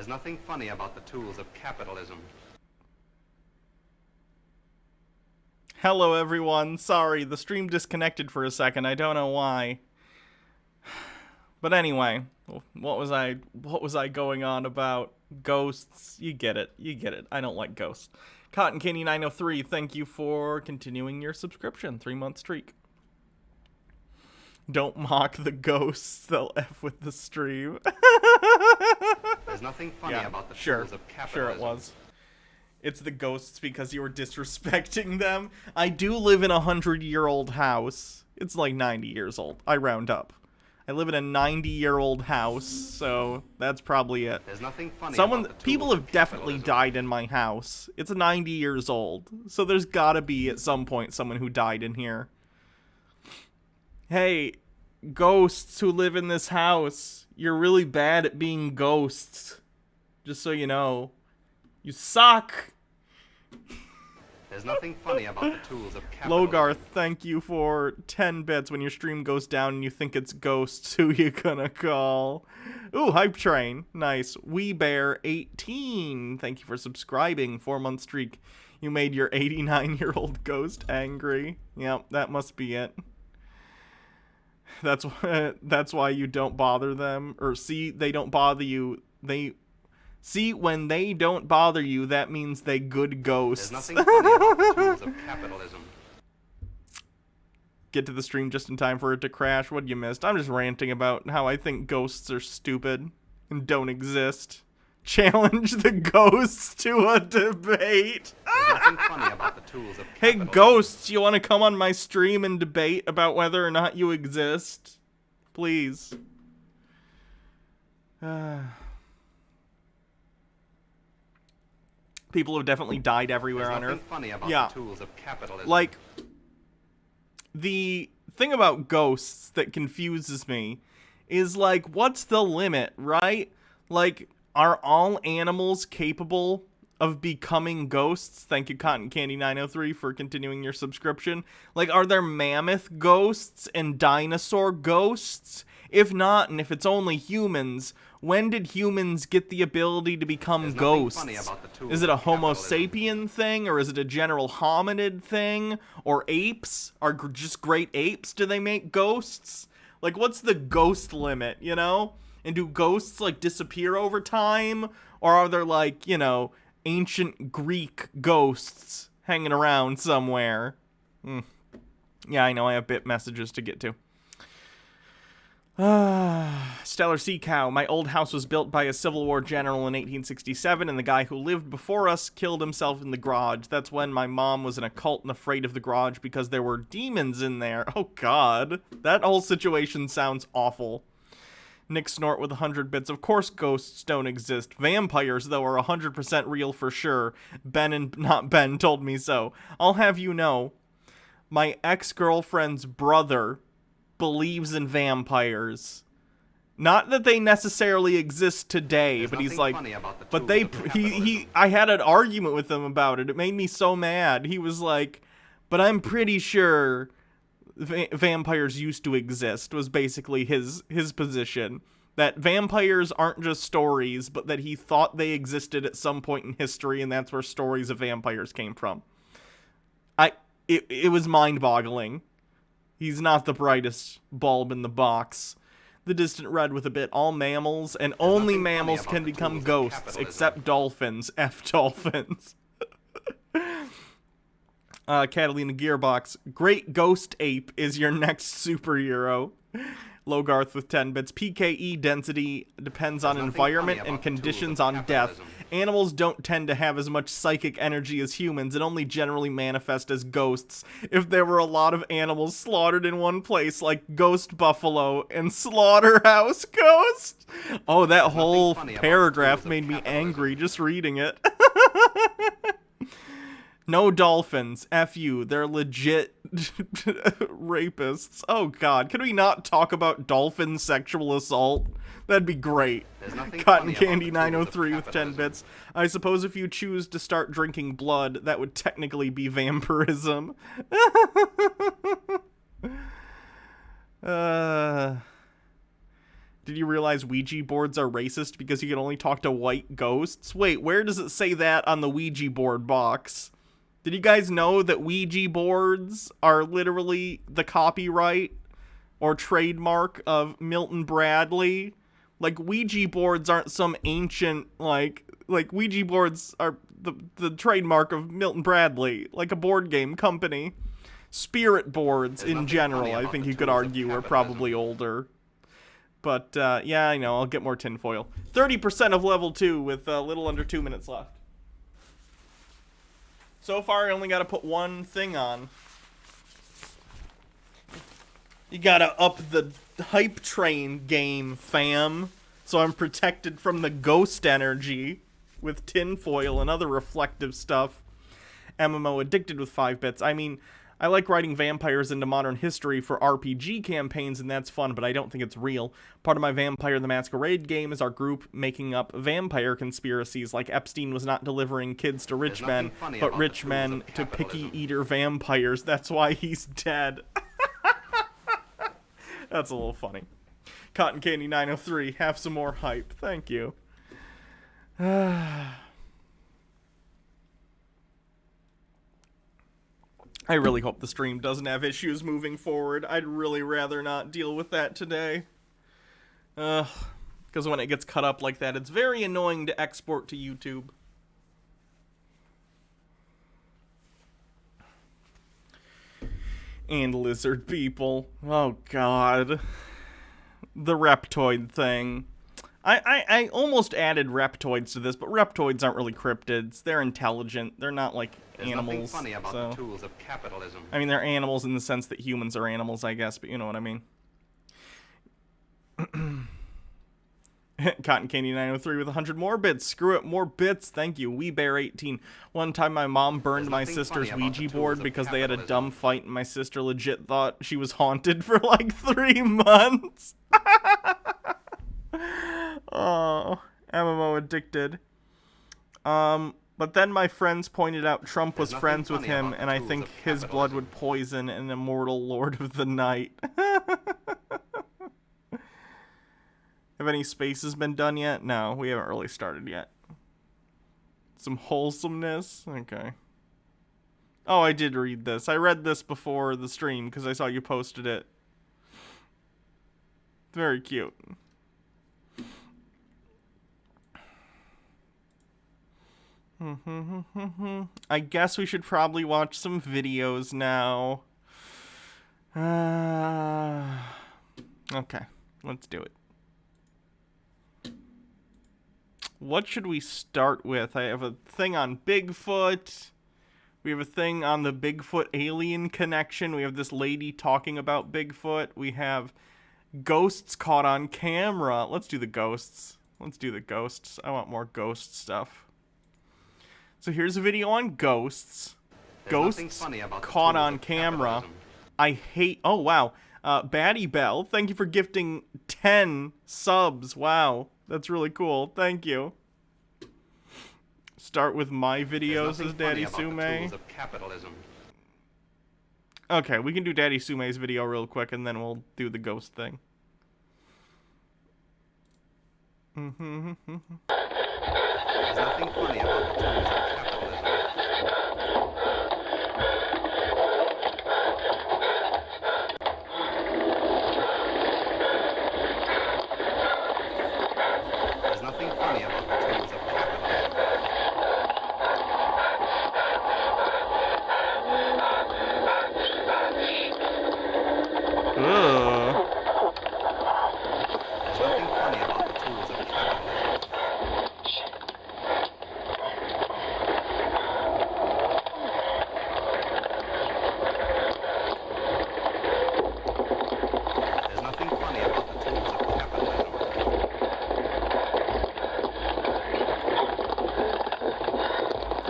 There's nothing funny about the tools of capitalism. Hello everyone. Sorry, the stream disconnected for a second. I don't know why. But anyway, what was I going on about? Ghosts. You get it. You get it. I don't like ghosts. Cotton Candy 903, thank you for continuing your subscription. 3-month streak. Don't mock the ghosts. They'll F with the stream. There's nothing funny about the tools of capitalism. Sure it was. It's the ghosts because you were disrespecting them. I do live in a 100-year-old house. It's like 90 years old. I round up. I live in a 90-year-old house, so that's probably it. There's nothing funny about the tools People have definitely died in my house. It's 90 years old, so there's gotta be at some point someone who died in here. Hey, ghosts who live in this house, you're really bad at being ghosts. Just so you know. You suck! There's nothing funny about the tools of capitalism. Logarth, thank you for 10 bits. When your stream goes down and you think it's ghosts, who you gonna call? Ooh, Hype Train. Nice. WeBear18, thank you for subscribing. 4-month streak. You made your 89-year-old ghost angry. Yep, that must be it. That's why you don't bother them. Or see, they don't bother you. See, when they don't bother you, that means they good ghosts. There's nothing funny about the tools of capitalism. Get to the stream just in time for it to crash. What you missed? I'm just ranting about how I think ghosts are stupid and don't exist. Challenge the ghosts to a debate. There's nothing funny about the tools of Hey, capitalism. ghosts, you want to come on my stream and debate about whether or not you exist? Please. People have definitely died everywhere on Earth. There's nothing funny about the tools of capitalism. Like, the thing about ghosts that confuses me is, like, what's the limit, right? Like, are all animals capable of becoming ghosts? Thank you, Cotton Candy 903, for continuing your subscription. Like, are there mammoth ghosts and dinosaur ghosts? If not, and if it's only humans, when did humans get the ability to become ghosts? Is it a Homo sapien thing, or is it a general hominid thing? Or apes? Are just great apes, do they make ghosts? Like, what's the ghost limit, you know? And do ghosts, like, disappear over time? Or are there, like, you know, ancient Greek ghosts hanging around somewhere? Yeah, I know, I have bit messages to get to. Stellar Sea Cow. My old house was built by a Civil War general in 1867, and the guy who lived before us killed himself in the garage. That's when my mom was in a cult and afraid of the garage because there were demons in there. Oh, God. That whole situation sounds awful. Nick Snort with 100 bits. Of course ghosts don't exist. Vampires, though, are 100% real for sure. Ben and not Ben told me so. I'll have you know, my ex-girlfriend's brother believes in vampires. Not that they necessarily exist today, but he's like, but I had an argument with him about it. It made me so mad. He was like, but I'm pretty sure vampires used to exist, was basically his position. That vampires aren't just stories, but that he thought they existed at some point in history, and that's where stories of vampires came from. It was mind-boggling. He's not the brightest bulb in the box. The Distant Red with a bit. All mammals, and only mammals can become ghosts, except dolphins. F dolphins. Catalina Gearbox. Great Ghost Ape is your next superhero. Logarth with 10 bits. PKE density depends on environment and conditions on death. Animals don't tend to have as much psychic energy as humans and only generally manifest as ghosts. If there were a lot of animals slaughtered in one place, like Ghost Buffalo and Slaughterhouse Ghost. Oh, that whole paragraph made me angry just reading it. No dolphins. F you. They're legit rapists. Oh, God. Can we not talk about dolphin sexual assault? That'd be great. Cotton Candy 903 with 10 bits. I suppose if you choose to start drinking blood, that would technically be vampirism. Did you realize Ouija boards are racist because you can only talk to white ghosts? Wait, where does it say that on the Ouija board box? Did you guys know that Ouija boards are literally the copyright or trademark of Milton Bradley? Like, Ouija boards aren't some ancient, like Ouija boards are the trademark of Milton Bradley, like a board game company. Spirit boards in general, I think you could argue, are probably older. But, yeah, I know, I'll get more tinfoil. 30% of level 2 with a little under 2 minutes left. So far, I only got to put one thing on. You gotta up the hype train game, fam. So I'm protected from the ghost energy with tinfoil and other reflective stuff. MMO addicted with 5 bits. I mean, I like writing vampires into modern history for RPG campaigns, and that's fun, but I don't think it's real. Part of my Vampire the Masquerade game is our group making up vampire conspiracies, like Epstein was not delivering kids to rich men, but rich men to picky eater vampires. That's why he's dead. That's a little funny. Cotton Candy 903, have some more hype. Thank you. I really hope the stream doesn't have issues moving forward. I'd really rather not deal with that today. Because when it gets cut up like that, it's very annoying to export to YouTube. And lizard people. Oh, God. The reptoid thing. I almost added reptoids to this, but reptoids aren't really cryptids. They're intelligent. They're not like animals. There's nothing funny about the tools of capitalism. I mean, they're animals in the sense that humans are animals, I guess, but you know what I mean. Cotton Candy 903 with 100 more bits. Screw it, more bits. Thank you. WeBear18. One time my mom burned my sister's Ouija board because they had a dumb fight and my sister legit thought she was haunted for like 3 months. Oh, MMO addicted. But then my friends pointed out Trump was friends with him, and I think his blood would poison an immortal Lord of the Night. Have any spaces been done yet? No, we haven't really started yet. Some wholesomeness? Okay. Oh, I did read this. I read this before the stream because I saw you posted it. Very cute. I guess we should probably watch some videos now. Okay, let's do it. What should we start with? I have a thing on Bigfoot. We have a thing on the Bigfoot alien connection. We have this lady talking about Bigfoot. We have ghosts caught on camera. Let's do the ghosts. Let's do the ghosts. I want more ghost stuff. So here's a video on ghosts. Ghosts caught on camera. I hate... Oh, wow. Batty Bell, thank you for gifting 10 subs. Wow. That's really cool. Thank you. Start with my videos as Daddy Sume. Okay, we can do Daddy Sume's video real quick, and then we'll do the ghost thing. There's nothing funny about the tools of capitalism. There's nothing funny about the tools of capitalism. Ugh. There's nothing funny about the tools of capitalism. There's nothing funny about the tools of capitalism.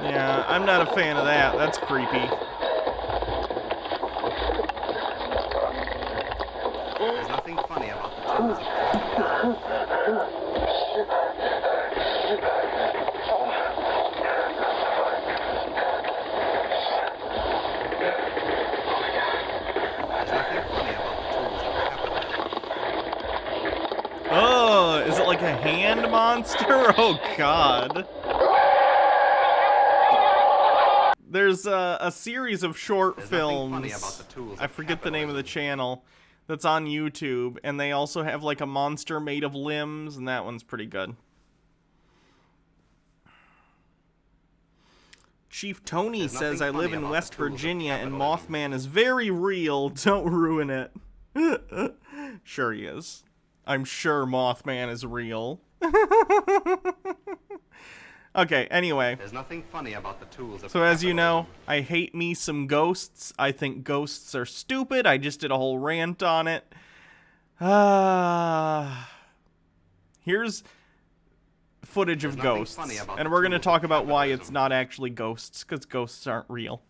Yeah, I'm not a fan of that. That's creepy. There's nothing funny about the tools of capitalism. There's nothing funny about the tools of capitalism. a hand monster? Oh, God. There's a series of short films, I forget the name of the channel, that's on YouTube, and they also have like a monster made of limbs, and that one's pretty good. Chief Tony says, I live in West Virginia and Mothman is very real, don't ruin it. Sure he is. I'm sure Mothman is real. Okay, anyway. There's nothing funny about the tools of so as you know, I hate me some ghosts. I think ghosts are stupid. I just did a whole rant on it. Here's footage of ghosts. And we're going to talk about why it's not actually ghosts, because ghosts aren't real.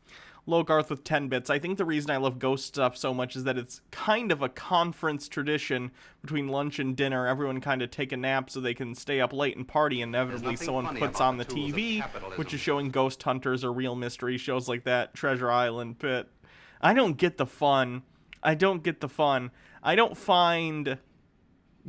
Logarth with 10 bits. I think the reason I love ghost stuff so much is that it's kind of a conference tradition between lunch and dinner. Everyone kind of take a nap so they can stay up late and party. Inevitably, someone puts on the TV, which is showing ghost hunters or real mystery shows like that, Treasure Island, Pit. I don't get the fun. I don't find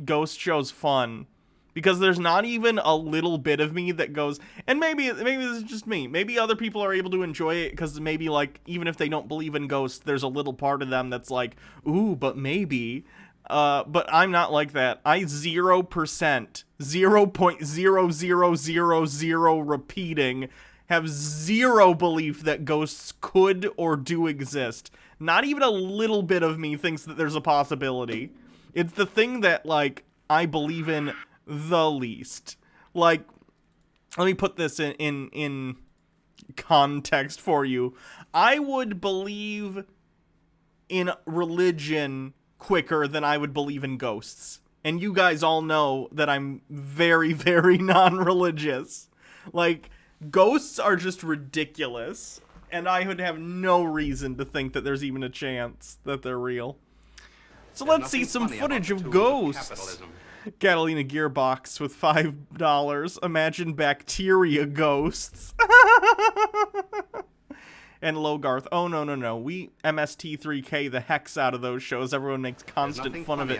ghost shows fun. Because there's not even a little bit of me that goes, and maybe this is just me. Maybe other people are able to enjoy it because maybe, like, even if they don't believe in ghosts, there's a little part of them that's like, ooh, but maybe. But I'm not like that. I 0%, 0.0000 repeating, have zero belief that ghosts could or do exist. Not even a little bit of me thinks that there's a possibility. It's the thing that, like, I believe in the least. Like, let me put this in context for you. I would believe in religion quicker than I would believe in ghosts. And you guys all know that I'm very, very non-religious. Like, ghosts are just ridiculous. And I would have no reason to think that there's even a chance that they're real. So let's see some footage of ghosts. Catalina Gearbox with $5. Imagine bacteria ghosts. And Logarth. Oh, no. We MST3K the hex out of those shows. Everyone makes constant fun of it.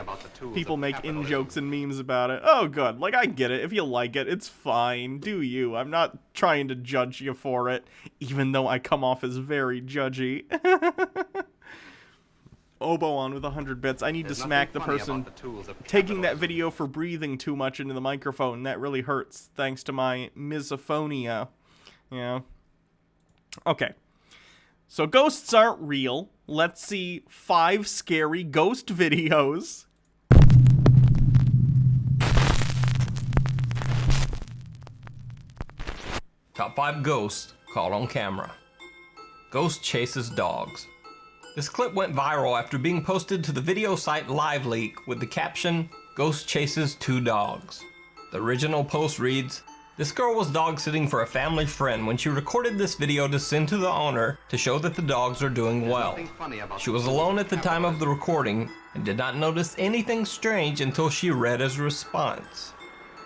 People make in-jokes and memes about it. Oh, good. Like, I get it. If you like it, it's fine. Do you. I'm not trying to judge you for it, even though I come off as very judgy. Obo on with 100 bits. I need to smack the person taking that video for breathing too much into the microphone. That really hurts, thanks to my misophonia. Yeah. Okay. So ghosts aren't real. Let's see 5 scary ghost videos. Top 5 ghosts caught on camera. Ghost chases dogs. This clip went viral after being posted to the video site LiveLeak with the caption, "Ghost chases 2 dogs." The original post reads, "This girl was dog sitting for a family friend when she recorded this video to send to the owner to show that the dogs are doing well. She was alone at the time of the recording and did not notice anything strange until she read his response.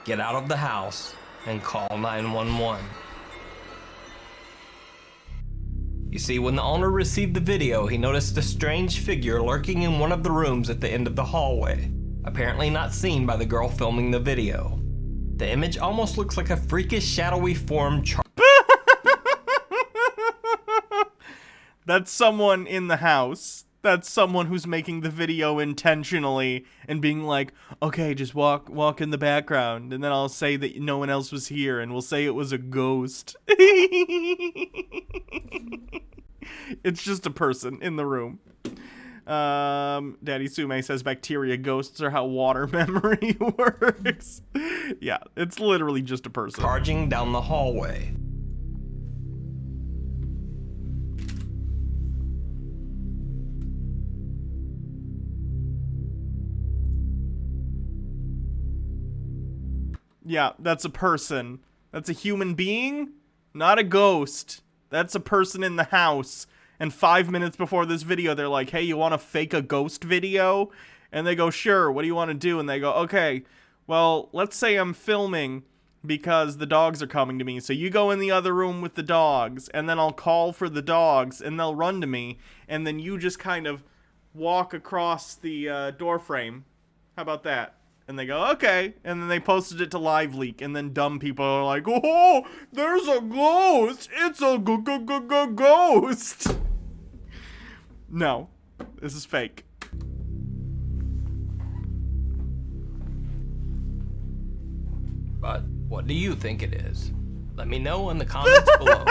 Get out of the house and call 911. You see, when the owner received the video, he noticed a strange figure lurking in one of the rooms at the end of the hallway, apparently not seen by the girl filming the video. The image almost looks like a freakish shadowy form That's someone in the house. That's someone who's making the video intentionally and being like, okay, just walk in the background, and then I'll say that no one else was here, and we'll say it was a ghost. It's just a person in the room. Daddy Sume says bacteria ghosts are how water memory works. Yeah, it's literally just a person. Charging down the hallway. Yeah, that's a person. That's a human being, not a ghost. That's a person in the house. And 5 minutes before this video, they're like, hey, you want to fake a ghost video? And they go, sure, what do you want to do? And they go, okay, well, let's say I'm filming because the dogs are coming to me. So you go in the other room with the dogs, and then I'll call for the dogs, and they'll run to me. And then you just kind of walk across the door frame. How about that? And they go, okay. And then they posted it to Live Leak. And then dumb people are like, oh, there's a ghost. It's a ghost. No, this is fake. But what do you think it is? Let me know in the comments below.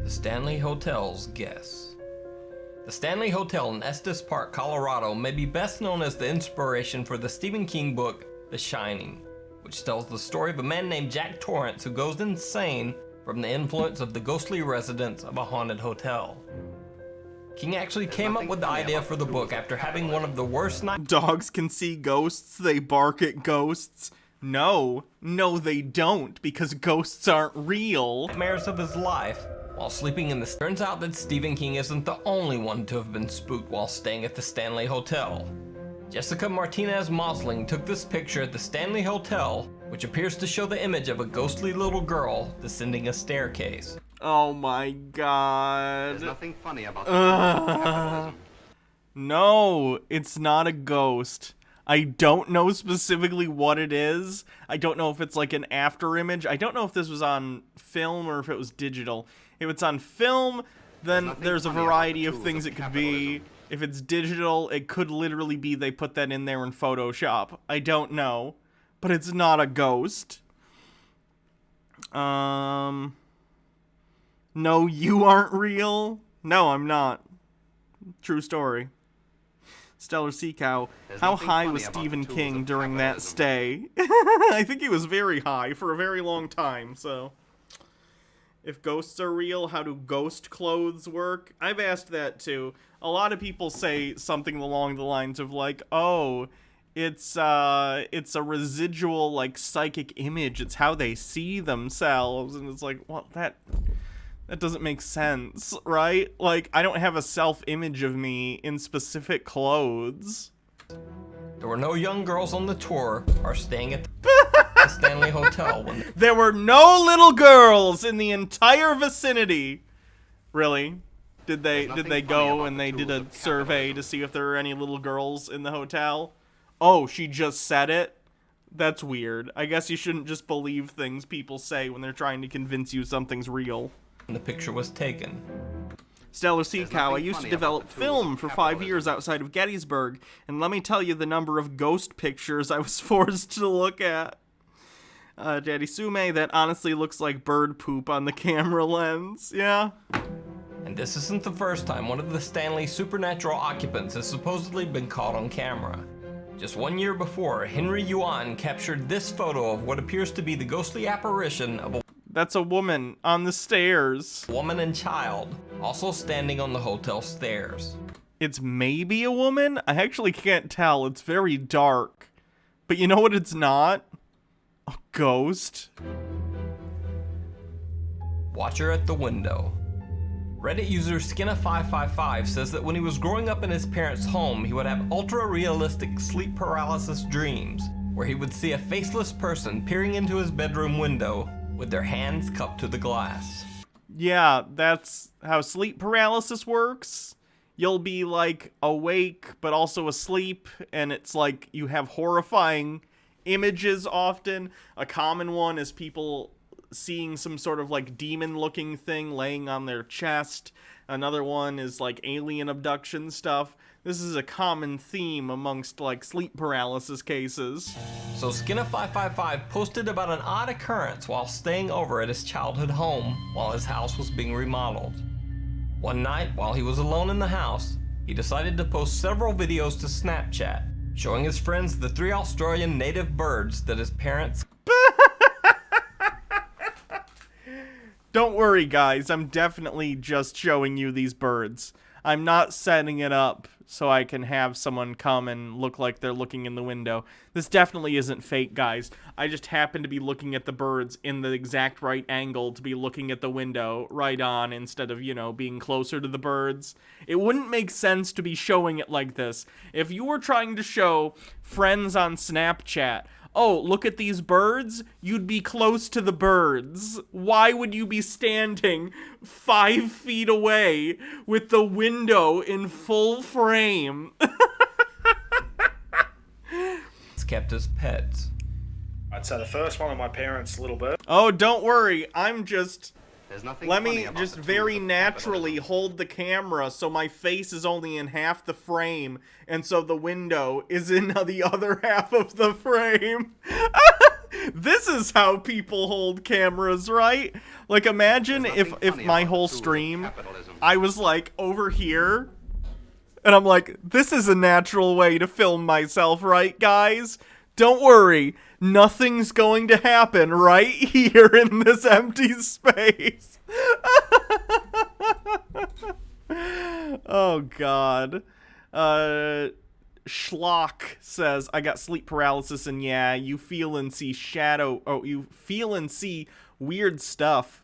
The Stanley Hotel's guess. The Stanley Hotel in Estes Park, Colorado may be best known as the inspiration for the Stephen King book, The Shining, which tells the story of a man named Jack Torrance who goes insane from the influence of the ghostly residents of a haunted hotel. King actually came up with the idea for the book after having one of the worst nights. Dogs can see ghosts, they bark at ghosts. No, they don't, because ghosts aren't real. Nightmares of his life while sleeping in the... Turns out that Stephen King isn't the only one to have been spooked while staying at the Stanley Hotel. Jessica Martinez Mosling took this picture at the Stanley Hotel, which appears to show the image of a ghostly little girl descending a staircase. Oh my god. There's nothing funny about the No, it's not a ghost. I don't know specifically what it is. I don't know if it's like an after image. I don't know if this was on film or if it was digital. If it's on film, then there's a variety of things it could be. If it's digital, it could literally be they put that in there in Photoshop. I don't know. But it's not a ghost. No, you aren't real? No, I'm not. True story. Stellar Sea Cow. How high was Stephen King during that stay? I think he was very high for a very long time, so... If ghosts are real, how do ghost clothes work? I've asked that too. A lot of people say something along the lines of like, oh, it's a residual like psychic image. It's how they see themselves. And it's like, well, that doesn't make sense, right? Like, I don't have a self-image of me in specific clothes. There were no young girls on the tour or staying at the Stanley Hotel when there were no little girls in the entire vicinity. Really? Did they go and they did a survey to see if there were any little girls in the hotel? Oh, she just said it? That's weird. I guess you shouldn't just believe things people say when they're trying to convince you something's real. the picture was taken. Stellar Sea Cow, I used to develop film for 5 years outside of Gettysburg, and let me tell you the number of ghost pictures I was forced to look at. Daddy Sume, that honestly looks like bird poop on the camera lens. Yeah. And this isn't the first time one of the Stanley supernatural occupants has supposedly been caught on camera. Just 1 year before, Henry Yuan captured this photo of what appears to be the ghostly apparition of a That's a woman on the stairs. woman and child, also standing on the hotel stairs. It's maybe a woman? I actually can't tell. It's very dark. But you know what it's not? A ghost. Watcher at the window. Reddit user Skinna555 says that when he was growing up in his parents' home, he would have ultra-realistic sleep paralysis dreams, where he would see a faceless person peering into his bedroom window with their hands cupped to the glass. Yeah, that's how sleep paralysis works. You'll be like awake, but also asleep, and it's like you have horrifying images often. A common one is people seeing some sort of like demon looking thing laying on their chest. Another one is like alien abduction stuff. This is a common theme amongst like sleep paralysis cases. So Skinna555 posted about an odd occurrence while staying over at his childhood home while his house was being remodeled. One night, while he was alone in the house, he decided to post several videos to Snapchat, showing his friends the 3 Australian native birds that his parents... Don't worry, guys. I'm definitely just showing you these birds. I'm not setting it up so I can have someone come and look like they're looking in the window. This definitely isn't fake, guys. I just happen to be looking at the birds in the exact right angle to be looking at the window right on instead of, you know, being closer to the birds. It wouldn't make sense to be showing it like this. If you were trying to show friends on Snapchat, oh, look at these birds, you'd be close to the birds. Why would you be standing 5 feet away with the window in full frame? kept as pets. Right, so the first one of my parents' little bird. Oh, don't worry. There's nothing Let funny me about just the tools very of naturally capitalism. hold the camera so my face is only in half the frame, and so the window is in the other half of the frame. This is how people hold cameras, right? Like, imagine There's if nothing funny my about the whole tools of stream, capitalism. I was like over here, and I'm like, this is a natural way to film myself, right, guys? Don't worry, nothing's going to happen right here in this empty space. Oh, God. Schlock says, I got sleep paralysis, and yeah, you feel and see you feel and see weird stuff.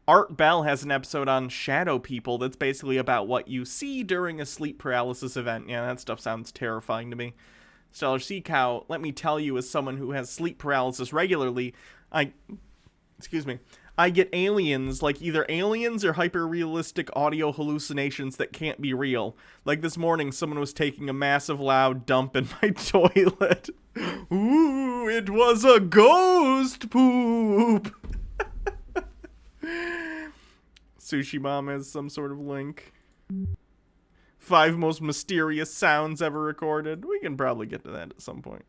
Art Bell has an episode on shadow people that's basically about what you see during a sleep paralysis event. Yeah, that stuff sounds terrifying to me. Stellar Sea Cow, let me tell you, as someone who has sleep paralysis regularly, I get aliens, like either aliens or hyper-realistic audio hallucinations that can't be real. Like this morning, someone was taking a massive loud dump in my toilet. Ooh, it was a ghost poop! Sushi Mom has some sort of link. 5 most mysterious sounds ever recorded. We can probably get to that at some point.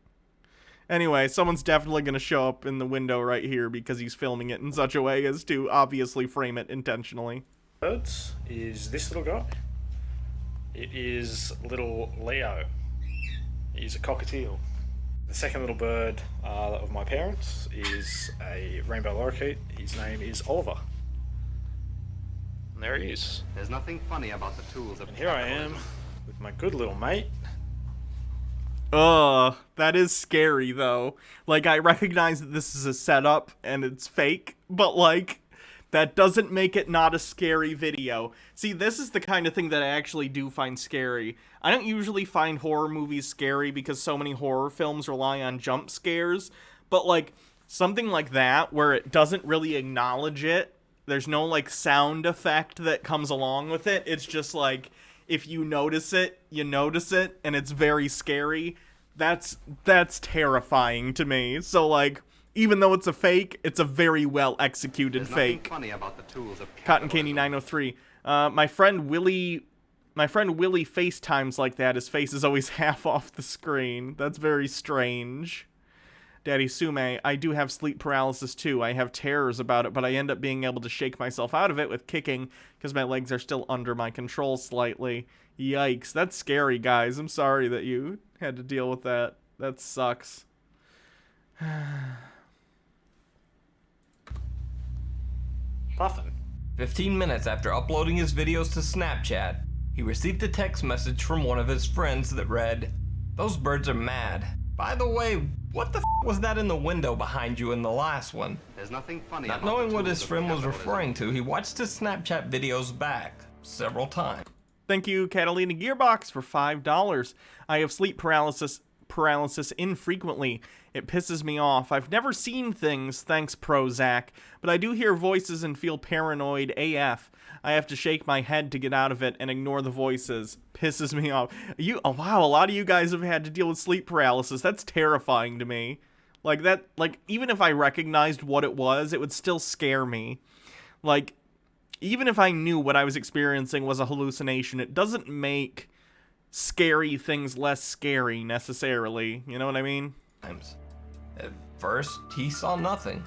Anyway, someone's definitely going to show up in the window right here because he's filming it in such a way as to obviously frame it intentionally. Birds is this little guy. It is little Leo. He's a cockatiel. The second little bird of my parents is a rainbow lorikeet. His name is Oliver. And there he is. There's nothing funny about the tools of And here I am capitalism. with my good little mate. That is scary, though. Like, I recognize that this is a setup and it's fake, but, like, that doesn't make it not a scary video. See, this is the kind of thing that I actually do find scary. I don't usually find horror movies scary because so many horror films rely on jump scares, but, like, something like that, where it doesn't really acknowledge it, there's no, like, sound effect that comes along with it, it's just, like, if you notice it, you notice it, and it's very scary. That's terrifying to me. So, like, even though it's a fake, it's a very well executed There's fake. nothing funny about the tools of Cotton capitalism. Candy 903. My friend Willie FaceTimes like that. His face is always half off the screen. That's very strange. Daddy Sume, I do have sleep paralysis too. I have terrors about it, but I end up being able to shake myself out of it with kicking because my legs are still under my control slightly. Yikes, that's scary, guys. I'm sorry that you had to deal with that. That sucks. Puffin. 15 minutes after uploading his videos to Snapchat, he received a text message from one of his friends that read, "Those birds are mad. By the way, what the f was that in the window behind you in the last one?" There's nothing funny Not about knowing the what tools his of friend was capitalism. referring to, he watched his Snapchat videos back several times. Thank you, Catalina Gearbox, for $5. I have sleep paralysis infrequently. It pisses me off. I've never seen things, thanks Prozac, but I do hear voices and feel paranoid AF. I have to shake my head to get out of it and ignore the voices. Pisses me off. Oh wow, a lot of you guys have had to deal with sleep paralysis. That's terrifying to me. Like that, like even if I recognized what it was, it would still scare me. Like even if I knew what I was experiencing was a hallucination, it doesn't make scary things less scary necessarily. You know what I mean? At first, he saw nothing.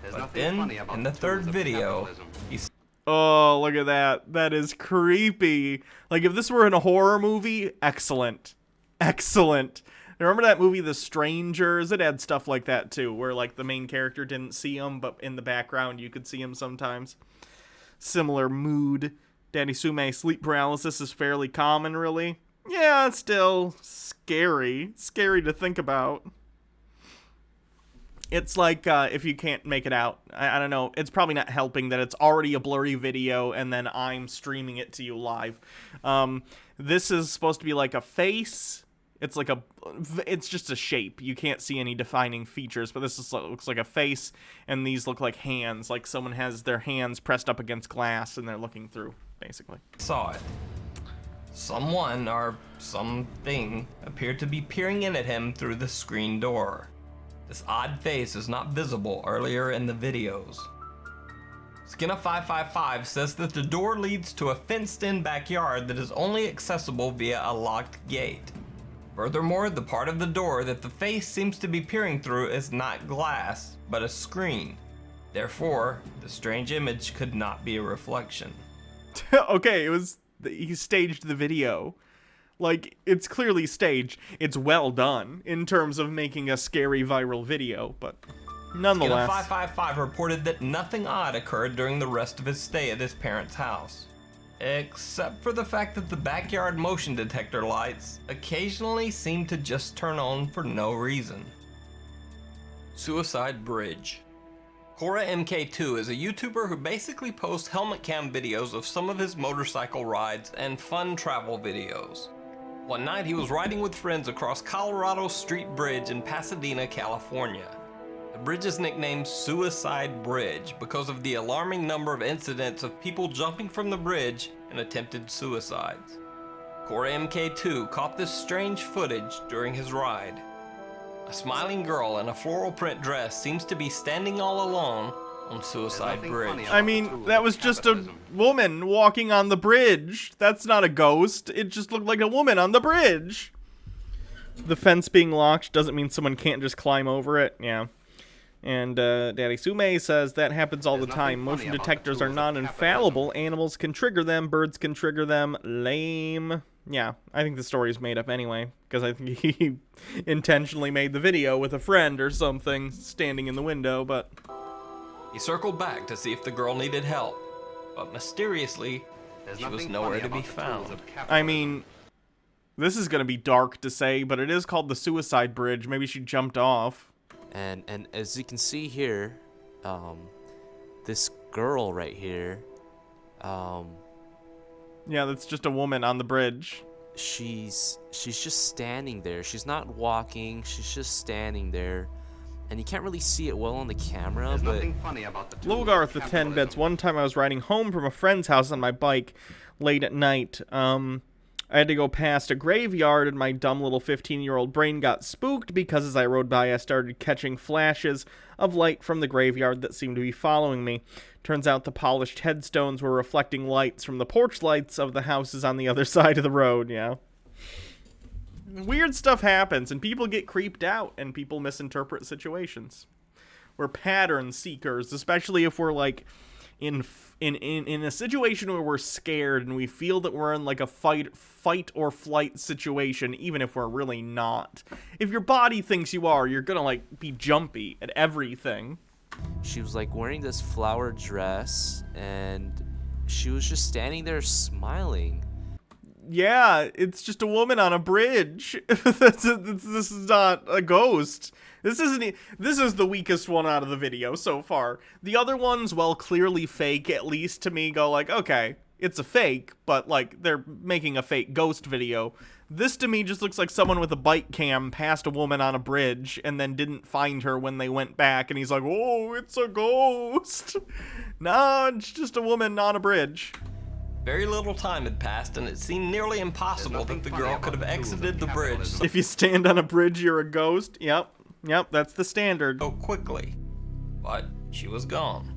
There's But nothing then, funny about in the tools third of video, capitalism. he Oh, look at that. That is creepy. Like, if this were in a horror movie, excellent. Excellent. Remember that movie, The Strangers? It had stuff like that, too, where, like, the main character didn't see him, but in the background you could see him sometimes. Similar mood. Danny Sume, sleep paralysis is fairly common, really. Yeah, it's still scary. Scary to think about. It's like, if you can't make it out, I don't know, it's probably not helping that it's already a blurry video and then I'm streaming it to you live. This is supposed to be like a face. It's just a shape. You can't see any defining features, but looks like a face, and these look like hands, like someone has their hands pressed up against glass and they're looking through, basically. saw it. Someone, or something appeared to be peering in at him through the screen door. This odd face is not visible earlier in the videos. Skinna555 says that the door leads to a fenced-in backyard that is only accessible via a locked gate. Furthermore, the part of the door that the face seems to be peering through is not glass, but a screen. Therefore, the strange image could not be a reflection. Okay, he staged the video. Like, it's clearly staged. It's well done in terms of making a scary viral video, but nonetheless. Skinna555 reported that nothing odd occurred during the rest of his stay at his parents' house, except for the fact that the backyard motion detector lights occasionally seem to just turn on for no reason. Suicide Bridge. Cora MK2 is a YouTuber who basically posts helmet cam videos of some of his motorcycle rides and fun travel videos. One night he was riding with friends across Colorado Street Bridge in Pasadena, California. The bridge is nicknamed Suicide Bridge because of the alarming number of incidents of people jumping from the bridge and attempted suicides. Cora MK2 caught this strange footage during his ride. A smiling girl in a floral print dress seems to be standing all alone on Suicide Bridge. I mean, that was just a woman walking on the bridge. That's not a ghost. It just looked like a woman on the bridge. The fence being locked doesn't mean someone can't just climb over it. Yeah. And Daddy Sume says that happens all the time. Motion detectors are not infallible. Animals can trigger them. Birds can trigger them. Lame. Yeah, I think the story's made up anyway, because I think he intentionally made the video with a friend or something standing in the window, but... He circled back to see if the girl needed help, but mysteriously, she was nowhere to be found. I mean, this is going to be dark to say, but it is called the Suicide Bridge. Maybe she jumped off. And as you can see here, this girl right here, yeah, that's just a woman on the bridge. She's just standing there. She's not walking. She's just standing there. And you can't really see it well on the camera, There's but... nothing funny about the Logarth, the 10 bits. One time I was riding home from a friend's house on my bike late at night. I had to go past a graveyard, and my dumb little 15-year-old brain got spooked because as I rode by, I started catching flashes of light from the graveyard that seemed to be following me. Turns out the polished headstones were reflecting lights from the porch lights of the houses on the other side of the road, yeah. Weird stuff happens, and people get creeped out, and people misinterpret situations. We're pattern seekers, especially if we're, like, in a situation where we're scared and we feel that we're in, like, a fight or flight situation, even if we're really not. If your body thinks you are, you're gonna, like, be jumpy at everything. She was like wearing this flower dress, and she was just standing there smiling. Yeah, it's just a woman on a bridge. This is not a ghost. This is the weakest one out of the video so far. The other ones, while clearly fake, at least to me go like, okay, it's a fake, but like they're making a fake ghost video. This to me just looks like someone with a bike cam passed a woman on a bridge and then didn't find her when they went back, and he's like, oh, it's a ghost. Nah, it's just a woman on a bridge. Very little time had passed, and it seemed nearly impossible that the girl could have exited the bridge If you stand on a bridge, you're a ghost. Yep, that's the standard. so quickly. But she was gone.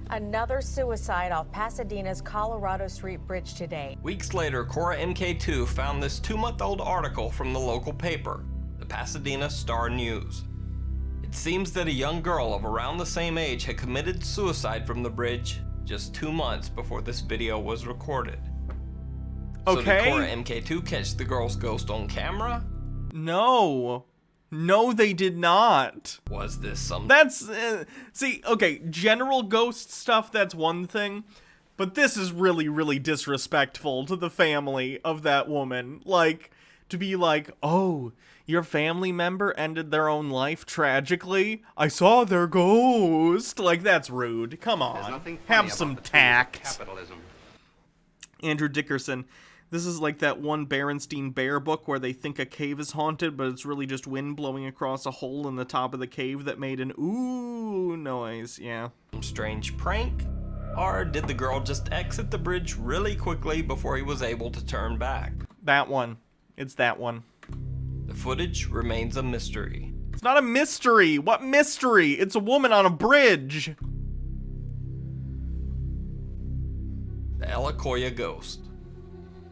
Another suicide off Pasadena's Colorado Street Bridge today. Weeks later, Cora MK2 found this 2-month-old article from the local paper, the Pasadena Star-News. It seems that a young girl of around the same age had committed suicide from the bridge just 2 months before this video was recorded. So did Cora MK2 catch the girl's ghost on camera? No, they did not. Was this some... That's, see, okay, general ghost stuff, that's one thing, but this is really, really disrespectful to the family of that woman. Like, to be like, oh, your family member ended their own life tragically? I saw their ghost. Like, that's rude. Come on, have some tact. Andrew Dickerson. This is like that one Berenstein Bear book where they think a cave is haunted, but it's really just wind blowing across a hole in the top of the cave that made an ooh noise, yeah. Some strange prank? Or did the girl just exit the bridge really quickly before he was able to turn back? That one. It's that one. The footage remains a mystery. It's not a mystery. What mystery? It's a woman on a bridge. The Elacoya Ghost.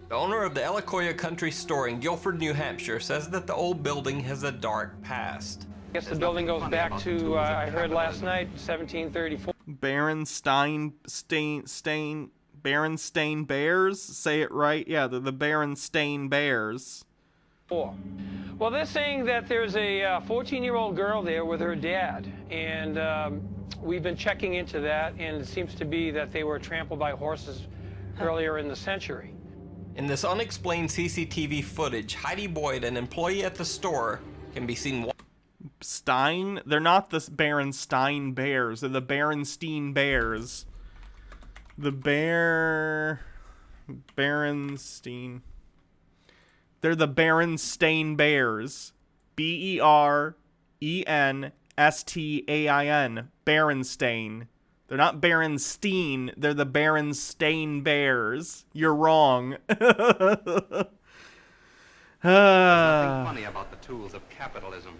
The owner of the Elacoya Country Store in Guilford, New Hampshire says that the old building has a dark past. I guess the building goes back to, I heard last night, 1734. Berenstain Bears? Say it right. Yeah, the Berenstain Bears. Well, they're saying that there's a 14-year-old girl there with her dad, and we've been checking into that, and it seems to be that they were trampled by horses earlier in the century. In this unexplained CCTV footage, Heidi Boyd, an employee at the store, can be seen. Stein? They're not the Berenstain Bears. They're the Berenstein Bears. The Berenstein. They're the Berenstain Bears. Berenstein. Berenstain. They're not Berenstein. They're the Berenstain Bears. You're wrong. There's nothing funny about the tools of capitalism.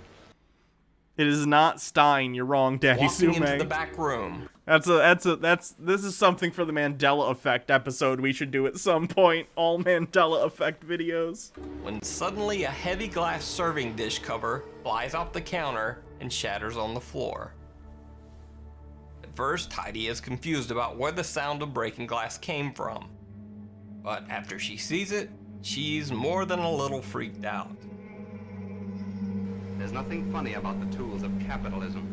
It is not Stein. You're wrong, Daddy Walking Sume. into the back room. This is something for the Mandela Effect episode we should do at some point. All Mandela Effect videos. When suddenly a heavy glass serving dish cover flies off the counter and shatters on the floor. At first, Heidi is confused about where the sound of breaking glass came from. But after she sees it, she's more than a little freaked out. There's nothing funny about the tools of capitalism.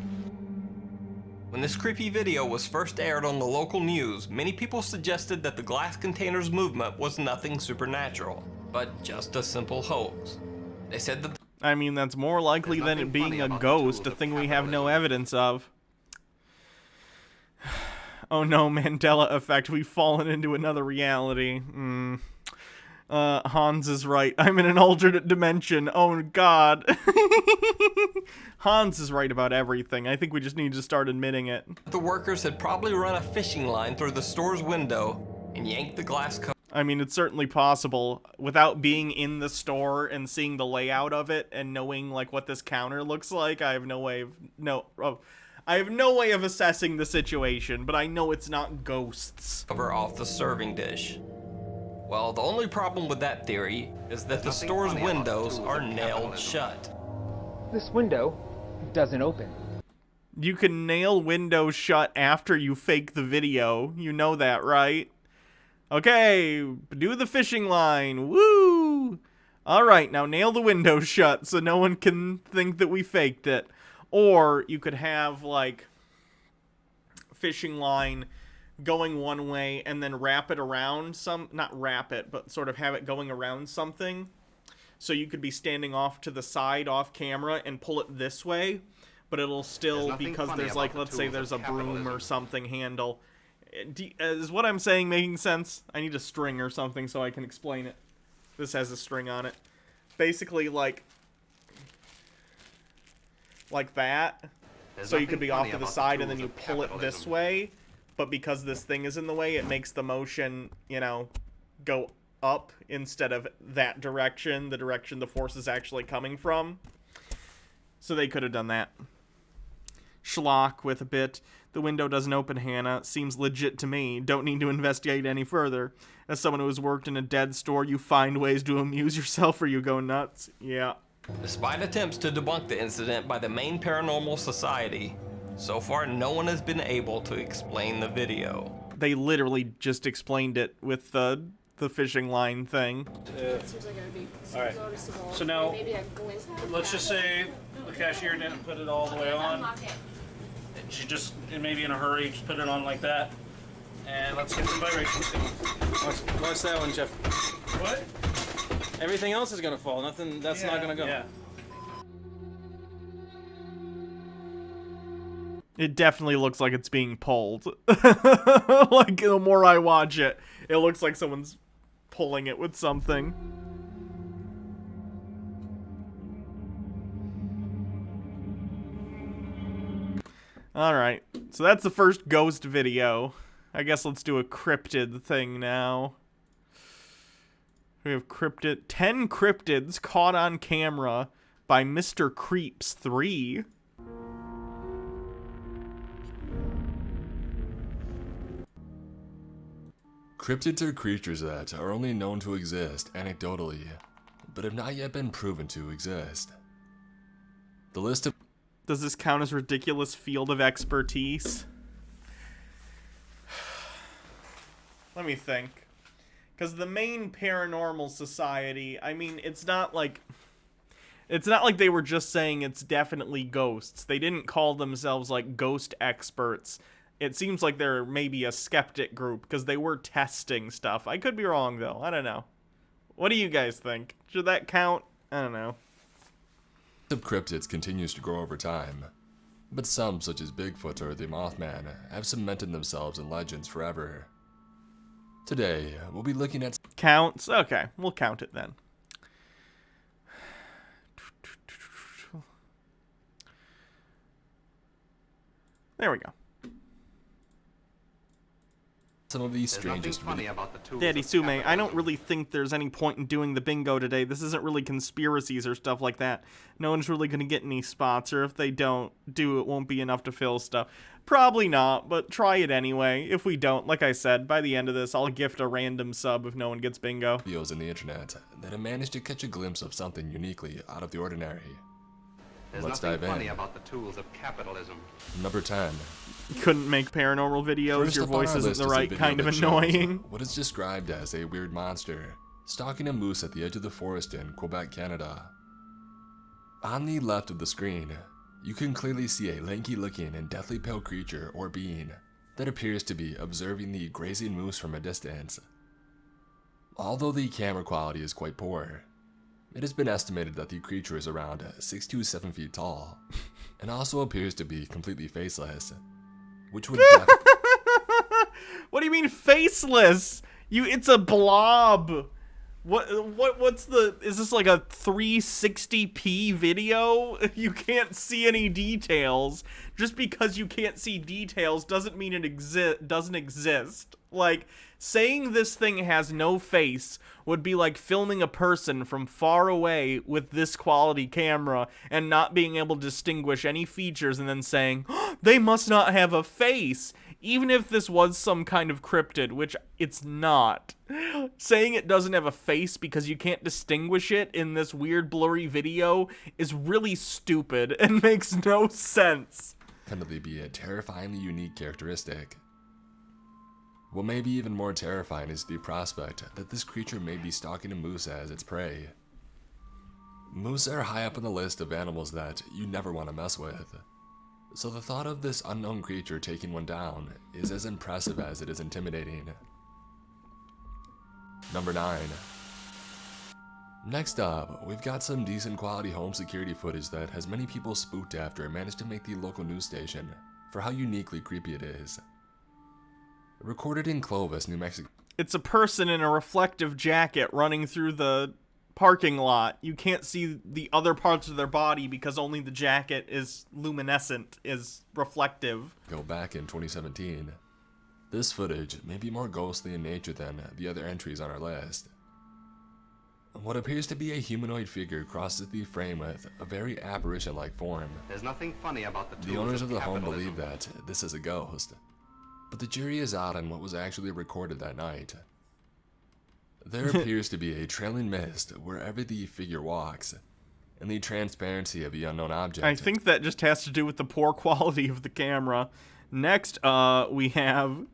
When this creepy video was first aired on the local news, many people suggested that the glass container's movement was nothing supernatural, but just a simple hoax. They said that I mean, that's more likely than it being a ghost, a thing we have no evidence of. Oh no, Mandela Effect, we've fallen into another reality. Hans is right. I'm in an alternate dimension. Oh god. Hans is right about everything. I think we just need to start admitting it. the workers had probably run a fishing line through the store's window and yanked the glass cover. I mean, it's certainly possible. Without being in the store and seeing the layout of it and knowing like what this counter looks like, I have no way of assessing the situation, but I know it's not ghosts. Cover off the serving dish. Well, the only problem with that theory is that the store's windows are nailed shut. This window doesn't open. You can nail windows shut after you fake the video. You know that, right? Okay, do the fishing line. Woo! Alright, now nail the window shut so no one can think that we faked it. Or you could have, like, fishing line going one way and then wrap it around not wrap it, but sort of have it going around something. So you could be standing off to the side off camera and pull it this way, but it'll still, because there's like, let's say there's a broom or something handle. Is what I'm saying making sense? I need a string or something so I can explain it. This has a string on it. Basically like that. So you could be off to the side and then you pull it this way. But because this thing is in the way, it makes the motion, you know, go up instead of that direction, the direction the force is actually coming from. So they could have done that. Schlock with a bit. The window doesn't open, Hannah. Seems legit to me. Don't need to investigate any further. As someone who has worked in a dead store, you find ways to amuse yourself or you go nuts. Yeah. Despite attempts to debunk the incident by the Maine Paranormal Society, so far no one has been able to explain the video. They literally just explained it with the fishing line thing. Alright, so now, let's just say the cashier didn't put it all the way on. She just, maybe in a hurry, just put it on like that. And let's get the vibrations going. Watch that one, Jeff. What? Everything else is gonna fall. Nothing. That's not gonna go. Yeah. It definitely looks like it's being pulled. Like, the more I watch it, it looks like someone's pulling it with something. Alright, so that's the first ghost video. I guess let's do a cryptid thing now. We have 10 cryptids caught on camera by Mr. Creeps 3. Cryptids are creatures that are only known to exist anecdotally, but have not yet been proven to exist. The list of... Does this count as ridiculous field of expertise? Let me think. Because the Maine Paranormal Society, I mean, it's not like they were just saying it's definitely ghosts. They didn't call themselves, like, ghost experts. It seems like they're maybe a skeptic group, because they were testing stuff. I could be wrong, though. I don't know. What do you guys think? Should that count? I don't know. of cryptids continues to grow over time, but some, such as Bigfoot or the Mothman, have cemented themselves in legends forever. Today, we'll be looking at... Counts? Okay, we'll count it then. There we go. Some of these strangest... Daddy Sume, I don't really think there's any point in doing the bingo today. This isn't really conspiracies or stuff like that. No one's really going to get any spots, or if they don't do, it won't be enough to fill stuff. Probably not, but try it anyway. If we don't, like I said, by the end of this, I'll gift a random sub if no one gets bingo. Videos on the internet that have managed to catch a glimpse of something uniquely out of the ordinary. Let's dive in. Funny about the tools of capitalism. Number 10. Couldn't make paranormal videos. First your voice isn't the right kind of annoying. What is described as a weird monster stalking a moose at the edge of the forest in Quebec, Canada. On the left of the screen, you can clearly see a lanky-looking and deathly pale creature or being that appears to be observing the grazing moose from a distance. Although the camera quality is quite poor, it has been estimated that the creature is around 6 to 7 feet tall, and also appears to be completely faceless, which would What do you mean faceless? It's a blob. What's the... Is this like a 360p video? You can't see any details. Just because you can't see details doesn't mean it doesn't exist. Like, saying this thing has no face would be like filming a person from far away with this quality camera and not being able to distinguish any features and then saying, oh, they must not have a face. Even if this was some kind of cryptid, which it's not. Saying it doesn't have a face because you can't distinguish it in this weird blurry video is really stupid and makes no sense. Definitely be a terrifyingly unique characteristic. What may be even more terrifying is the prospect that this creature may be stalking a moose as its prey. Moose are high up on the list of animals that you never want to mess with, so the thought of this unknown creature taking one down is as impressive as it is intimidating. Number 9. Next up, we've got some decent quality home security footage that has many people spooked after it managed to make the local news station for how uniquely creepy it is. Recorded in Clovis, New Mexico. It's a person in a reflective jacket running through the parking lot. You can't see the other parts of their body because only the jacket is luminescent, is reflective. Go back in 2017. This footage may be more ghostly in nature than the other entries on our list. What appears to be a humanoid figure crosses the frame with a very apparition-like form. There's nothing funny about the tools The owners of the home capitalism. believe that this is a ghost, but the jury is out on what was actually recorded that night. There appears to be a trailing mist wherever the figure walks, and the transparency of the unknown object. I think that just has to do with the poor quality of the camera. Next, we have...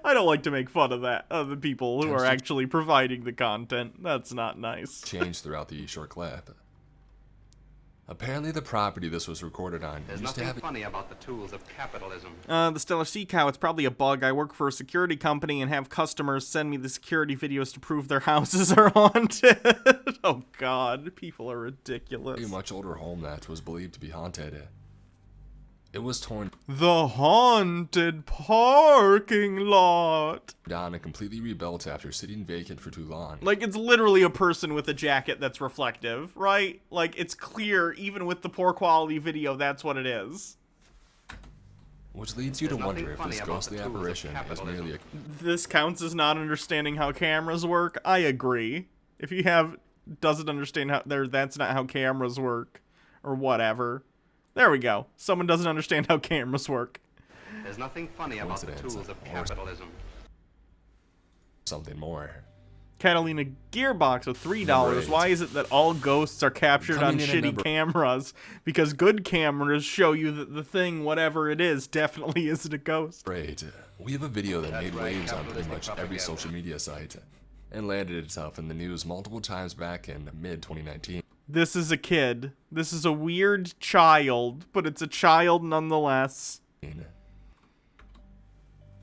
I don't like to make fun of that, of the people who are actually providing the content. That's not nice. Changed throughout the short clip. Apparently the property this was recorded on There's used to nothing have... funny about the tools of capitalism. The Stellar Sea Cow, it's probably a bug. I work for a security company and have customers send me the security videos to prove their houses are haunted. Oh god, people are ridiculous. A much older home that was believed to be haunted. It was torn The haunted parking lot. down and completely rebuilt after sitting vacant for too long. Like, it's literally a person with a jacket that's reflective, right? Like, it's clear, even with the poor quality video, that's what it is. which leads you to There's nothing wonder if funny this about ghostly the tools of apparition is capitalism. merely a This counts as not understanding how cameras work. I agree. If you doesn't understand how that's not how cameras work, or whatever. There we go. Someone doesn't understand how cameras work. There's nothing funny about the Coincidence, tools of or capitalism. something more. Catalina Gearbox with Number $3. 8. Why is it that all ghosts are captured on Coming in at shitty number- cameras? Because good cameras show you that the thing, whatever it is, definitely isn't a ghost. Great. We have a video that That's made right, waves on pretty capitalistic much every propaganda. social media site and landed itself in the news multiple times back in mid-2019. This is a kid. This is a weird child, but it's a child nonetheless.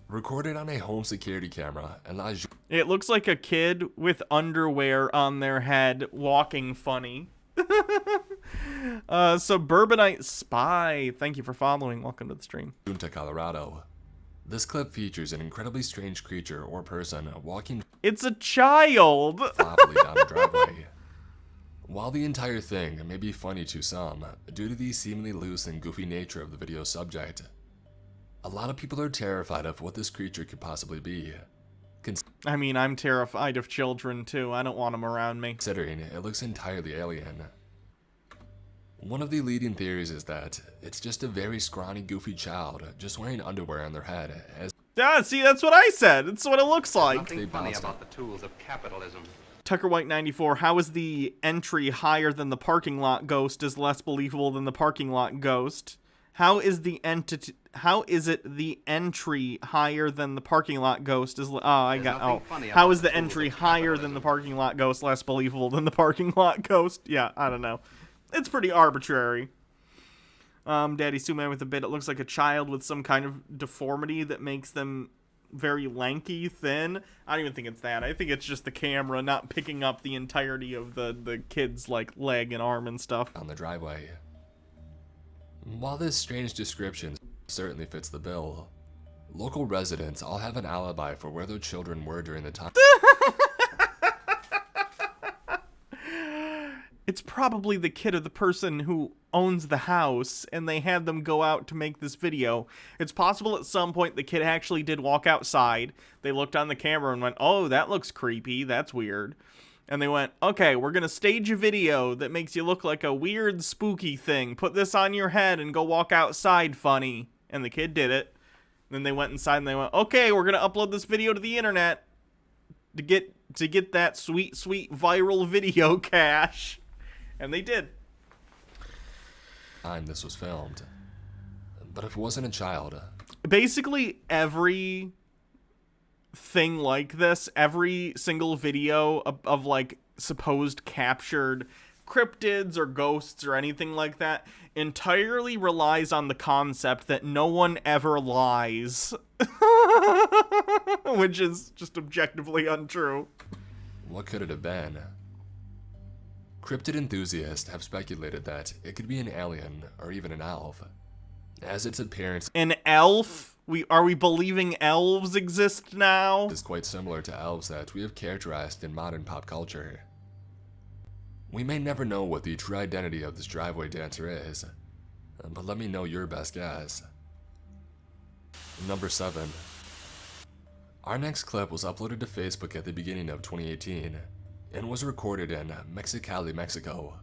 Recorded on a home security camera and lies It looks like a kid with underwear on their head walking funny. Suburbanite Spy, thank you for following. Welcome to the stream. Junta, Colorado. This clip features an incredibly strange creature or person walking It's a child. floppily down a driveway. While the entire thing may be funny to some, due to the seemingly loose and goofy nature of the video subject, a lot of people are terrified of what this creature could possibly be, I mean, I'm terrified of children too. I don't want them around me. considering it looks entirely alien. One of the leading theories is that it's just a very scrawny, goofy child just wearing underwear on their head as Yeah, see, that's what I said. It's what it looks like. Nothing They funny bounced about the tools of capitalism. Tucker White 94. How is the entry higher than the parking lot ghost is less believable than the parking lot ghost? How is it the entry higher than the parking lot ghost is how is the entry higher than the parking lot ghost less believable than the parking lot ghost? Yeah, I don't know. It's pretty arbitrary. Daddy Suman with a bit. It looks like a child with some kind of deformity that makes them very lanky, thin. I don't even think it's that. I think it's just the camera not picking up the entirety of the kid's like leg and arm and stuff. on the driveway. While this strange description certainly fits the bill, local residents all have an alibi for where their children were during the time. It's probably the kid of the person who owns the house, and they had them go out to make this video. It's possible at some point the kid actually did walk outside. They looked on the camera and went, oh, that looks creepy. That's weird. And they went, okay, we're going to stage a video that makes you look like a weird, spooky thing. Put this on your head and go walk outside funny. And the kid did it. Then they went inside and they went, okay, we're going to upload this video to the internet to get that sweet, sweet viral video cash. And they did. Time this was filmed. But if it wasn't a child, Basically, every thing like this, every single video of like supposed captured cryptids or ghosts or anything like that entirely relies on the concept that no one ever lies. Which is just objectively untrue. what could it have been? Cryptid enthusiasts have speculated that it could be an alien or even an elf, as its appearance An elf? Are we believing elves exist now? is quite similar to elves that we have characterized in modern pop culture. We may never know what the true identity of this driveway dancer is, but let me know your best guess. Number 7. Our next clip was uploaded to Facebook at the beginning of 2018 and was recorded in Mexicali, Mexico.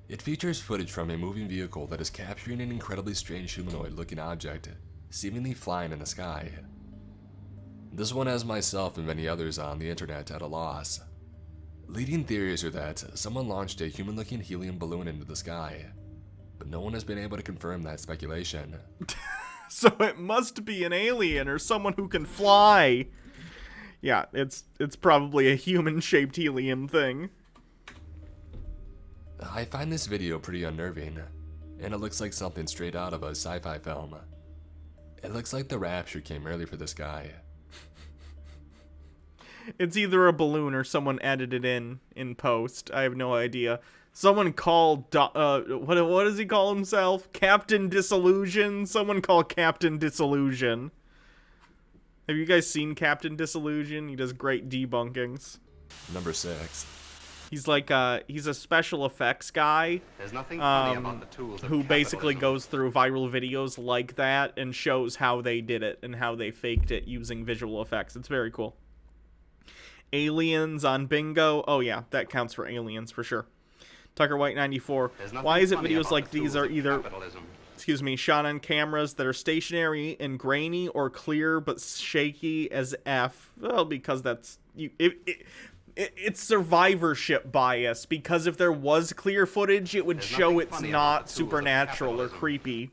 It features footage from a moving vehicle that is capturing an incredibly strange humanoid-looking object, seemingly flying in the sky. This one has myself and many others on the internet at a loss. Leading theories are that someone launched a human-looking helium balloon into the sky, but no one has been able to confirm that speculation. So it must be an alien or someone who can fly. Yeah, it's probably a human-shaped helium thing. I find this video pretty unnerving, and it looks like something straight out of a sci-fi film. It looks like the rapture came early for this guy. It's either a balloon or someone edited in post. I have no idea. Someone called, what does he call himself? Captain Disillusion? Someone call Captain Disillusion. Have you guys seen Captain Disillusion? He does great debunkings. Number 6. He's like he's a special effects guy. There's nothing funny about the tools of Who basically capitalism. goes through viral videos like that and shows how they did it and how they faked it using visual effects. It's very cool. Aliens on Bingo. Oh yeah, that counts for aliens for sure. Tucker White 94. Why is it videos like these are either shot on cameras that are stationary and grainy or clear but shaky as F? Well, because that's it's survivorship bias, because if there was clear footage, it would show it's not supernatural or creepy.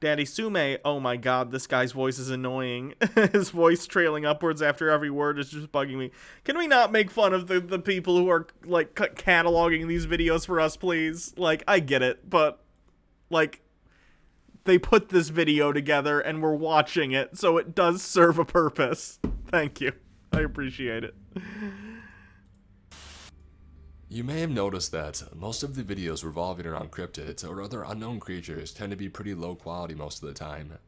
Daddy Sume, oh my god, this guy's voice is annoying. His voice trailing upwards after every word is just bugging me. Can we not make fun of the people who are, like, cataloging these videos for us, please? Like, I get it, but, like, they put this video together and we're watching it, so it does serve a purpose. Thank you. I appreciate it. You may have noticed that most of the videos revolving around cryptids or other unknown creatures tend to be pretty low quality most of the time.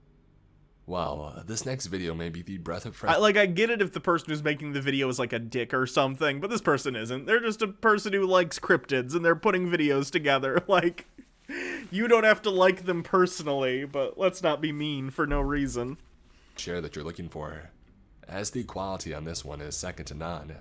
Well, this next video may be the breath of fresh... I get it if the person who's making the video is like a dick or something, but this person isn't. They're just a person who likes cryptids and they're putting videos together. Like, you don't have to like them personally, but let's not be mean for no reason. ...share that you're looking for, as the quality on this one is second to none.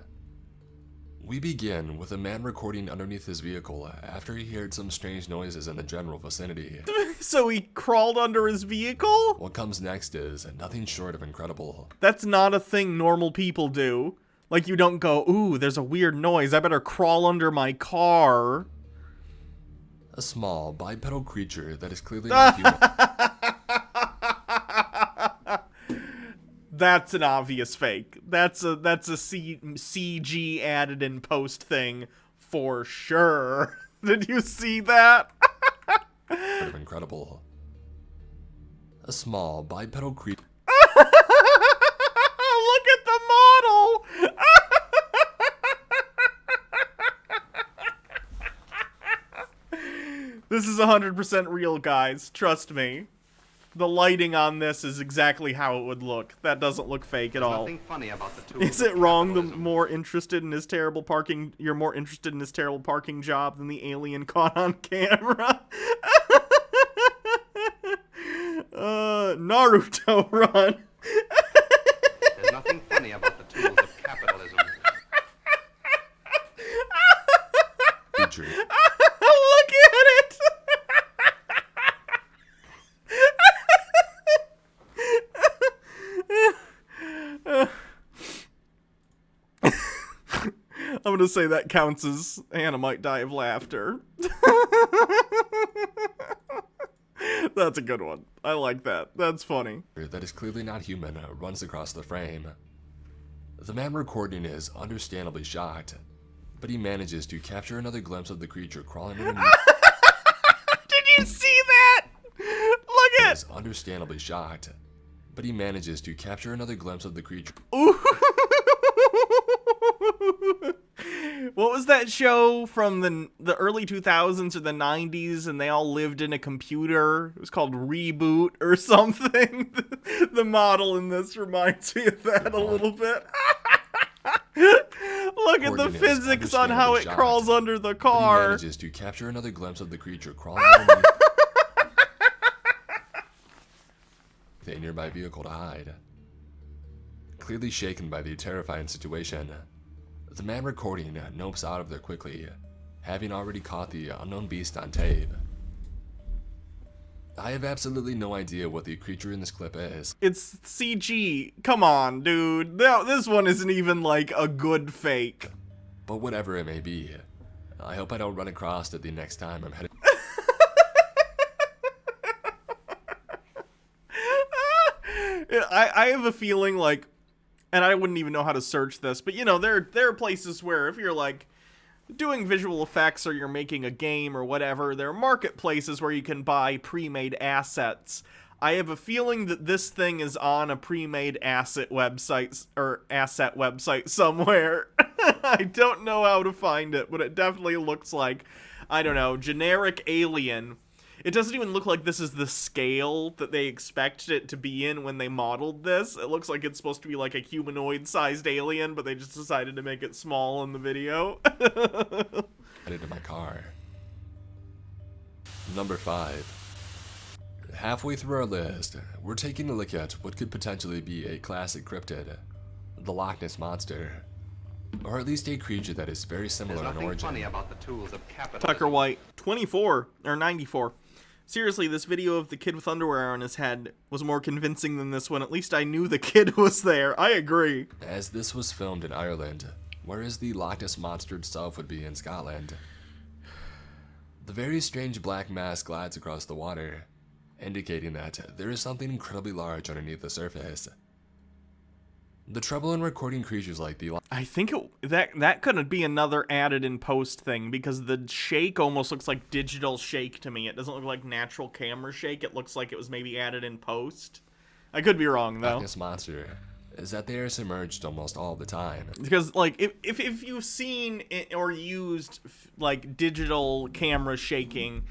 We begin with a man recording underneath his vehicle after he heard some strange noises in the general vicinity. So he crawled under his vehicle? What comes next is nothing short of incredible. That's not a thing normal people do. Like, you don't go, ooh, there's a weird noise, I better crawl under my car. A small, bipedal creature that is clearly not human. That's an obvious fake. That's a CG added in post thing for sure. Did you see that? Incredible. A small bipedal creature. Look at the model. This is 100% real, guys. Trust me. The lighting on this is exactly how it would look. That doesn't look fake at all. Nothing funny about the tools Is it of wrong the capitalism. more interested in his terrible parking you're more interested in his terrible parking job than the alien caught on camera? Naruto run. There's nothing funny about the tools of capitalism. Creature. Look at it. I'm gonna say that counts as Hannah might die of laughter. That's a good one. I like that. That's funny. That is clearly not human runs across the frame. The man recording is understandably shocked, but he manages to capture another glimpse of the creature crawling underneath. Did you see that? Look at. Is understandably shocked, but he manages to capture another glimpse of the creature. Ooh. What was that show from the early 2000s or the 90s, and they all lived in a computer? It was called Reboot or something. The model in this reminds me of that a little bit. Look at the physics on how it crawls under the But car. he manages to capture another glimpse of the creature crawling underneath a nearby vehicle to hide. Clearly shaken by the terrifying situation, the man recording nopes out of there quickly, having already caught the unknown beast on tape. I have absolutely no idea what the creature in this clip is. It's CG. Come on, dude. No, this one isn't even like a good fake. But whatever it may be, I hope I don't run across it the next time I'm headed. I have a feeling like, and I wouldn't even know how to search this, but you know, there are places where if you're like doing visual effects or you're making a game or whatever, there are marketplaces where you can buy pre-made assets. I have a feeling that this thing is on a pre-made asset website somewhere. I don't know how to find it, but it definitely looks like, I don't know, generic alien. It doesn't even look like this is the scale that they expected it to be in when they modeled this. It looks like it's supposed to be like a humanoid-sized alien, but they just decided to make it small in the video. Into my car. Number 5. Halfway through our list, we're taking a look at what could potentially be a classic cryptid, the Loch Ness Monster. Or at least a creature that is very similar There's in nothing origin. funny about the tools of capitalism. Tucker White, 24, or 94. Seriously, this video of the kid with underwear on his head was more convincing than this one. At least I knew the kid was there. I agree. As this was filmed in Ireland, whereas the Loch Ness Monster itself would be in Scotland. The very strange black mass glides across the water, indicating that there is something incredibly large underneath the surface. The trouble in recording creatures like the I think that couldn't be another added in post thing, because the shake almost looks like digital shake to me. It doesn't look like natural camera shake. It looks like it was maybe added in post. I could be wrong though. Loch Ness Monster is that they are submerged almost all the time. Because like if you've seen it or used like digital camera shaking,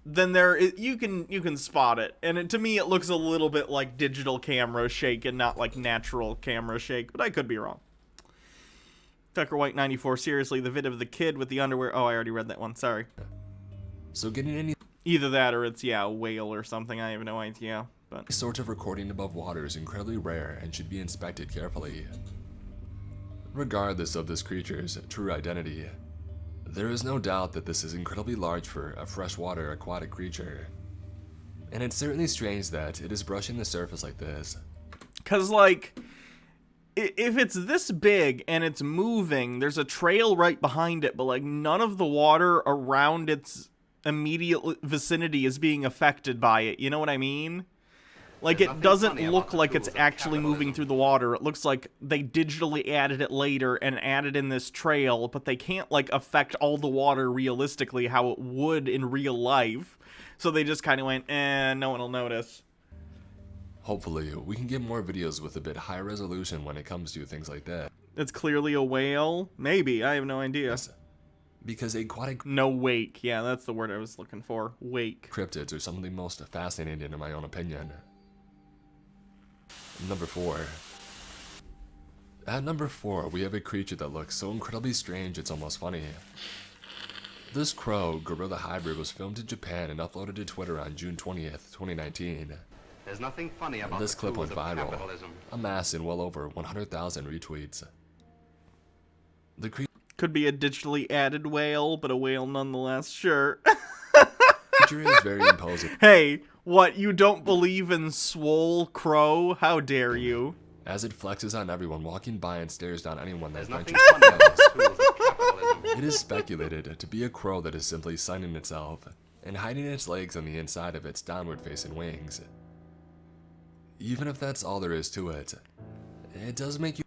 then you can spot it. And to me it looks a little bit like digital camera shake and not like natural camera shake, but I could be wrong. Tucker White 94, seriously, the vid of the kid with the underwear. Oh, I already read that one. Sorry. So getting any Either that or it's a whale or something. I have no idea. But sort of recording above water is incredibly rare and should be inspected carefully. Regardless of this creature's true identity, there is no doubt that this is incredibly large for a freshwater aquatic creature. And it's certainly strange that it is brushing the surface like this. Cause like, if it's this big and it's moving, there's a trail right behind it, but like none of the water around its immediate vicinity is being affected by it. You know what I mean? Like, There's it nothing doesn't funny look about the like it's tools of actually moving capitalism. through the water. It looks like they digitally added it later and added in this trail, but they can't, like, affect all the water realistically how it would in real life. So they just kind of went, no one will notice. Hopefully, we can get more videos with a bit higher resolution when it comes to things like that. It's clearly a whale? Maybe. I have no idea. Because aquatic No, wake. Yeah, that's the word I was looking for. Wake. cryptids are some of the most fascinating in my own opinion. Number 4. At number 4, we have a creature that looks so incredibly strange it's almost funny. This crow gorilla hybrid was filmed in Japan and uploaded to Twitter on June 20th, 2019. There's nothing funny about This the clip tools went of viral, capitalism. amassing well over 100,000 retweets. The Could be a digitally added whale, but a whale nonetheless. Sure. creature is very imposing. Hey, what, you don't believe in swole crow? How dare you? As it flexes on everyone walking by and stares down anyone that There's nothing ventures funny about the tools of capitalism. It is speculated to be a crow that is simply sunning itself and hiding its legs on the inside of its downward-facing wings. Even if that's all there is to it, it does make you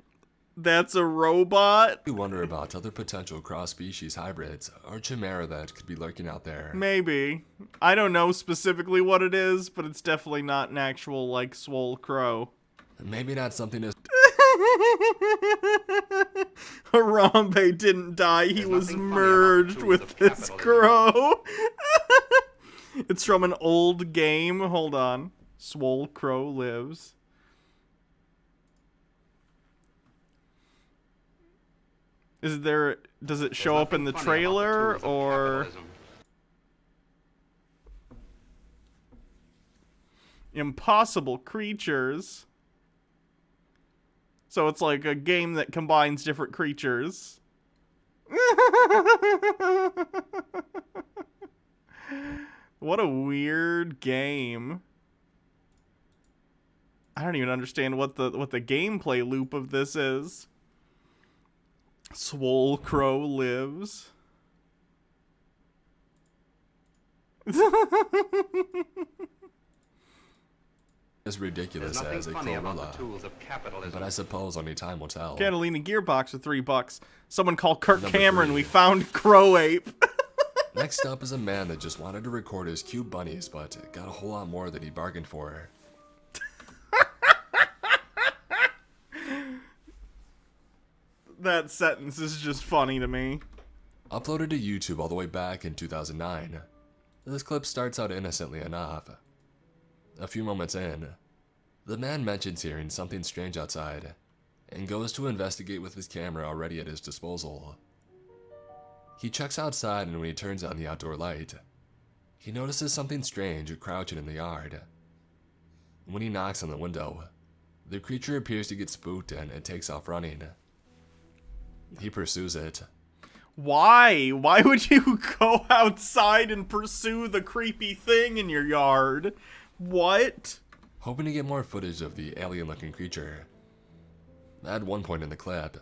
That's a robot? wonder about other potential cross-species hybrids or chimera that could be lurking out there. Maybe. I don't know specifically what it is, but it's definitely not an actual, like, swole crow. Maybe not something as Harambe didn't die, he There's was nothing funny about merged tools with of this capitalism. crow. It's from an old game. Hold on. Swole crow lives. Does it show up in the Nothing funny about the trailer, tools of or capitalism. impossible creatures? So it's like a game that combines different creatures. What a weird game. I don't even understand what the gameplay loop of this is. Swole crow lives. as ridiculous There's nothing as a funny about gorilla, the tools of capitalism. but I suppose only time will tell. Catalina Gearbox for $3. Someone call Kirk Number Cameron. 3. We found Crow Ape. Next up is a man that just wanted to record his cute bunnies, but got a whole lot more than he bargained for. That sentence is just funny to me. Uploaded to YouTube all the way back in 2009. This clip starts out innocently enough. A few moments in, the man mentions hearing something strange outside and goes to investigate with his camera already at his disposal. He checks outside, and when he turns on the outdoor light, he notices something strange crouching in the yard. When he knocks on the window, the creature appears to get spooked and it takes off running. He pursues it. Why? Why would you go outside and pursue the creepy thing in your yard? What? Hoping to get more footage of the alien-looking creature. At one point in the clip,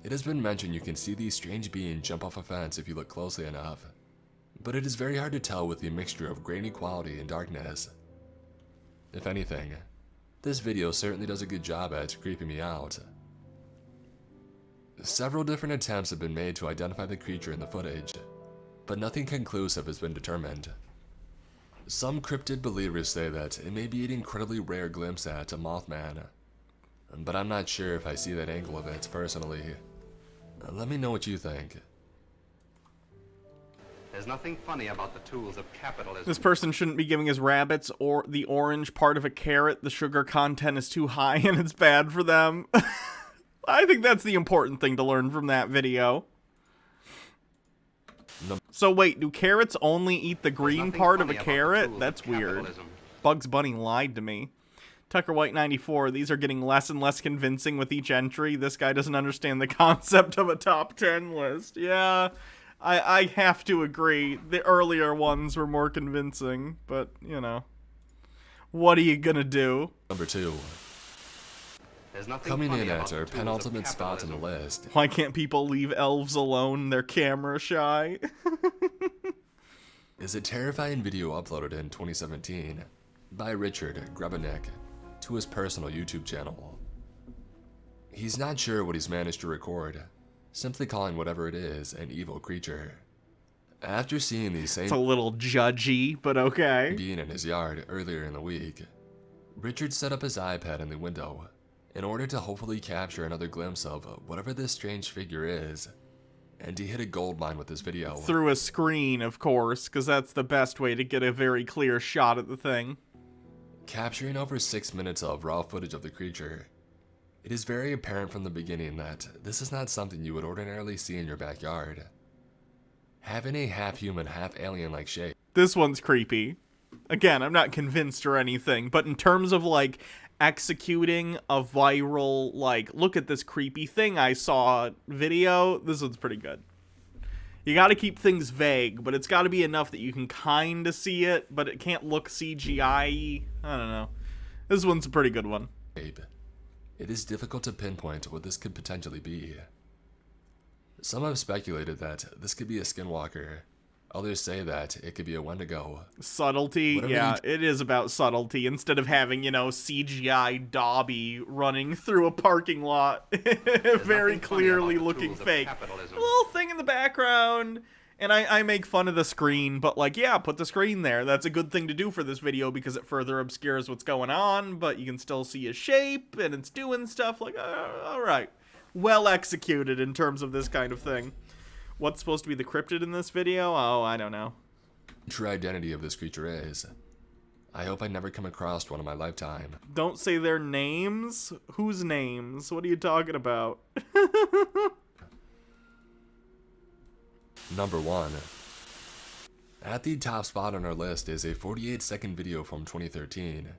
it has been mentioned you can see these strange beings jump off a fence if you look closely enough, but it is very hard to tell with the mixture of grainy quality and darkness. If anything, this video certainly does a good job at creeping me out. Several different attempts have been made to identify the creature in the footage, but nothing conclusive has been determined. Some cryptid believers say that it may be an incredibly rare glimpse at a Mothman, but I'm not sure if I see that angle of it personally. Let me know what you think. There's nothing funny about the tools of capitalism. This person shouldn't be giving his rabbits or the orange part of a carrot. The sugar content is too high and it's bad for them. I think that's the important thing to learn from that video. No. So wait, do carrots only eat the green part of a carrot? That's weird. Capitalism. Bugs Bunny lied to me. Tucker White 94, these are getting less and less convincing with each entry. This guy doesn't understand the concept of a top 10 list. Yeah, I have to agree. The earlier ones were more convincing, but, you know. What are you gonna do? Number 2. There's nothing Coming funny in about at the our tools of penultimate spot on the capitalism. list. Why can't people leave elves alone? They're camera shy. Is a terrifying video uploaded in 2017 by Richard Grebenik to his personal YouTube channel. He's not sure what he's managed to record, simply calling whatever it is an evil creature. After seeing these same It's a little judgy, but okay. being in his yard earlier in the week, Richard set up his iPad in the window in order to hopefully capture another glimpse of whatever this strange figure is, and he hit a gold mine with this video. Through a screen, of course, because that's the best way to get a very clear shot at the thing. Capturing over 6 minutes of raw footage of the creature, it is very apparent from the beginning that this is not something you would ordinarily see in your backyard. Having a half-human, half-alien-like shape. This one's creepy. Again, I'm not convinced or anything, but in terms of, like, executing a viral, like, look at this creepy thing I saw video, this one's pretty good. You gotta keep things vague, but it's gotta be enough that you can kinda see it, but it can't look CGI-y. I don't know. This one's a pretty good one. It is difficult to pinpoint what this could potentially be. Some have speculated that this could be a skinwalker. Others say that it could be a Wendigo. Subtlety, Whatever yeah, it is about subtlety. Instead of having, you know, CGI Dobby running through a parking lot, very nothing funny clearly about the looking tools of fake. capitalism. A little thing in the background, and I make fun of the screen, but like, yeah, put the screen there. That's a good thing to do for this video because it further obscures what's going on, but you can still see a shape, and it's doing stuff like, alright. Well executed in terms of this kind of thing. What's supposed to be the cryptid in this video? Oh, I don't know. True identity of this creature is. I hope I never come across one in my lifetime. Don't say their names? Whose names? What are you talking about? Number 1. At the top spot on our list is a 48-second video from 2013,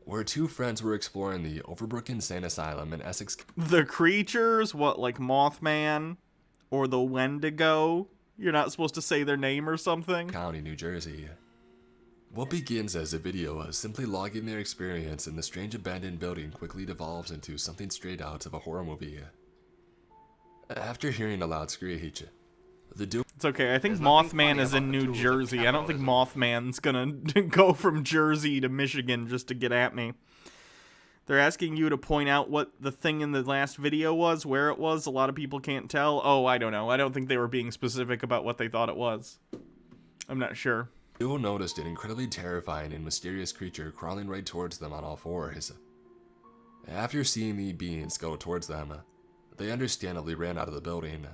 where 2 friends were exploring the Overbrook Insane Asylum in Essex. The creatures? What, like Mothman? Or the Wendigo? You're not supposed to say their name or something? County, New Jersey. What begins as a video of simply logging their experience in the strange abandoned building quickly devolves into something straight out of a horror movie. After hearing a loud screech, the duo... It's okay, I think There's nothing Mothman funny is in about the New tools of Jersey. I don't think Mothman's gonna go from Jersey to Michigan just to get at me. They're asking you to point out what the thing in the last video was, where it was. A lot of people can't tell. Oh, I don't know. I don't think they were being specific about what they thought it was. I'm not sure. duo noticed an incredibly terrifying and mysterious creature crawling right towards them on all fours. After seeing the beings go towards them, they understandably ran out of the building.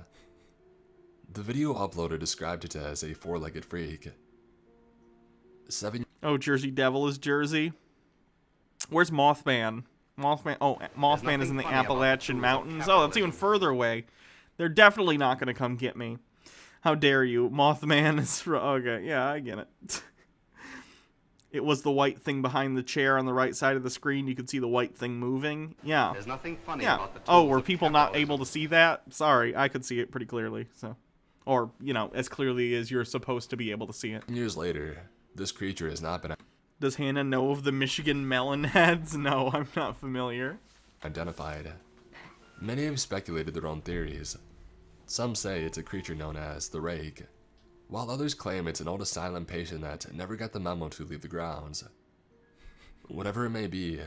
The video uploader described it as a 4-legged freak. Oh, Jersey Devil is Jersey. Where's Mothman? Mothman is in the Appalachian Mountains. Oh, that's even further away. They're definitely not going to come get me. How dare you? Mothman is... Okay, yeah, I get it. It was the white thing behind the chair on the right side of the screen. You could see the white thing moving. Yeah. There's nothing funny yeah. about the tools Oh, were of people not capitalism. able to see that? Sorry, I could see it pretty clearly. So, or, you know, as clearly as you're supposed to be able to see it. Years later, this creature has not been Does Hannah know of the Michigan melon heads? No, I'm not familiar. identified. Many have speculated their own theories. Some say it's a creature known as the Rake, while others claim it's an old asylum patient that never got the memo to leave the grounds. Whatever it may be,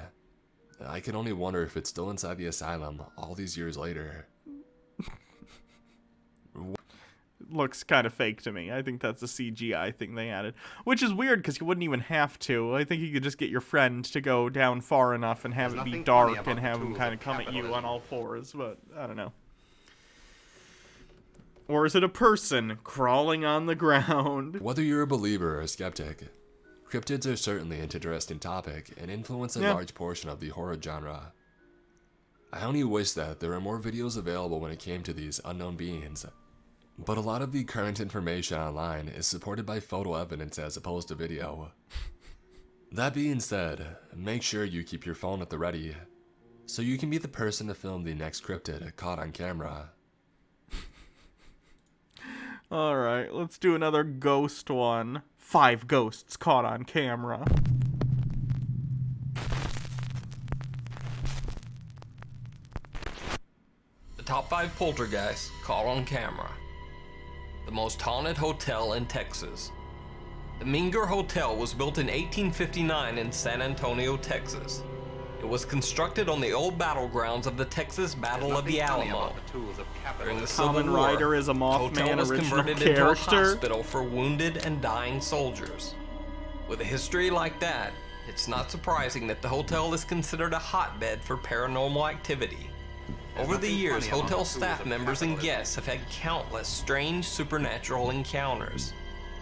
I can only wonder if it's still inside the asylum all these years later. Looks kind of fake to me. I think that's a CGI thing they added. Which is weird, because you wouldn't even have to. I think you could just get your friend to go down far enough and have There's it be nothing dark funny about and the have him tools kind of of come at you capitalism. on all fours, but I don't know. Or is it a person crawling on the ground? Whether you're a believer or a skeptic, cryptids are certainly an interesting topic and influence a Yeah. large portion of the horror genre. I only wish that there were more videos available when it came to these unknown beings. But a lot of the current information online is supported by photo evidence as opposed to video. That being said, make sure you keep your phone at the ready, so you can be the person to film the next cryptid caught on camera. Alright, let's do another ghost one. 5 ghosts caught on camera. The top 5 poltergeists caught on camera. The most haunted hotel in Texas. The Menger Hotel was built in 1859 in San Antonio, Texas. It was constructed on the old battlegrounds of the Texas Battle of the Nothing funny Alamo. about the tools of During the capitalism. Civil Kamen War, Rider is a the Mothman hotel was original converted into a character. hospital for wounded and dying soldiers. With a history like that, it's not surprising that the hotel is considered a hotbed for paranormal activity. Over the nothing years, funny about hotel the tools staff of members and capitalism. guests have had countless strange supernatural encounters.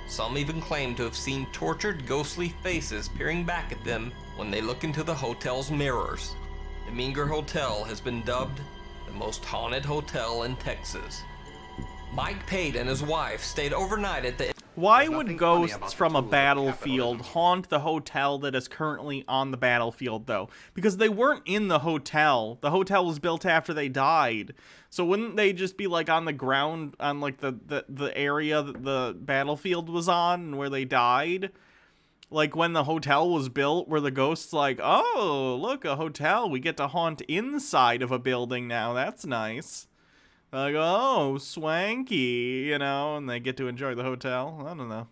Some even claim to have seen tortured, ghostly faces peering back at them when they look into the hotel's mirrors. The Menger Hotel has been dubbed the most haunted hotel in Texas. Mike Pate and his wife stayed overnight at the... Why There's would nothing funny about ghosts the from a tools of battlefield capitalism. haunt the hotel that is currently on the battlefield, though? Because they weren't in the hotel. The hotel was built after they died. So wouldn't they just be, like, on the ground, on, like, the area that the battlefield was on and where they died? Like, when the hotel was built, were the ghosts like, oh, look, a hotel. We get to haunt inside of a building now. That's nice. Like, oh, swanky, you know, and they get to enjoy the hotel. I don't know.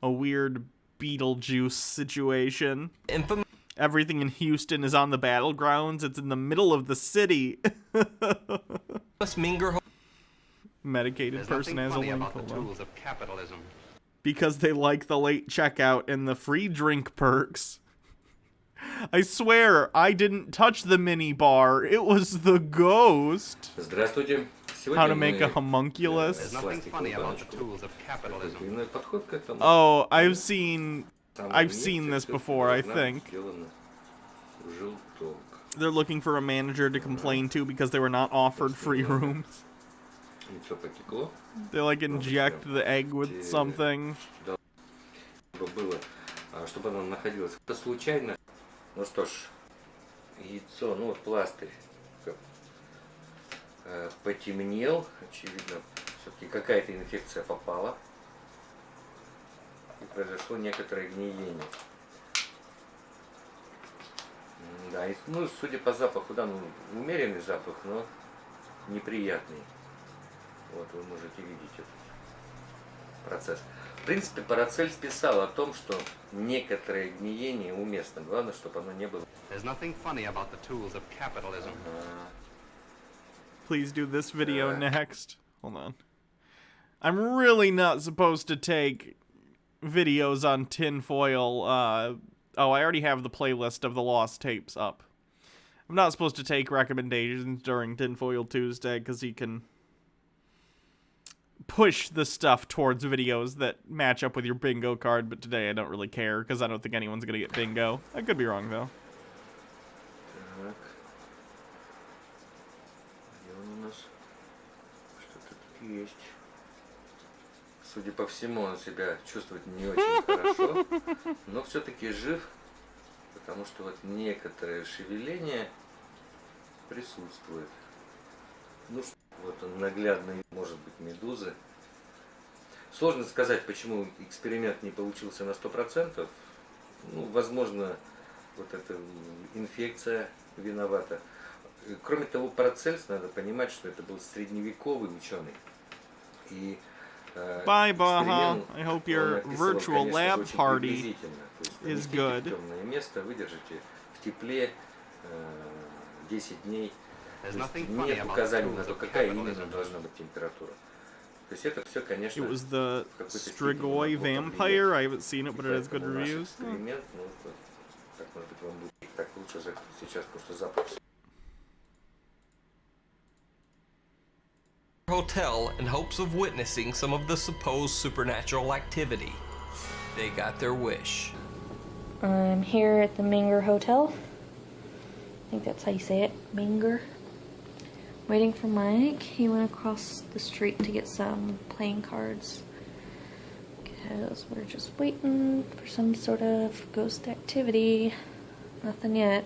A weird Beetlejuice situation. infamous Everything in Houston is on the battlegrounds. It's in the middle of the city. Menger Medicated There's person nothing has a funny link. about the Hold on. tools of capitalism. Because they like the late checkout and the free drink perks. I swear, I didn't touch the mini bar. It was the ghost. Здравствуйте. How to make a There's homunculus. nothing funny about the tools of capitalism. Иной подход к этому. Oh, I've seen Самая this инъекция before, I должна быть think. сделана в желток. They're looking for a manager to complain to because they were not offered free rooms. Яйцо потекло. They like inject the egg with something. Чтобы было, чтобы оно находилось. Это случайно. Ну что ж, яйцо, ну вот пластырь потемнел. Очевидно, все-таки какая-то инфекция попала. И произошло некоторое гниение. Да, и, ну, судя по запаху, да, ну, умеренный запах, но неприятный. Вот вы можете видеть этот процесс. В принципе, Парацельс писал о том, что некоторое гниение уместно. Главное, чтобы оно не было. There's nothing funny about the tools of capitalism. Please do this video next. Hold on. I'm really not supposed to take videos on tinfoil. Oh, I already have the playlist of the lost tapes up. I'm not supposed to take recommendations during Tinfoil Tuesday because he can push the stuff towards videos that match up with your bingo card, but today I don't really care because I don't think anyone's gonna get bingo. I could be wrong though. Так. Где он у нас? Что-то тут есть. Судя по всему, он себя чувствует не очень хорошо, но все-таки жив, потому что вот некоторое шевеление присутствует. Ну, вот он наглядный, может быть, медузы. Сложно сказать, почему эксперимент не получился на 100%. Ну, возможно, вот эта инфекция виновата. Кроме того, Парацельс, надо понимать, что это был средневековый ученый. И bye, Baha. I hope your virtual lab party is good. Темное место, выдержите в тепле 10 дней. То есть нет указаний на то, какая именно должна быть температура. То есть это все, конечно, it was the Strigoi vampire. I haven't seen it, but it has good reviews. Эксперимент, ну, так, может быть, вам будет так лучше сейчас просто запах. Hotel in hopes of witnessing some of the supposed supernatural activity. They got their wish. I'm here at the Minger Hotel. I think that's how you say it, Minger. Waiting for Mike. He went across the street to get some playing cards. Because we're just waiting for some sort of ghost activity. Nothing yet.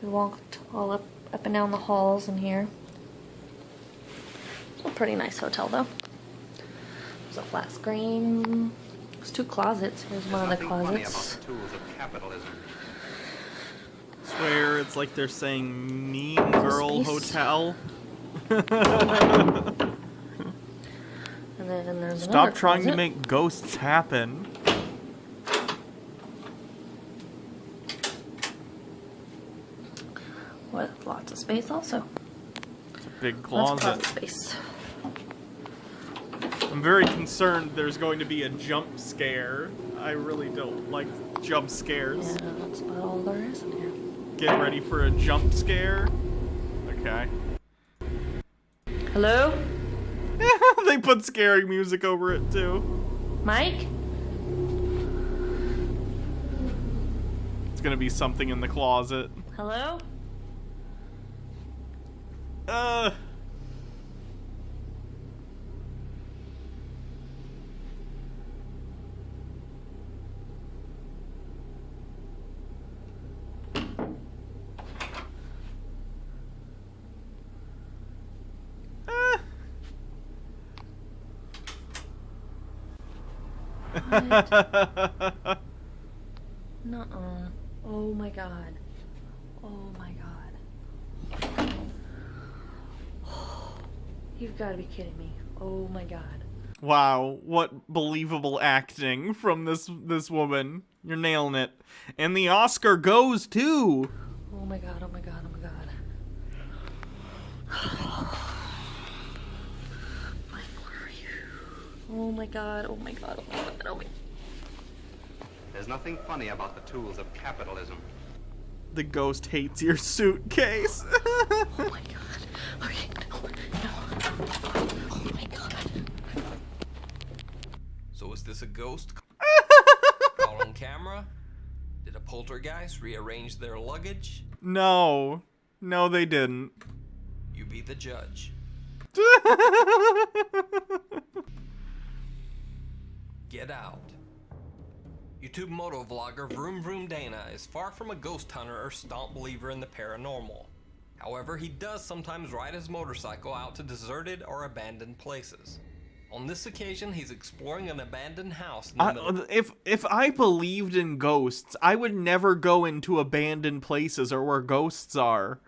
We walked all up and down the halls in here. A pretty nice hotel though. There's a flat screen. There's 2 closets. Here's one of the closets. Swear it's like they're saying Mean Girl Hotel. And then there's Stop trying closet. to make ghosts happen. With lots of space also. It's a big Lots closet. of space. I'm very concerned there's going to be a jump scare. I really don't like jump scares. Yeah, that's about all there is in here. Get ready for a jump scare. Okay. Hello? They put scary music over it too. Mike? It's gonna be something in the closet. Hello? Nuh-uh. Oh my god. Oh my god. You've got to be kidding me. Oh my god. Wow, what believable acting from this woman. You're nailing it. And the Oscar goes to... Oh my god, oh my god, oh my god. Mike, where are you? Oh my god, oh my god, oh my god, oh my god. There's nothing funny about the tools of capitalism. The ghost hates your suitcase. Oh my god. Okay, no, no. Oh my god. So is this a ghost? Call on camera? Did a poltergeist rearrange their luggage? No. No, they didn't. You be the judge. Get out. YouTube moto vlogger Vroom Vroom Dana is far from a ghost hunter or staunch believer in the paranormal. However, he does sometimes ride his motorcycle out to deserted or abandoned places. On this occasion, he's exploring an abandoned house in the middle. If I believed in ghosts, I would never go into abandoned places or where ghosts are.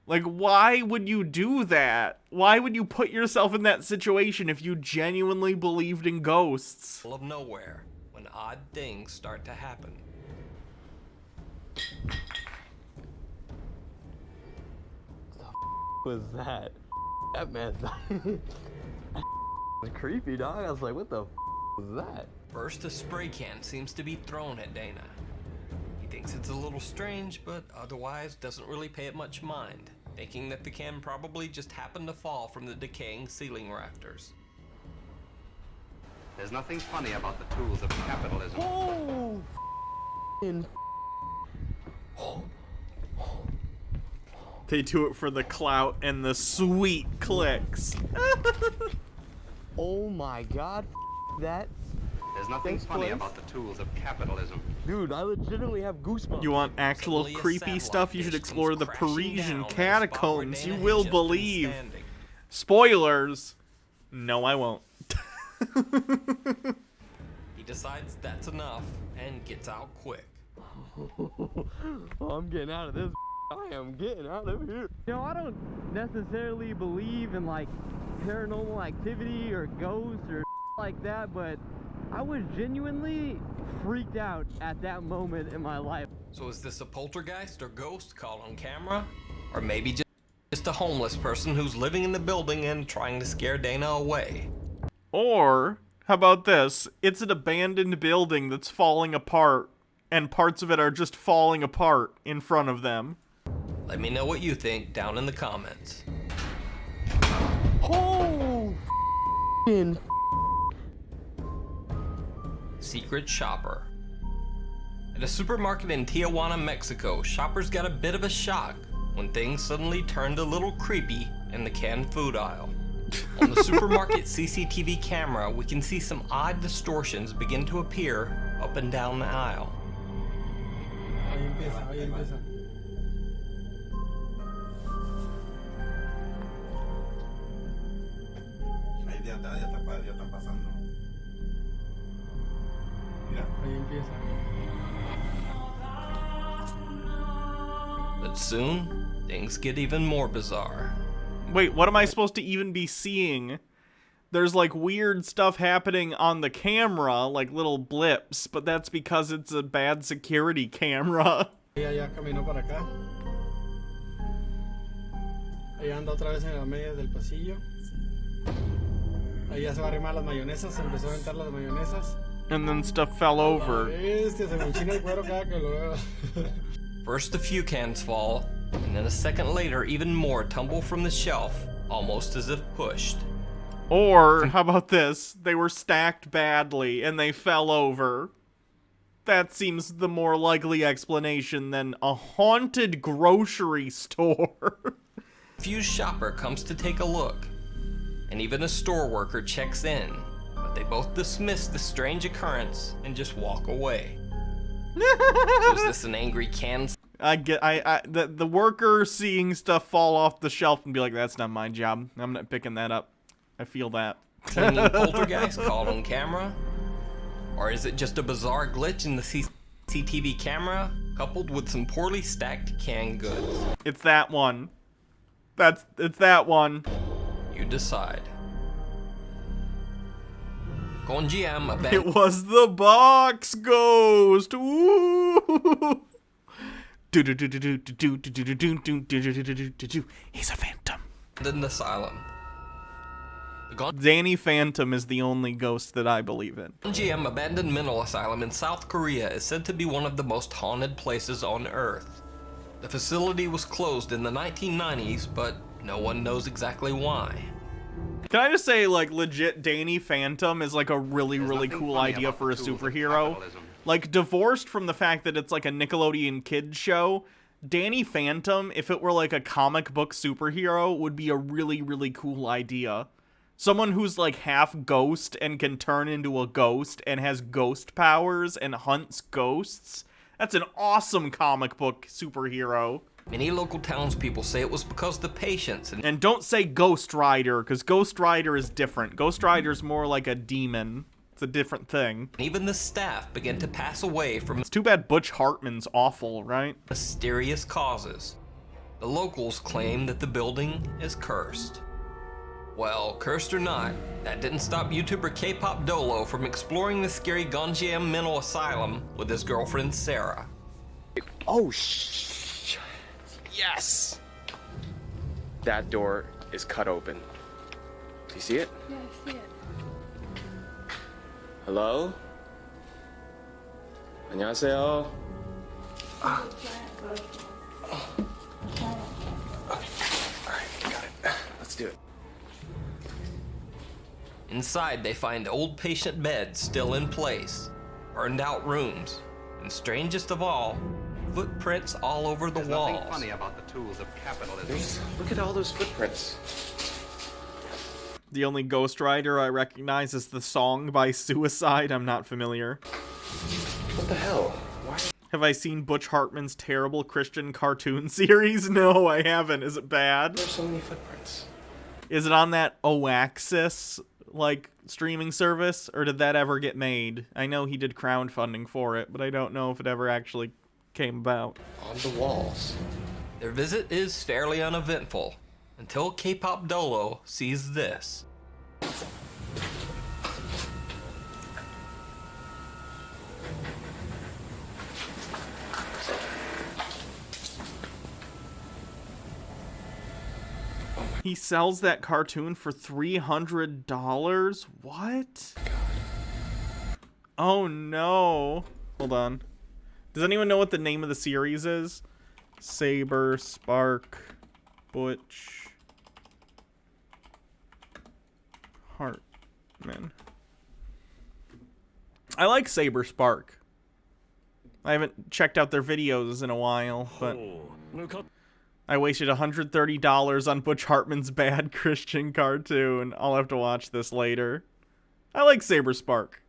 Like, why would you do that? Why would you put yourself in that situation if you genuinely believed in ghosts? Of nowhere, when odd things start to happen. Was that? That man was creepy, dog. I was like, what the was that? First, a spray can seems to be thrown at Dana. He thinks it's a little strange, but otherwise doesn't really pay it much mind, thinking that the can probably just happened to fall from the decaying ceiling rafters. There's nothing funny about the tools of capitalism. Oh, They do it for the clout and the sweet clicks. oh my god, that. There's nothing funny about the tools of capitalism. Dude, I legitimately have goosebumps. You want actual Suddenly a creepy satellite stuff? You should dish explore comes the crashing Parisian down in the spot where catacombs. You Dana had will just been believe. standing. Spoilers. No, I won't. He decides that's enough and gets out quick. Oh, I'm getting out of this. I am getting out of here. You know, I don't necessarily believe in like paranormal activity or ghosts or like that, but I was genuinely freaked out at that moment in my life. So is this a poltergeist or ghost caught on camera? Or maybe just a homeless person who's living in the building and trying to scare Dana away? Or, how about this? It's an abandoned building that's falling apart, and parts of it are just falling apart in front of them. Let me know what you think down in the comments. Oh, Secret shopper. At a supermarket in Tijuana, Mexico, shoppers got a bit of a shock when things suddenly turned a little creepy in the canned food aisle. On the supermarket CCTV camera, we can see some odd distortions begin to appear up and down the aisle. Ahí empieza. Ahí ya está pasando. Mira. Ahí empieza. But soon, things get even more bizarre. Wait, what am I supposed to even be seeing? There's like weird stuff happening on the camera, like little blips, but that's because it's a bad security camera. Ya caminó para acá. Ahí anda otra vez en la media del pasillo. Ahí ya se va a arrimar las mayonesas, se empezó a aventar las mayonesas. And then stuff fell over. Se me enchina el cuero cada que lo veo. First a few cans fall, and then a second later even more tumble from the shelf, almost as if pushed. Or, how about this? They were stacked badly and they fell over. That seems the more likely explanation than a haunted grocery store. Confused shopper comes to take a look, and even a store worker checks in, but they both dismiss the strange occurrence and just walk away. So is this an angry can? The worker seeing stuff fall off the shelf and be like, that's not my job. I'm not picking that up. I feel that. Cleaning poltergeist caught on camera? Or is it just a bizarre glitch in the CCTV camera, coupled with some poorly stacked canned goods? It's that one. It's that one. You decide. It was the box ghost. Ooh. He's a phantom. An asylum. Danny Phantom is the only ghost that I believe in. GM Abandoned Mental Asylum in South Korea is said to be one of the most haunted places on Earth. The facility was closed in the 1990s, but no one knows exactly why. Can I just say, like, legit, Danny Phantom is like a really cool idea for a superhero. Like, divorced from the fact that it's like a Nickelodeon kids show, Danny Phantom, if it were like a comic book superhero, would be a really cool idea. Someone who's like half ghost and can turn into a ghost and has ghost powers and hunts ghosts. That's an awesome comic book superhero. Many local townspeople say it was because the patients and don't say Ghost Rider, because Ghost Rider is different. Ghost Rider's more like a demon. It's a different thing. Even the staff began to pass away from... It's too bad Butch Hartman's awful, right? ...mysterious causes. The locals claim that the building is cursed. Well, cursed or not, that didn't stop YouTuber K-Pop Dolo from exploring the scary Gonjiam Mental Asylum with his girlfriend Sarah. Oh, yes! That door is cut open. Do you see it? Yeah, I see it. Hello? 안녕하세요. Alright, got it. Let's do it. Inside, they find old patient beds still in place, burned out rooms, and strangest of all, footprints all over the There's walls. nothing funny about the tools of capitalism. Look at all those footprints. The only Ghost Rider I recognize is the song by Suicide. I'm not familiar. What the hell? Why? Have I seen Butch Hartman's terrible Christian cartoon series? No, I haven't. Is it bad? There's so many footprints. Is it on that Oaxis, like, streaming service? Or did that ever get made? I know he did crowdfunding for it, but I don't know if it ever actually came about. On the walls. Their visit is fairly uneventful, until K-pop Dolo sees this. He sells that cartoon for $300? What? Oh no. Hold on. Does anyone know what the name of the series is? Saber, Spark, Butch, Hartman. I like Saber Spark. I haven't checked out their videos in a while, but I wasted $130 on Butch Hartman's bad Christian cartoon. I'll have to watch this later. I like Saber Spark.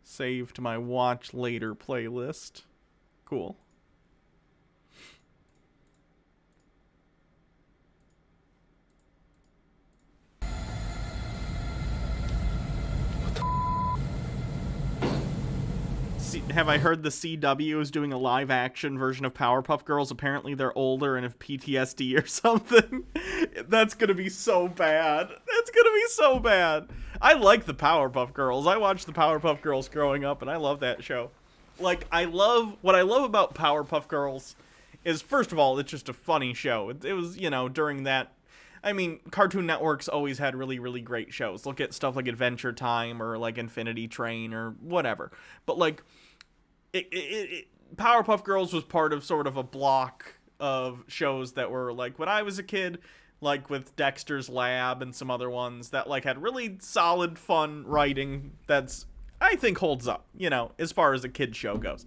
Saved my watch later playlist. Cool. Have I heard the CW is doing a live action version of Powerpuff Girls? Apparently they're older and have PTSD or something. That's gonna be so bad. That's gonna be so bad. I like the Powerpuff Girls. I watched the Powerpuff Girls growing up and I love that show. Like, what I love about Powerpuff Girls is, first of all, it's just a funny show. It was, you know, during that, I mean, Cartoon Network's always had really, really great shows. Look at stuff like Adventure Time or like Infinity Train or whatever. But like, Powerpuff Girls was part of sort of a block of shows that were like, when I was a kid, like with Dexter's Lab and some other ones that like had really solid, fun writing that's, I think, holds up, you know, as far as a kid show goes.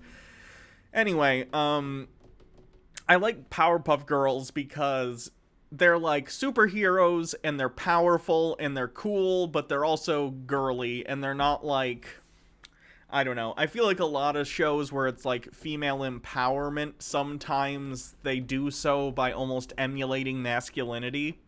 Anyway, I like Powerpuff Girls because they're like superheroes and they're powerful and they're cool, but they're also girly and they're not like, I don't know. I feel like a lot of shows where it's like female empowerment, sometimes they do so by almost emulating masculinity.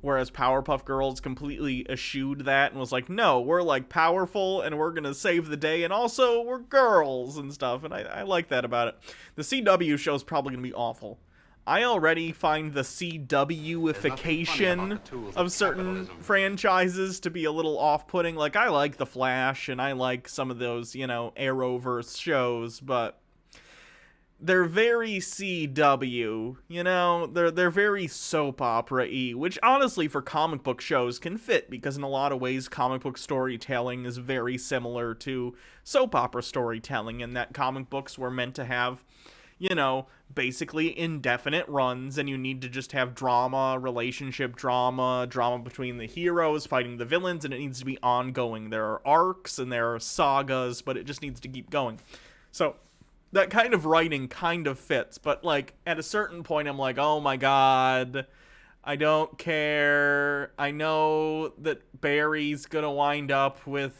Whereas Powerpuff Girls completely eschewed that and was like, no, we're like powerful and we're gonna save the day and also we're girls and stuff. And I like that about it. The CW show's probably gonna be awful. I already find the CW-ification of certain franchises to be a little off-putting. Like, I like The Flash, and I like some of those, you know, Arrowverse shows, but they're very CW, you know? They're very soap opera-y, which honestly for comic book shows can fit, because in a lot of ways comic book storytelling is very similar to soap opera storytelling, in that comic books were meant to have, you know, basically indefinite runs, and you need to just have drama, relationship drama between the heroes fighting the villains, and it needs to be ongoing. There are arcs and there are sagas, but it just needs to keep going. So that kind of writing kind of fits, but like at a certain point I'm like, oh my god, I don't care. I know that Barry's gonna wind up with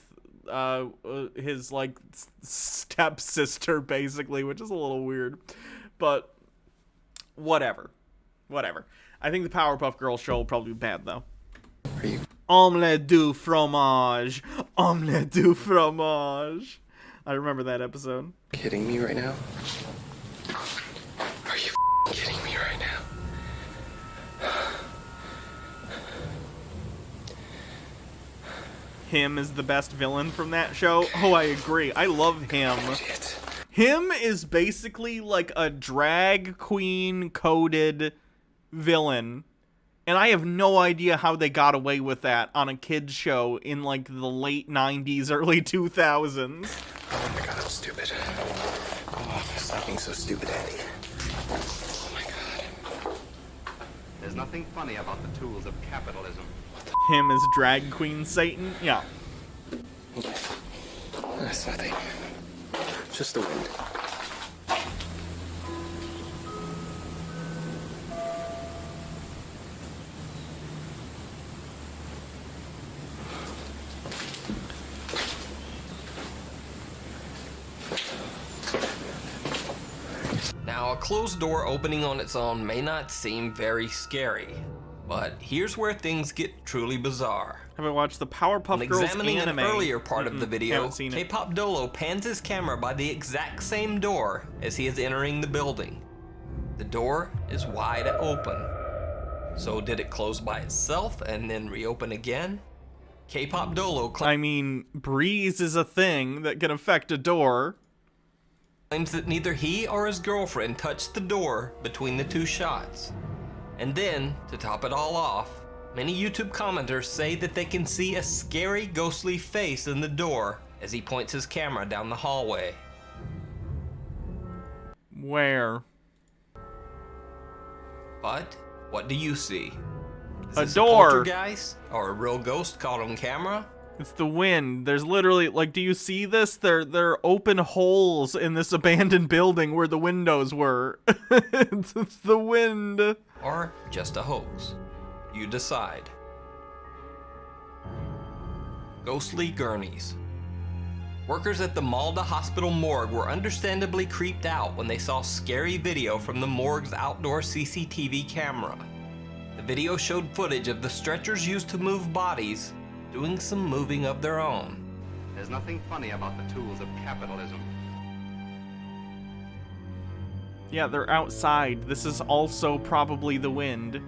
his like stepsister basically, which is a little weird, but whatever. I think the Powerpuff Girls show will probably be bad though. Omelette du fromage. Omelette du fromage. I remember that episode. Kidding me right now? Are you kidding me right now? Him is the best villain from that show. Oh, I agree. I love him. Him is basically like a drag queen coded villain. And I have no idea how they got away with that on a kid's show in like the late 90s, early 2000s. Oh my god, I'm stupid. Oh, stop being so stupid, Andy. Oh my god. There's nothing funny about the tools of capitalism. Him as drag queen Satan? Yeah. That's nothing. Just the wind. Now, a closed door opening on its own may not seem very scary, but here's where things get truly bizarre. Haven't watched the Powerpuff When Girls examining anime. an earlier part of the video, Haven't seen it. K-Pop Dolo pans his camera by the exact same door as he is entering the building. The door is wide open. So did it close by itself and then reopen again? K-Pop Dolo I mean, breeze is a thing that can affect a door. claims that neither he or his girlfriend touched the door between the two shots. And then, to top it all off, many YouTube commenters say that they can see a scary ghostly face in the door as he points his camera down the hallway. Where? But, what do you see? Is A this door. A poltergeist or a real ghost caught on camera? It's the wind. There's literally, like, do you see this? There are open holes in this abandoned building where the windows were. it's the wind. Or just a hoax? You decide. Ghostly gurneys. Workers at the Malda Hospital morgue were understandably creeped out when they saw scary video from the morgue's outdoor CCTV camera. The video showed footage of the stretchers used to move bodies doing some moving of their own. There's nothing funny about the tools of capitalism. Yeah, they're outside. This is also probably the wind.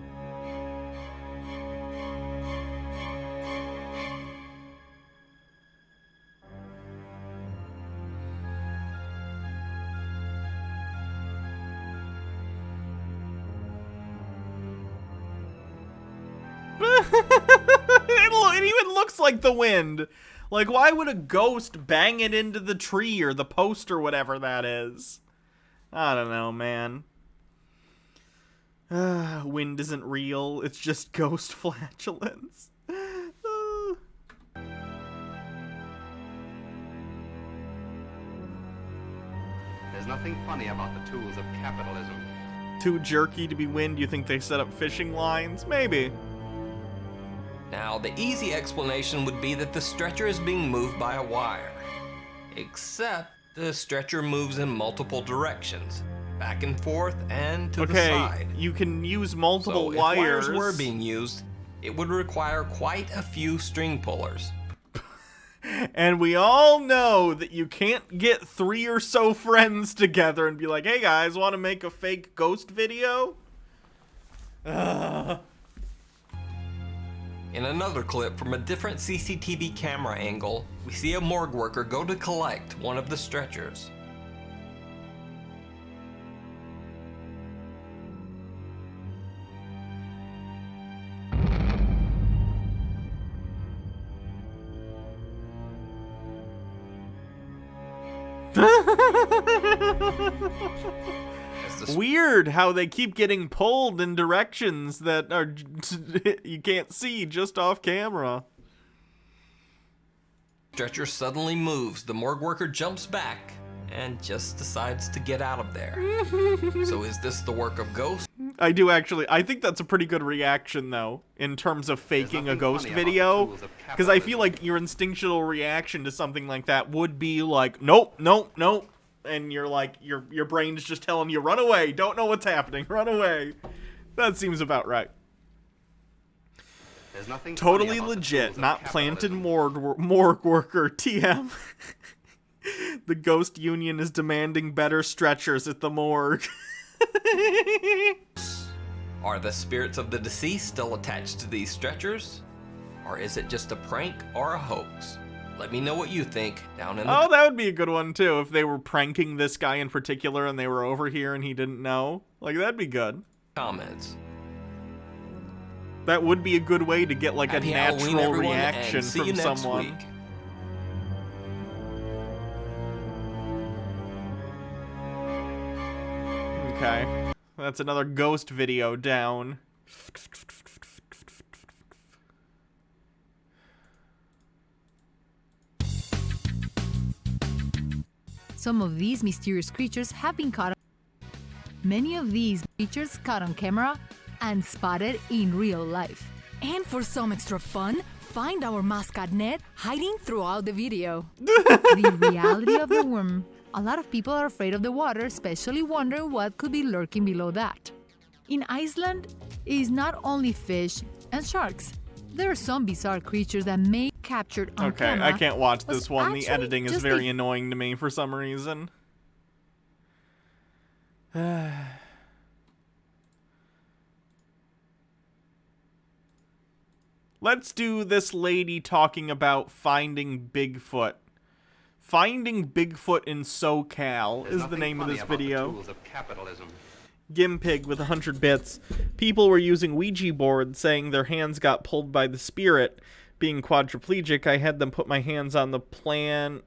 It even looks like the wind. Like, why would a ghost bang it into the tree or the post or whatever that is? I don't know, man. Wind isn't real. It's just ghost flatulence. There's nothing funny about the tools of capitalism. Too jerky to be wind? You think they set up fishing lines? Maybe. Now, the easy explanation would be that the stretcher is being moved by a wire. Except the stretcher moves in multiple directions, back and forth and to the side. You can use multiple so wires. If wires were being used, it would require quite a few string pullers. And we all know that you can't get 3 or so friends together and be like, hey guys, want to make a fake ghost video? In another clip from a different CCTV camera angle, we see a morgue worker go to collect one of the stretchers. Weird how they keep getting pulled in directions that are you can't see just off camera. Stretcher suddenly moves, the morgue worker jumps back and just decides to get out of there. So is this the work of ghosts? I do actually. I think that's a pretty good reaction, though, in terms of faking a ghost video. Because I feel like your instinctual reaction to something like that would be like, nope, nope, nope. And you're like, your brain's just telling you, run away, don't know what's happening, run away. That seems about right. There's nothing Totally legit, not planted morgue worker, TM. The ghost union is demanding better stretchers at the morgue. Are the spirits of the deceased still attached to these stretchers? Or is it just a prank or a hoax? Let me know what you think down in the Oh, that would be a good one, too, if they were pranking this guy in particular and they were over here and he didn't know. Like, that'd be good. comments. That would be a good way to get, like, Happy a Halloween, natural everyone, reaction and see you from next someone. week. Okay. That's another ghost video down. Some of these mysterious creatures have been caught. Many of these creatures caught on camera and spotted in real life. And for some extra fun, find our mascot Ned hiding throughout the video. The reality of the worm. A lot of people are afraid of the water, especially wondering what could be lurking below that. In Iceland, it is not only fish and sharks. There are some bizarre creatures that may be captured on camera. I can't watch this one. The actually editing is just very annoying to me for some reason. Let's do this lady talking about finding Bigfoot. Finding Bigfoot in SoCal is the name of this video. Gimpig with 100 bits. People were using Ouija boards saying their hands got pulled by the spirit. Being quadriplegic, I had them put my hands on the planchet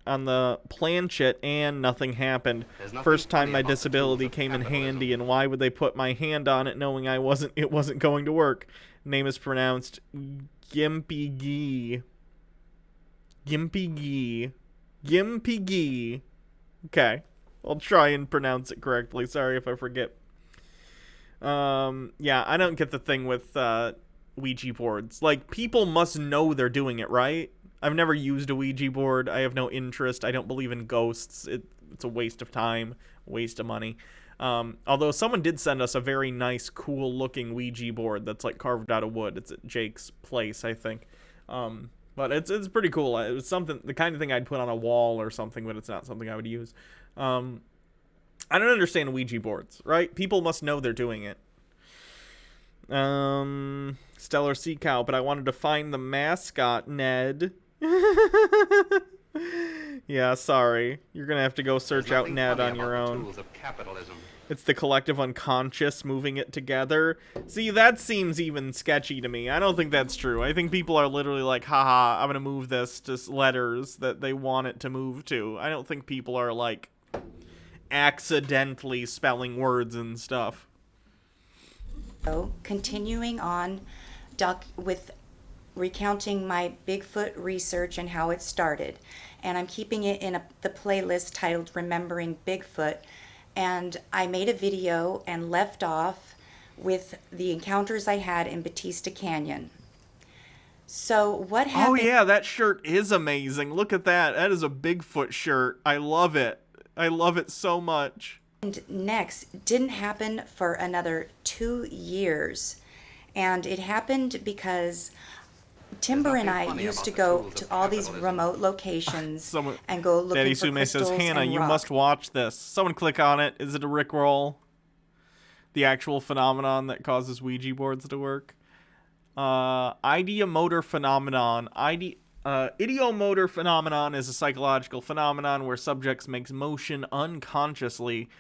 and nothing happened. First time my disability came in handy, and why would they put my hand on it knowing it wasn't going to work? Name is pronounced Gimpig. Gimpig. Gimpig. Okay. I'll try and pronounce it correctly. Sorry if I forget. Yeah, I don't get the thing with Ouija boards. Like, people must know they're doing it, right? I've never used a Ouija board. I have no interest. I don't believe in ghosts. It's a waste of time, waste of money. Although someone did send us a very nice, cool-looking Ouija board that's, like, carved out of wood. It's at Jake's place, I think. But it's pretty cool. It was something, the kind of thing I'd put on a wall or something, but it's not something I would use. I don't understand Ouija boards, right? People must know they're doing it. Stellar Sea Cow, but I wanted to find the mascot, Ned. Yeah, sorry. You're gonna have to go search out Ned on your own. It's the collective unconscious moving it together. See, that seems even sketchy to me. I don't think that's true. I think people are literally like, haha, I'm gonna move this to letters that they want it to move to. I don't think people are, like, accidentally spelling words and stuff. Continuing on with recounting my Bigfoot research and how it started. And I'm keeping it in the playlist titled Remembering Bigfoot. And I made a video and left off with the encounters I had in Batista Canyon. So what happened? Oh yeah, that shirt is amazing. Look at that. That is a Bigfoot shirt. I love it. I love it so much. And next didn't happen for another 2 years. And it happened because Timber and I used to go to all these remote locations and go looking Daddy for Sume crystals says, Hannah, and you rock. must watch this. Someone click on it. Is it a Rickroll? The actual phenomenon that causes Ouija boards to work. Ideomotor phenomenon. Ideomotor phenomenon is a psychological phenomenon where subjects make motion unconsciously.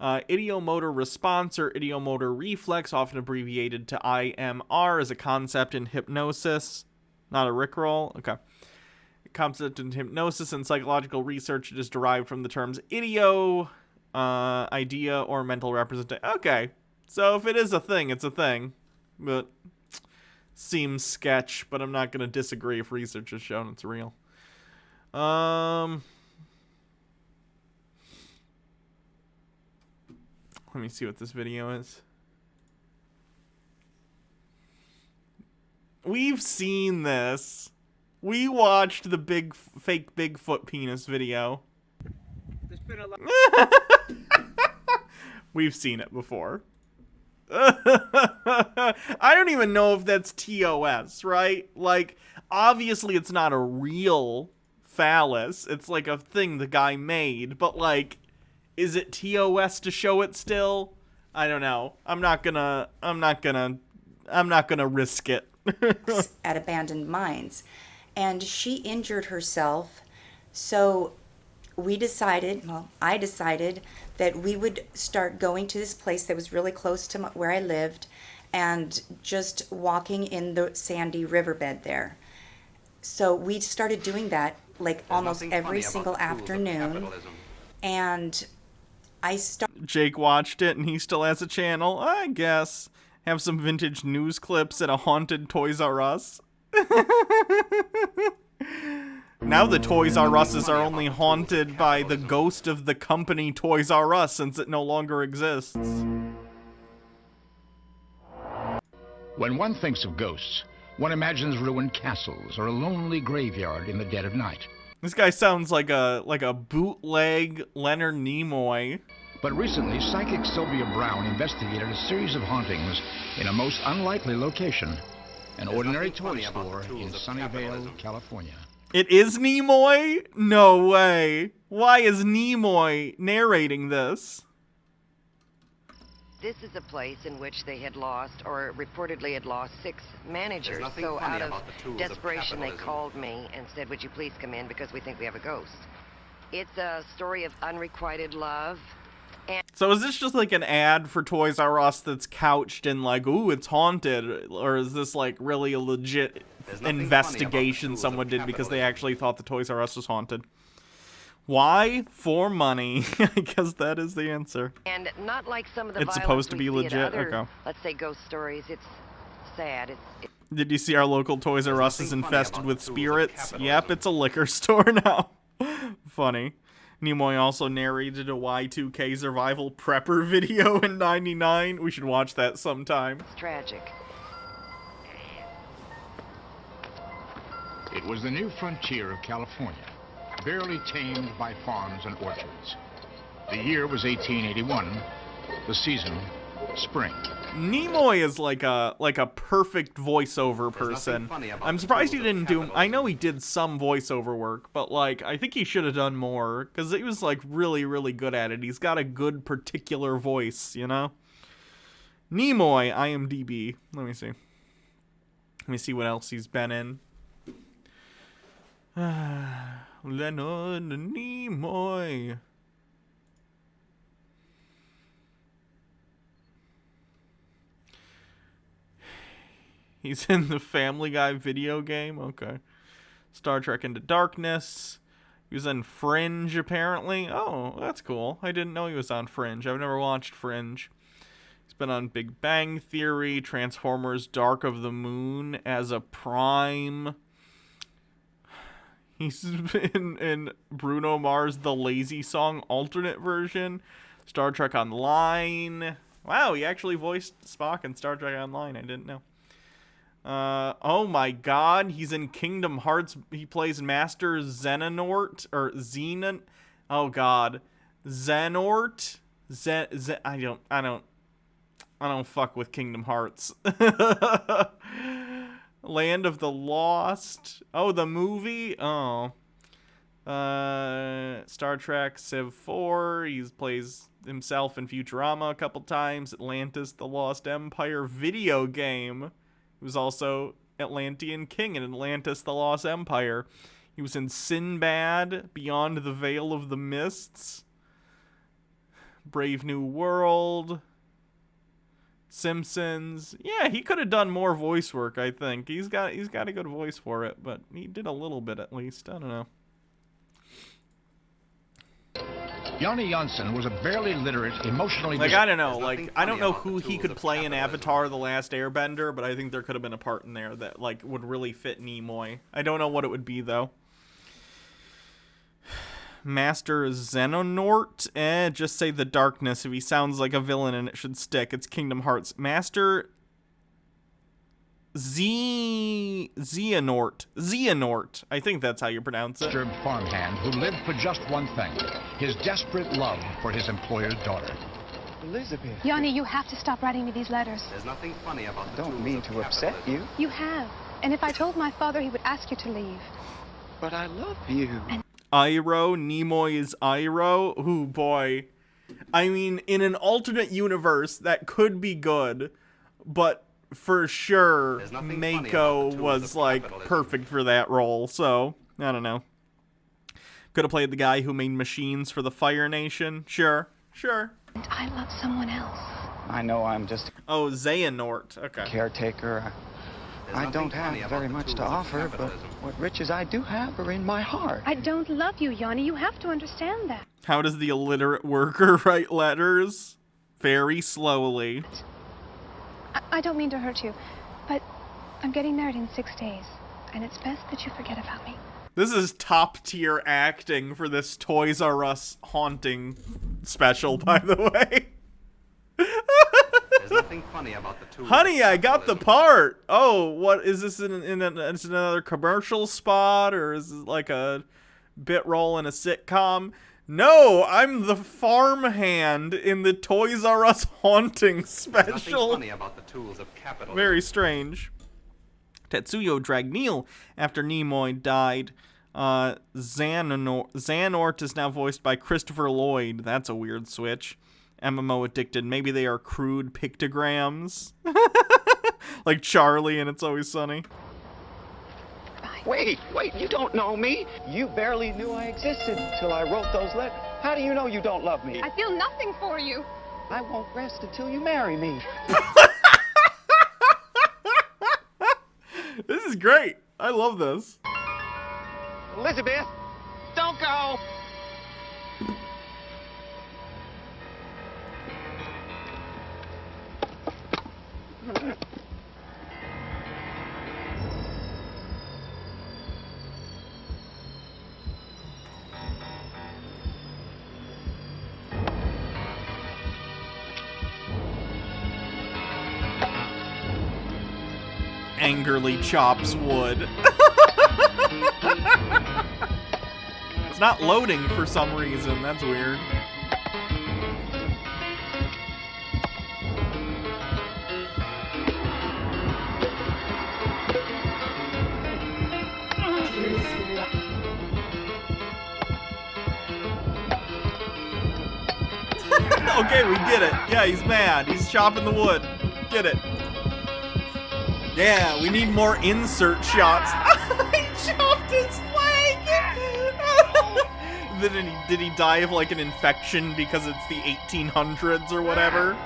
Ideomotor response or ideomotor reflex, often abbreviated to IMR, is a concept in hypnosis. Not a Rickroll? Okay. A concept in hypnosis and psychological research. It is derived from the terms idea, or mental representation. Okay. So if it is a thing, it's a thing. But seems sketch, but I'm not going to disagree if research has shown it's real. Let me see what this video is. We've seen this. We watched the fake Bigfoot penis video. There's been a lot. We've seen it before. I don't even know if that's TOS, right? Like, obviously it's not a real phallus. It's like a thing the guy made, but like, is it TOS to show it still? I don't know. I'm not gonna risk it. At abandoned mines. And she injured herself, so I decided that we would start going to this place that was really close to where I lived and just walking in the sandy riverbed there. So we started doing that like almost every single afternoon. And I started... Jake watched it and he still has a channel, I guess. Have some vintage news clips and a haunted Toys R Us. Now the Toys R Us's are only haunted by the ghost of the company Toys R Us since it no longer exists. When one thinks of ghosts, one imagines ruined castles or a lonely graveyard in the dead of night. This guy sounds like a bootleg Leonard Nimoy. But recently, psychic Sylvia Brown investigated a series of hauntings in a most unlikely location, an ordinary toy store in Sunnyvale, California. It is Nimoy? No way. Why is Nimoy narrating this? This is a place in which they had lost, or reportedly had lost, 6 managers. So out of desperation, they called me and said, would you please come in because we think we have a ghost. It's a story of unrequited love. And So is this just like an ad for Toys R Us that's couched in like, ooh, it's haunted? Or is this like really a legit investigation someone did because they actually thought the Toys R Us was haunted? Why? For money. I guess that is the answer. And not like some of the It's violence supposed to we be see in legit? other, Okay. let's say, ghost stories. It's sad. Did you see our local Toys R Us is infested with spirits? Yep, it's a liquor store now. Funny. Nimoy also narrated a Y2K survival prepper video in '99. We should watch that sometime. It's tragic. It was the new frontier of California, barely tamed by farms and orchards. The year was 1881. The season, spring. Nimoy is like a perfect voiceover person. I'm surprised he didn't do. I know he did some voiceover work, but like I think he should have done more because he was like really, really good at it. He's got a good particular voice, you know. Nimoy, IMDb. Let me see. Let me see what else he's been in. Leonard Nimoy. He's in the Family Guy video game. Okay. Star Trek Into Darkness. He was in Fringe, apparently. Oh, that's cool. I didn't know he was on Fringe. I've never watched Fringe. He's been on Big Bang Theory, Transformers Dark of the Moon as a Prime. He's been in Bruno Mars' The Lazy Song alternate version. Star Trek Online. Wow, he actually voiced Spock in Star Trek Online. I didn't know. Oh my god, he's in Kingdom Hearts. He plays Master Xehanort, or Xenon. Oh god. Xehanort? I don't fuck with Kingdom Hearts. Land of the Lost. Oh, the movie? Oh. Star Trek Civ 4. He plays himself in Futurama a couple times. Atlantis, The Lost Empire video game. He was also Atlantean King in Atlantis, The Lost Empire. He was in Sinbad, Beyond the Veil of the Mists. Brave New World. Simpsons. Yeah, he could have done more voice work, I think. He's got a good voice for it, but he did a little bit at least. I don't know. Johnny Janssen was a barely literate, emotionally... Like, I don't know. Like, I don't know who he could play in Avatar The Last Airbender, but I think there could have been a part in there that, like, would really fit Nimoy. I don't know what it would be, though. Master Xehanort? Just say The Darkness. If he sounds like a villain and it should stick. It's Kingdom Hearts. Master... Xehanort. I think that's how you pronounce it. Disturbed farmhand who lived for just one thing, his desperate love for his employer's daughter. Elizabeth. Yanni, you have to stop writing me these letters. There's nothing funny about the Don't mean to upset you. You have. And if I told my father, he would ask you to leave. But I love you. Iroh, Nimoy is Iroh. Ooh, boy. I mean, in an alternate universe, that could be good, but for sure, Mako was, like, perfect for that role, so, I don't know. Could have played the guy who made machines for the Fire Nation. Sure. And I love someone else. I know I'm just Oh, Xehanort. Okay. a caretaker. I don't have very much to offer, but what riches I do have are in my heart. I don't love you, Yanni. You have to understand that. How does the illiterate worker write letters? Very slowly. I don't mean to hurt you, but I'm getting married in 6 days, and it's best that you forget about me. This is top tier acting for this Toys R Us haunting special, by the way. There's nothing funny about the tools. Honey, I got the part. Oh, what is this is another commercial spot, or is it like a bit role in a sitcom? No, I'm the farmhand in the Toys R Us haunting special. There's nothing funny about the tools of capitalism. Very strange. Tetsuyo dragged Neil after Nimoy died. Xehanort is now voiced by Christopher Lloyd. That's a weird switch. MMO addicted. Maybe they are crude pictograms. Like Charlie and It's Always Sunny. Wait, you don't know me. You barely knew I existed till I wrote those letters. How do you know you don't love me? I feel nothing for you. I won't rest until you marry me. This is great. I love this. Elizabeth, don't go. Angrily chops wood. It's not loading for some reason. That's weird. Okay, we get it. Yeah, he's mad. He's chopping the wood. Get it. Yeah, we need more insert shots. He chopped his leg! Did he die of like an infection because it's the 1800s or whatever?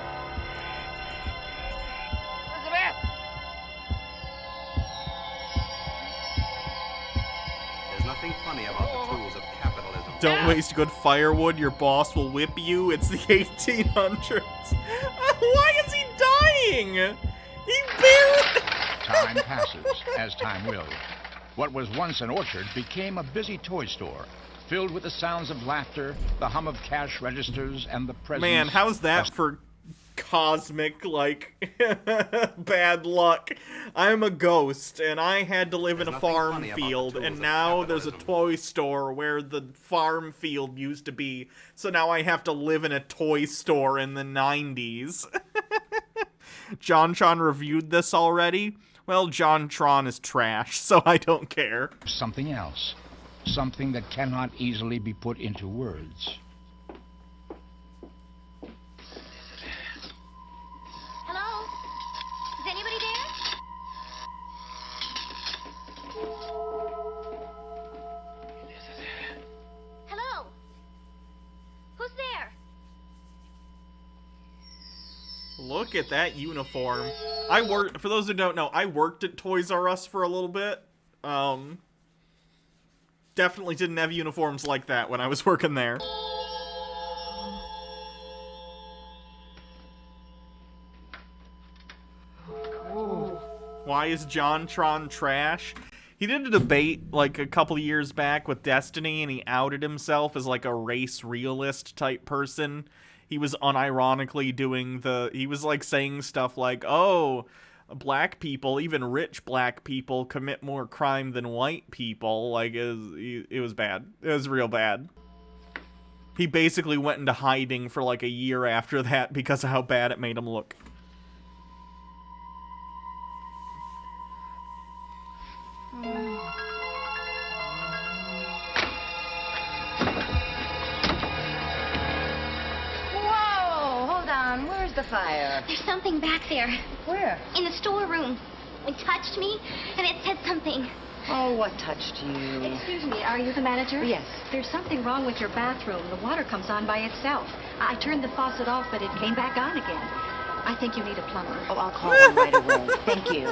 There's nothing funny about the tools of capitalism. Don't waste good firewood, your boss will whip you. It's the 1800s. Why is he dying? He barely... Time passes, as time will. What was once an orchard became a busy toy store, filled with the sounds of laughter, the hum of cash registers, and the presence... Man, how's that for cosmic, like, bad luck? I'm a ghost, and I had to live in a farm field, and now there's a toy store where the farm field used to be, so now I have to live in a toy store in the 90s. JonTron reviewed this already? Well, JonTron is trash, so I don't care. Something else. Something that cannot easily be put into words. Hello? Is anybody there? Hello? Who's there? Look at that uniform. For those who don't know, I worked at Toys R Us for a little bit. Definitely didn't have uniforms like that when I was working there. Why is JonTron trash? He did a debate like a couple years back with Destiny, and he outed himself as like a race realist type person. He was unironically doing he was like saying stuff like, oh, black people, even rich black people, commit more crime than white people. Like, it was bad. It was real bad. He basically went into hiding for like a year after that because of how bad it made him look. Where's the fire? There's something back there. Where? In the storeroom. It touched me, and it said something. Oh, what touched you? Excuse me, are you the manager? Yes. There's something wrong with your bathroom. The water comes on by itself. I turned the faucet off, but it came back on again. I think you need a plumber. Oh, I'll call one right away. Thank you.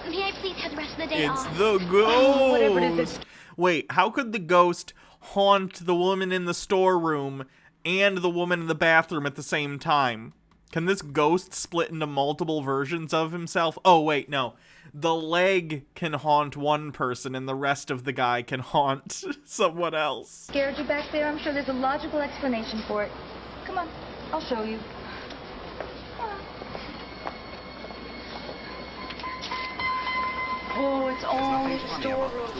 May I please have the rest of the day off? It's the ghost! Wait, how could the ghost haunt the woman in the storeroom and the woman in the bathroom at the same time? Can this ghost split into multiple versions of himself? Oh, wait, no. The leg can haunt one person and the rest of the guy can haunt someone else. Scared you back there? I'm sure there's a logical explanation for it. Come on, I'll show you. Oh, it's only the storeroom.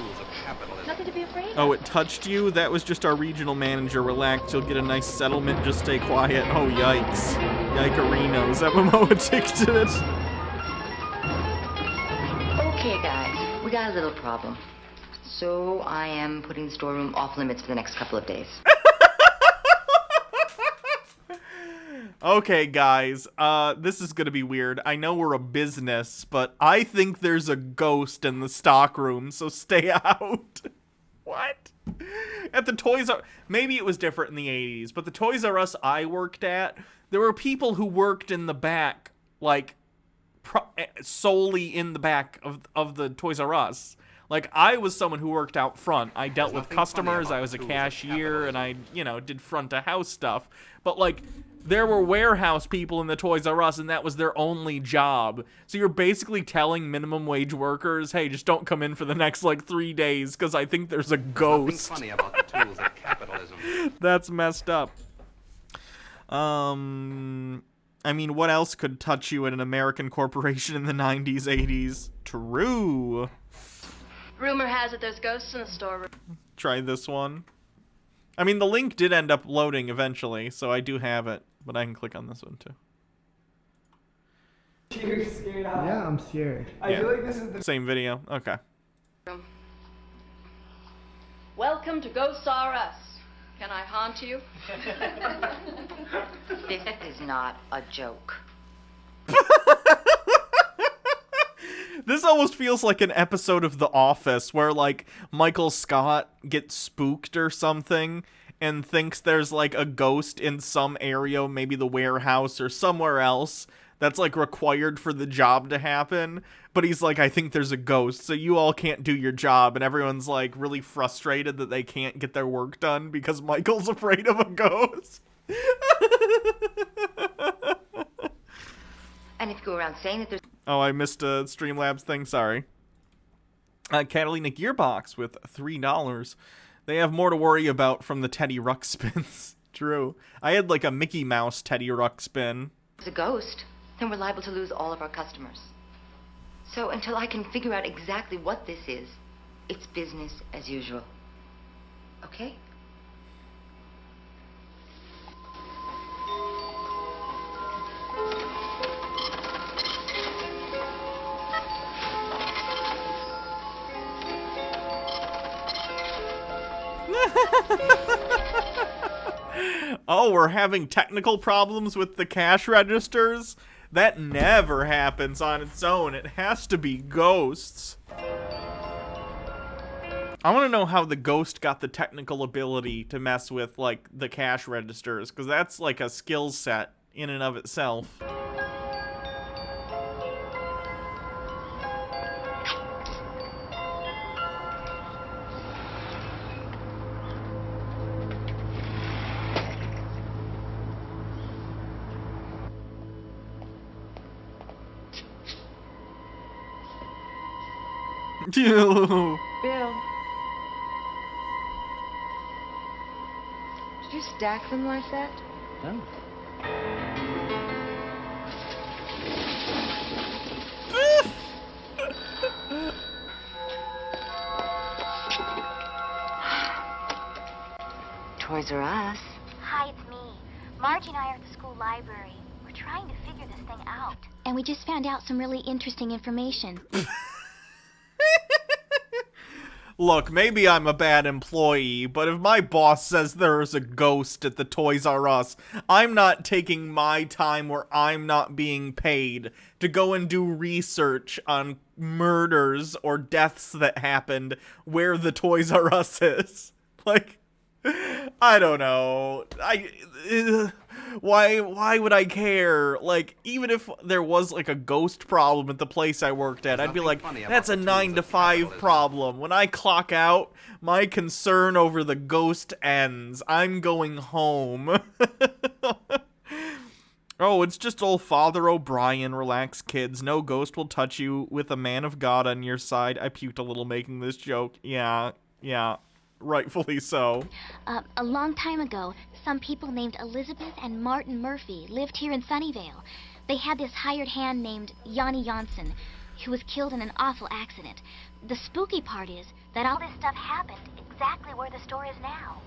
Nothing to be afraid of. Oh, it touched you? That was just our regional manager. Relax, you'll get a nice settlement. Just stay quiet. Oh, yikes. Yike-a-reno. MMO addicted. Okay, guys, we got a little problem. So I am putting the storeroom off limits for the next couple of days. Okay, guys, this is gonna be weird. I know we're a business, but I think there's a ghost in the stockroom, so stay out. What? At the Toys R... Maybe it was different in the 80s, but the Toys R Us I worked at, there were people who worked in the back, like, solely in the back of the Toys R Us. Like, I was someone who worked out front. I dealt with customers, I was a cashier, and I, you know, did front-of-house stuff. But, like, there were warehouse people in the Toys R Us, and that was their only job. So you're basically telling minimum wage workers, hey, just don't come in for the next, like, 3 days, because I think there's a ghost. Nothing funny about the tools of capitalism. That's messed up. I mean, what else could touch you at an American corporation in the 90s, 80s? True. Rumor has it there's ghosts in the storeroom. Try this one. I mean, the link did end up loading eventually, so I do have it, but I can click on this one too. You're scared out. Yeah, I'm scared. I feel like this is the same video. Okay. Welcome to Ghosts R Us. Can I haunt you? This is not a joke. This almost feels like an episode of The Office where, like, Michael Scott gets spooked or something and thinks there's, like, a ghost in some area, maybe the warehouse or somewhere else, that's, like, required for the job to happen. But he's like, I think there's a ghost, so you all can't do your job. And everyone's, like, really frustrated that they can't get their work done because Michael's afraid of a ghost. And if you go around saying that there's... Oh, I missed a Streamlabs thing, sorry. Catalina Gearbox with $3. They have more to worry about from the Teddy Ruck spins. True. I had like a Mickey Mouse Teddy Ruck spin. If there's a ghost, then we're liable to lose all of our customers. So until I can figure out exactly what this is, it's business as usual. Okay? Oh, we're having technical problems with the cash registers? That never happens on its own. It has to be ghosts. I want to know how the ghost got the technical ability to mess with, like, the cash registers, because that's, like, a skill set in and of itself. Bill. Did you stack them like that? No. Toys R Us. Hi, it's me. Margie and I are at the school library. We're trying to figure this thing out. And we just found out some really interesting information. Look, maybe I'm a bad employee, but if my boss says there is a ghost at the Toys R Us, I'm not taking my time where I'm not being paid to go and do research on murders or deaths that happened where the Toys R Us is. Like, I don't know. Why would I care? Like, even if there was, like, a ghost problem at the place I worked at, I'd be like, that's a 9 to 5 problem. When I clock out, my concern over the ghost ends. I'm going home. Oh, it's just old Father O'Brien. Relax, kids. No ghost will touch you with a man of God on your side. I puked a little making this joke. Yeah. Rightfully so. A long time ago, some people named Elizabeth and Martin Murphy lived here in Sunnyvale. They had this hired hand named Yanni Janssen, who was killed in an awful accident. The spooky part is that all this stuff happened exactly where the store is now.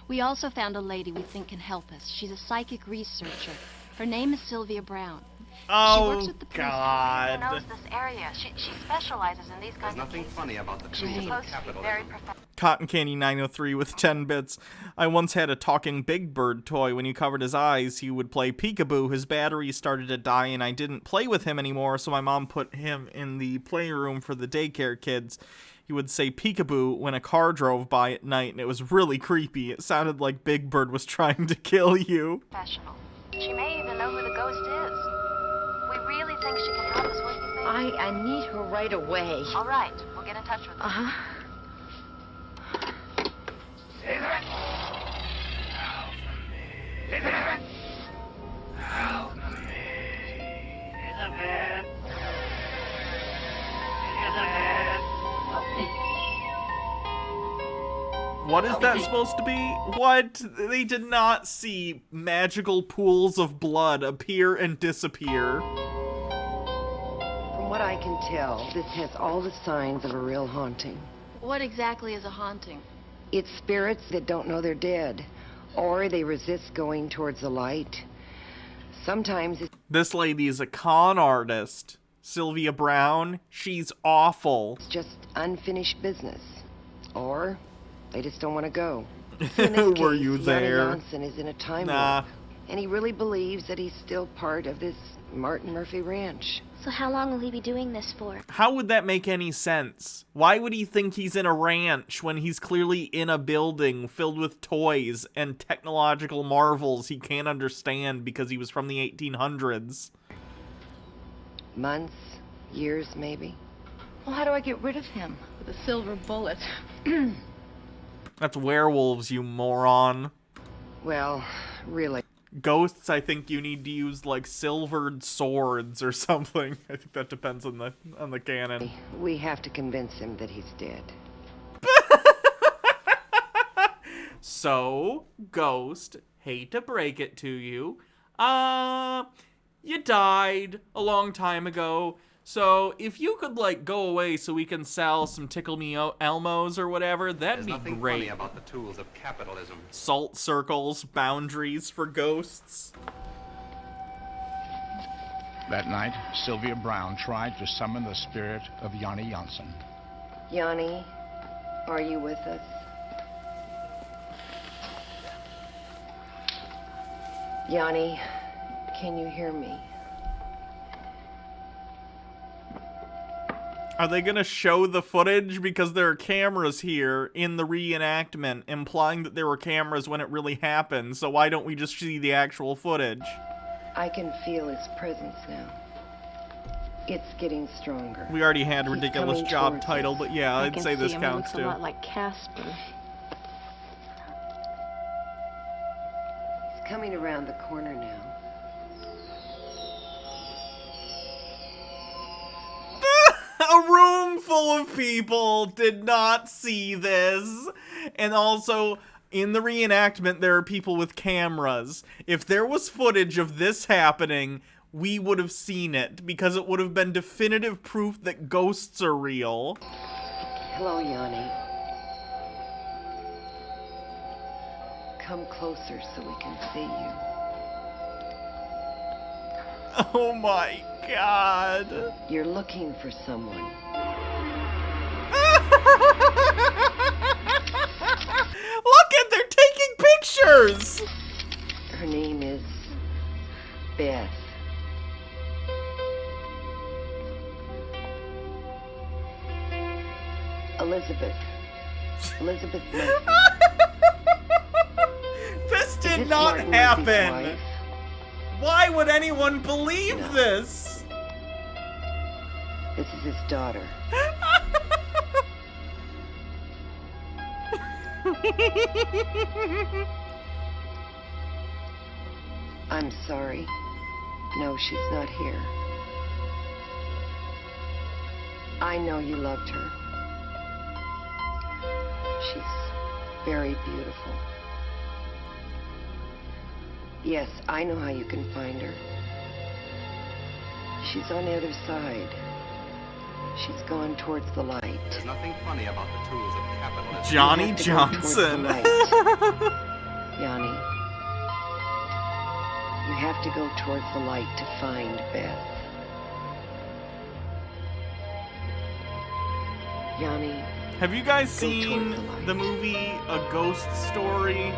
We also found a lady we think can help us. She's a psychic researcher. Her name is Sylvia Brown. She works with the police. God. She knows this area. She specializes in these kinds There's nothing of cases. funny about the tools She's of supposed to be very capitalism. professional. Cotton Candy 903 with 10 bits. I once had a talking Big Bird toy. When you covered his eyes, he would play peekaboo. His battery started to die, and I didn't play with him anymore, so my mom put him in the playroom for the daycare kids. He would say peekaboo when a car drove by at night, and it was really creepy. It sounded like Big Bird was trying to kill you. She may even know who the ghost is. We really think she can help us. What do you think? I need her right away. All right, we'll get in touch with her. Uh-huh. What is that supposed to be? What? They did not see magical pools of blood appear and disappear. From what I can tell, this has all the signs of a real haunting. What exactly is a haunting? It's spirits that don't know they're dead, or they resist going towards the light. Sometimes it's This lady is a con artist. Sylvia Brown, she's awful. just unfinished business, or they just don't want to go. So in this Were case, you Yanni there? Janssen is in a time Nah. warp, and he really believes that he's still part of this Martin Murphy ranch. So how long will he be doing this for? How would that make any sense? Why would he think he's in a ranch when he's clearly in a building filled with toys and technological marvels he can't understand because he was from the 1800s? Months, years, maybe. Well, how do I get rid of him? With a silver bullet. That's werewolves, you moron. Well, really. Ghosts, I think you need to use like silvered swords or something. I think that depends on the canon. We have to convince him that he's dead. So, Ghost, hate to break it to you, you died a long time ago. So if you could like go away so we can sell some Tickle Me Elmos or whatever, that'd There's be nothing great. funny about the tools of capitalism. Salt circles, boundaries for ghosts. That night, Sylvia Brown tried to summon the spirit of Yanni Janssen. Yanni, are you with us? Yanni, can you hear me? Are they gonna show the footage? Because there are cameras here in the reenactment, implying that there were cameras when it really happened, so why don't we just see the actual footage? I can feel his presence now. It's getting stronger. We already had He's ridiculous coming job towards title, us. but yeah, I'd say this counts He looks too. a lot like Casper. He's coming around the corner now. A room full of people did not see this. And also, in the reenactment, there are people with cameras. If there was footage of this happening, we would have seen it, because it would have been definitive proof that ghosts are real. Hello, Yanni. Come closer so we can see you. Oh my god. You're looking for someone. Look at, they're taking pictures! Her name is Beth. Elizabeth. Elizabeth Murphy. This did this not Martin Murphy's happen. wife? Why would anyone believe this? This is his daughter. I'm sorry. No, she's not here. I know you loved her. She's very beautiful. Yes, I know how you can find her. She's on the other side. She's gone towards the light. There's nothing funny about the tools of capitalism. Johnny Johnson. Yanni, you have to go towards the light to find Beth. Yanni. Have you guys seen the movie A Ghost Story?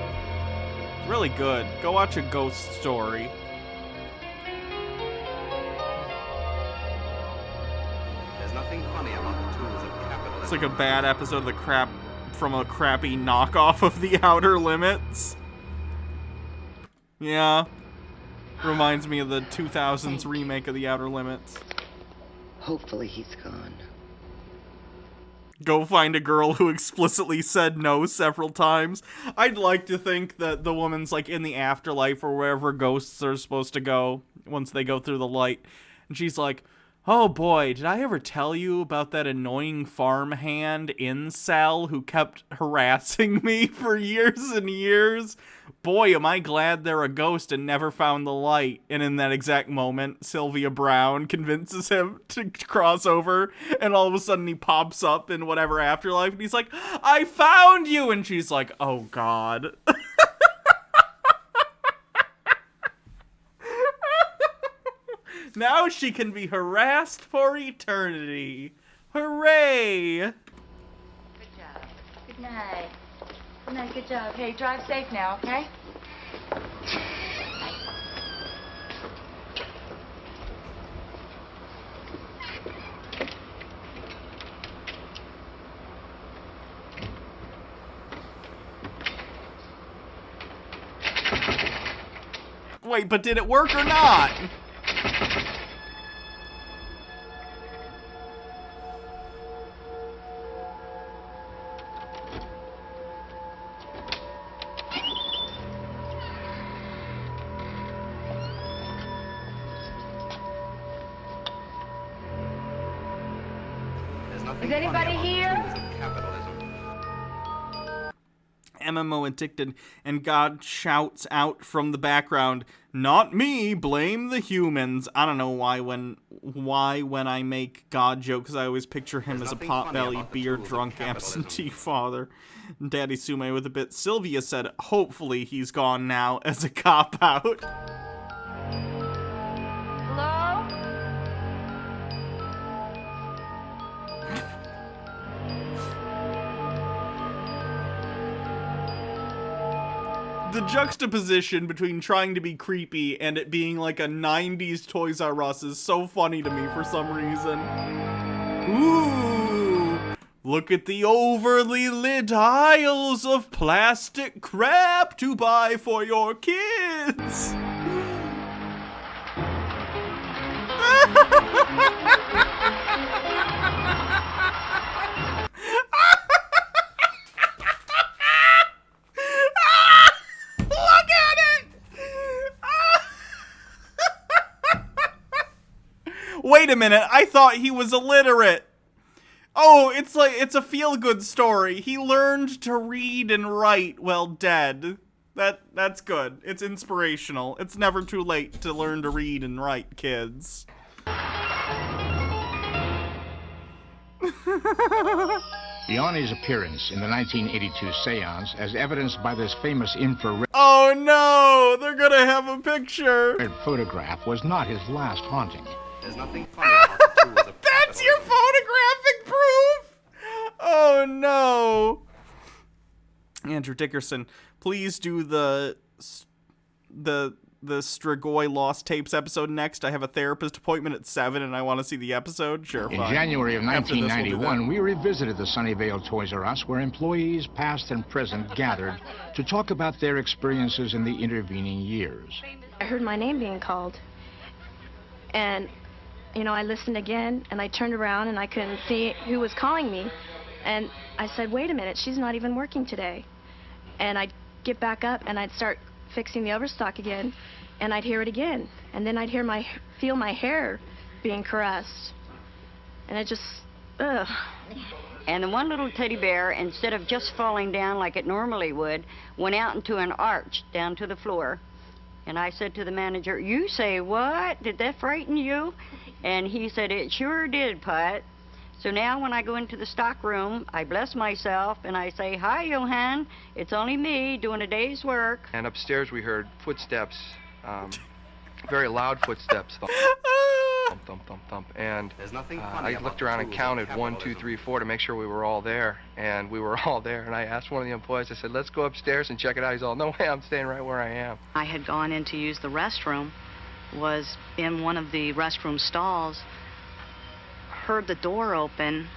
It's really good. Go watch A Ghost Story. There's nothing funny about the tools of capitalism. It's like a bad episode of the crap from a crappy knockoff of The Outer Limits. Yeah. Reminds me of the 2000s remake of The Outer Limits. Hopefully he's gone. Go find a girl who explicitly said no several times. I'd like to think that the woman's like in the afterlife or wherever ghosts are supposed to go once they go through the light. And she's like, oh boy, did I ever tell you about that annoying farmhand incel who kept harassing me for years and years? Boy, am I glad they're a ghost and never found the light. And in that exact moment, Sylvia Brown convinces him to cross over, and all of a sudden he pops up in whatever afterlife, and he's like, I found you! And she's like, oh god. Now she can be harassed for eternity. Hooray! Good job. Good night. Good night, good job. Hey, drive safe now, okay? Wait, but did it work or not? Is anybody here? MMO addicted, and God shouts out from the background, not me, blame the humans. I don't know why when I make God jokes, I always picture him as a pot-bellied, beer-drunk, absentee father. Daddy Sume with a bit. Sylvia said, hopefully he's gone now, as a cop-out. The juxtaposition between trying to be creepy and it being like a 90s Toys R Us is so funny to me for some reason. Ooh! Look at the overly lit aisles of plastic crap to buy for your kids! Wait a minute, I thought he was illiterate. Oh, it's a feel-good story. He learned to read and write while dead. That's good. It's inspirational. It's never too late to learn to read and write, kids. Yanni's appearance in the 1982 seance, as evidenced by this famous infrared oh no, they're gonna have a picture. Photograph, was not his last haunting. There's nothing funny about the tools of That's your photographic proof? Oh no. Andrew Dickerson, please do the Strigoi Lost Tapes episode next. I have a therapist appointment at 7 and I want to see the episode. Sure, In fine. January of After this, 1991, we revisited the Sunnyvale Toys R Us, where employees past and present gathered to talk about their experiences in the intervening years. I heard my name being called. And, you know, I listened again, and I turned around, and I couldn't see who was calling me. And I said, wait a minute, she's not even working today. And I'd get back up, and I'd start fixing the overstock again. and I'd hear it again, and then I'd feel my hair being caressed, and it just, ugh. And the one little teddy bear, instead of just falling down like it normally would, went out into an arch down to the floor. And I said to the manager, "You say what? Did that frighten you?" And he said, "It sure did, Put." So now when I go into the stock room, I bless myself and I say, "Hi, Johan. It's only me doing a day's work." And upstairs we heard footsteps, very loud footsteps. Thump, thump, thump, thump. And I looked around and counted 1, 2, 3, 4 to make sure we were all there. And we were all there. And I asked one of the employees, I said, "Let's go upstairs and check it out." He's all, "No way, I'm staying right where I am." I had gone in to use the restroom, was in one of the restroom stalls, heard the door open,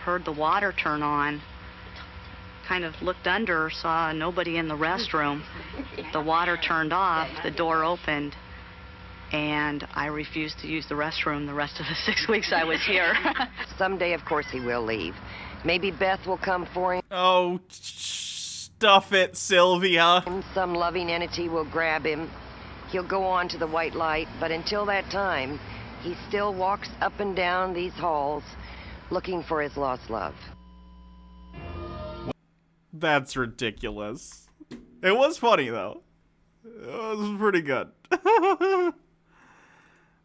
heard the water turn on, kind of looked under, saw nobody in the restroom. The water turned off, the door opened, and I refused to use the restroom the rest of the 6 weeks I was here. Someday, of course, he will leave. Maybe Beth will come for him. Oh, stuff it, Sylvia. Some loving entity will grab him. He'll go on to the white light, but until that time, he still walks up and down these halls looking for his lost love. That's ridiculous. It was funny, though. It was pretty good.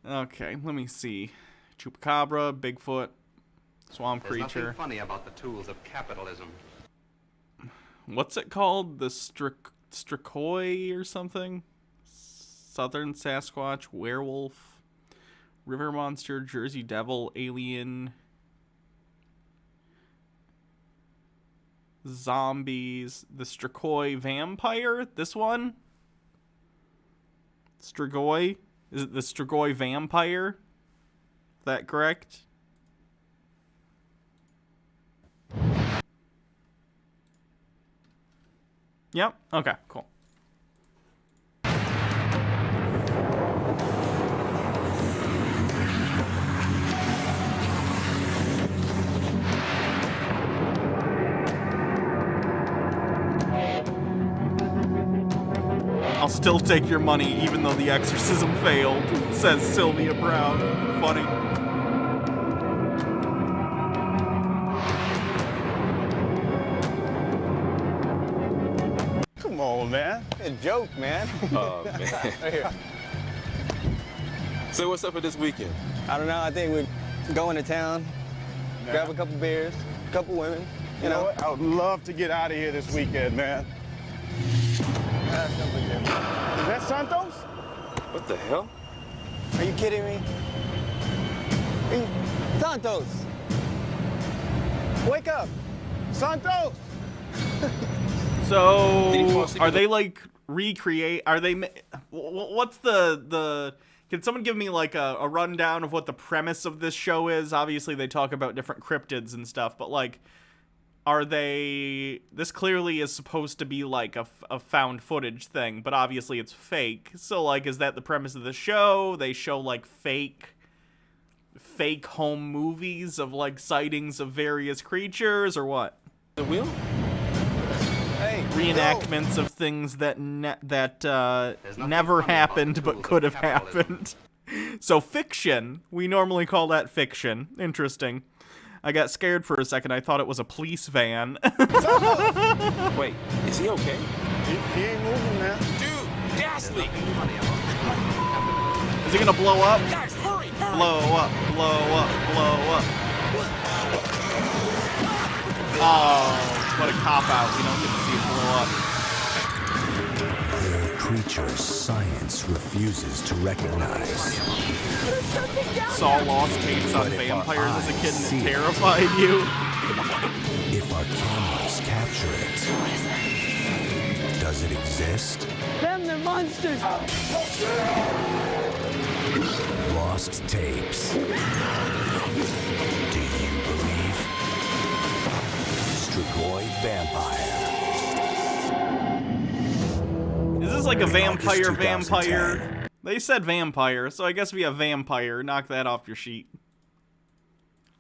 Okay, let me see. Chupacabra, Bigfoot, swamp creature. There's nothing funny about the tools of capitalism. What's it called? The Strigoi or something? Southern Sasquatch, werewolf, river monster, Jersey devil, alien, zombies, the Strigoi vampire. This one? Strigoi? Is it the Strigoi vampire? Is that correct? Yep. Okay, cool. I'll still take your money even though the exorcism failed, says Sylvia Brown. Funny. Come on, man. A joke, man. Oh, man. Right here. So what's up for this weekend? I don't know. I think we're going to town, grab a couple beers, a couple women. You know what? I would love to get out of here this weekend, man. That's no big deal. Is that Santos? What the hell? Are you kidding me? Hey, Santos! Wake up! Santos! So, are they like recreate? Are they? What's the? Can someone give me like a rundown of what the premise of this show is? Obviously, they talk about different cryptids and stuff, but like, are they? This clearly is supposed to be like a found footage thing, but obviously it's fake. So, like, is that the premise of the show? They show like fake home movies of like sightings of various creatures, or what? The wheel? Reenactments of things that never happened but could have happened. So fiction, we normally call that fiction. Interesting. I got scared for a second. I thought it was a police van. Wait, is he okay? He ain't moving, man. Dude, gas leak. Is he gonna blow up? Guys, hurry, hurry. Blow up, blow up, blow up. Oh, what a cop-out. We don't get to see it blow up. There are creatures science refuses to recognize. Saw lost tapes on vampires as a kid and it terrified you. If our cameras capture it, does it exist? Them, they're monsters! Lost tapes. Do you believe? Strigoi vampire. Is this like a vampire? They said vampire, so I guess we have vampire. Knock that off your sheet.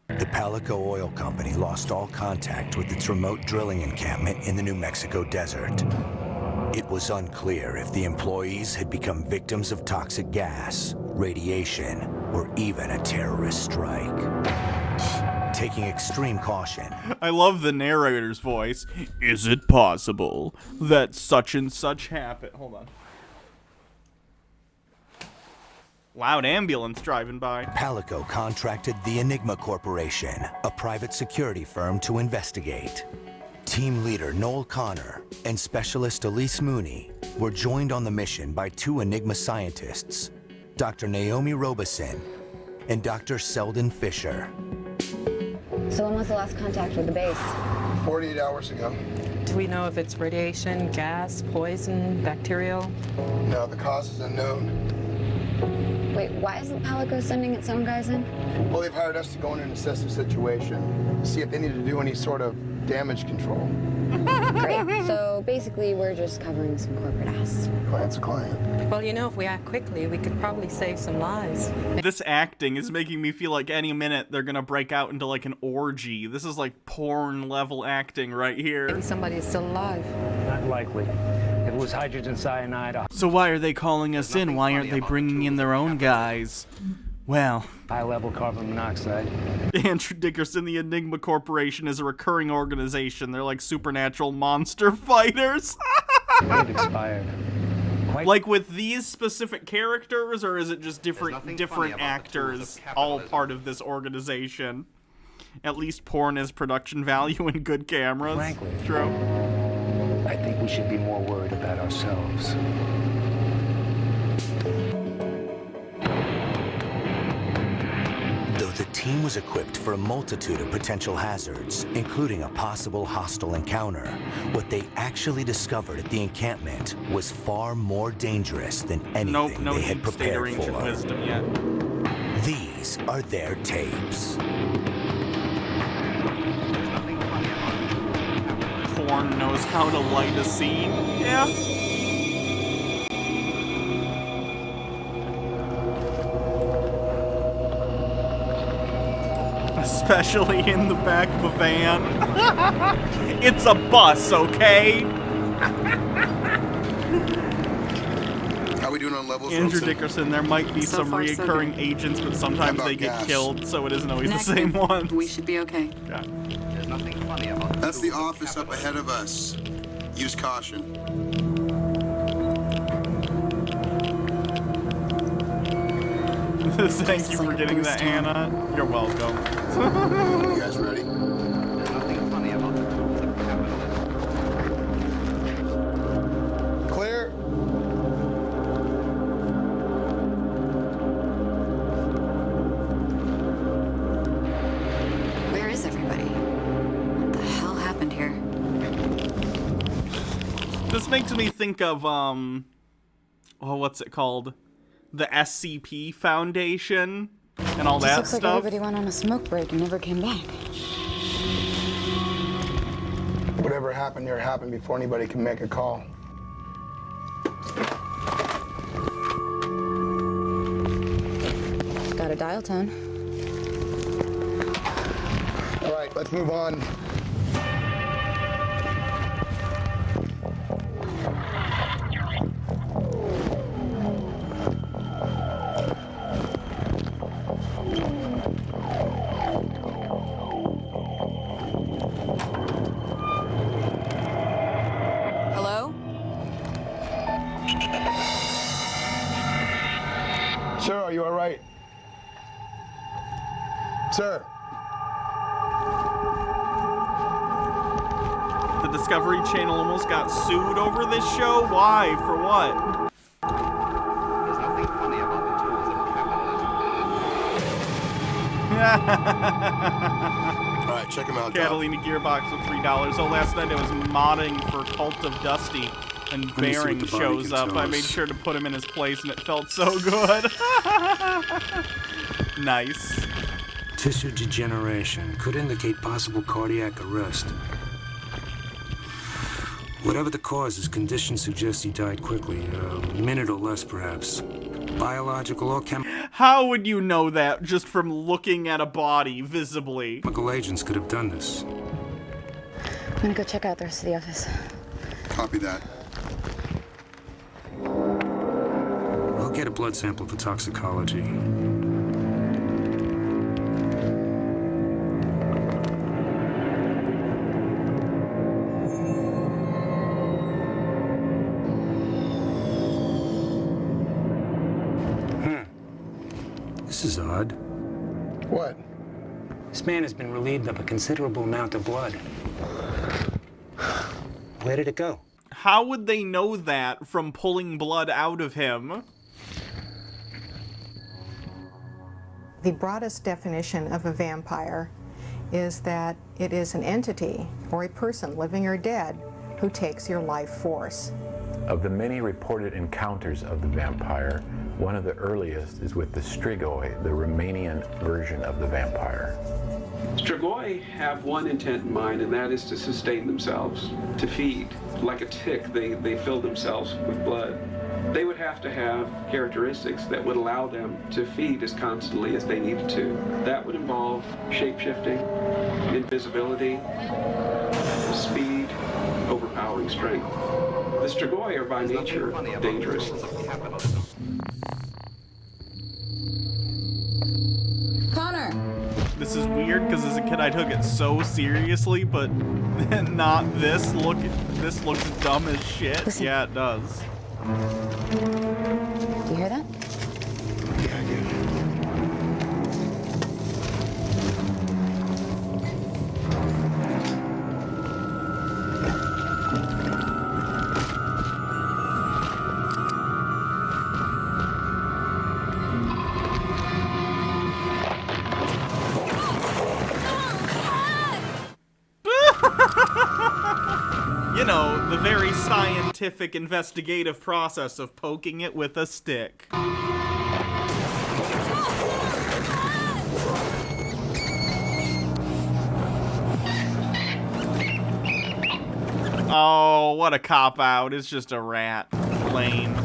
The Palico Oil Company lost all contact with its remote drilling encampment in the New Mexico desert. It was unclear if the employees had become victims of toxic gas, radiation, or even a terrorist strike. Taking extreme caution. I love the narrator's voice. Is it possible that such and such happened? Hold on. Loud ambulance driving by. Palico contracted the Enigma Corporation, a private security firm, to investigate. Team leader Noel Connor and specialist Elise Mooney were joined on the mission by two Enigma scientists, Dr. Naomi Robeson and Dr. Selden Fisher. So when was the last contact with the base? 48 hours ago. Do we know if it's radiation, gas, poison, bacterial? No, the cause is unknown. Wait, why isn't Palico sending its own guys in? Well, they've hired us to go in and assess the situation, to see if they need to do any sort of damage control. Great. So basically, we're just covering some corporate ass. Client's a client. Well, you know, if we act quickly, we could probably save some lives. This acting is making me feel like any minute they're gonna break out into like an orgy. This is like porn level acting right here. Maybe somebody is still alive. Not likely. If it was hydrogen cyanide... So why are they calling us in? Why aren't they bringing in their own guys? Well... high-level carbon monoxide. Andrew Dickerson, the Enigma Corporation, is a recurring organization. They're like supernatural monster fighters. It expired. Like with these specific characters, or is it just different actors all part of this organization? At least porn has production value and good cameras. Frankly, true. I think we should be more worried about ourselves. Though the team was equipped for a multitude of potential hazards, including a possible hostile encounter, what they actually discovered at the encampment was far more dangerous than anything they had prepared for. Wisdom yet. These are their tapes. Porn knows how to light a scene. Yeah. Especially in the back of a van. It's a bus, okay? How we doing on levels? Andrew Dickerson, there might be some reoccurring agents, but sometimes they get killed, so it isn't always the same one. We should be okay. Yeah. There's nothing funny about That's the office up ahead of us. Use caution. Thank you for getting that, Anna. You're welcome. You guys ready? There's nothing funny about the tools of capitalism. Clear. Where is everybody? What the hell happened here? This makes me think of, oh, what's it called? The SCP Foundation and all that Looks stuff. like everybody went on a smoke break and never came back. Whatever happened there happened before anybody can make a call. Got a dial tone. All right, let's move on. Hello? Sir, are you all right? Sir. The Discovery Channel almost got sued over this show. Why? For what? There's nothing funny about the tools of capitalism. All right, check him out. Catalina Gearbox with $3. Oh, last night I was modding for Cult of Dusty, and Let me see what Baring the body shows can up. tell I us. made sure to put him in his place, and it felt so good. Nice. Tissue degeneration could indicate possible cardiac arrest. Whatever the cause, his condition suggests he died quickly, a minute or less perhaps. Biological or How would you know that just from looking at a body visibly? chemical agents could have done this. I'm gonna go check out the rest of the office. Copy that. Get a blood sample for toxicology. This is odd. What? This man has been relieved of a considerable amount of blood. Where did it go? How would they know that from pulling blood out of him? The broadest definition of a vampire is that it is an entity or a person, living or dead, who takes your life force. Of the many reported encounters of the vampire, one of the earliest is with the Strigoi, the Romanian version of the vampire. Strigoi have one intent in mind, and that is to sustain themselves, to feed. Like a tick, they fill themselves with blood. They would have to have characteristics that would allow them to feed as constantly as they needed to. That would involve shape-shifting, invisibility, speed, overpowering strength. The Strigoi are by nature dangerous. Connor! This is weird because as a kid I took it so seriously, but not this. This looks dumb as shit. Listen. Yeah, it does. Do you hear that? Yeah, I do. You know, the very scientific investigative process of poking it with a stick. Oh, what a cop-out. It's just a rat. Lame.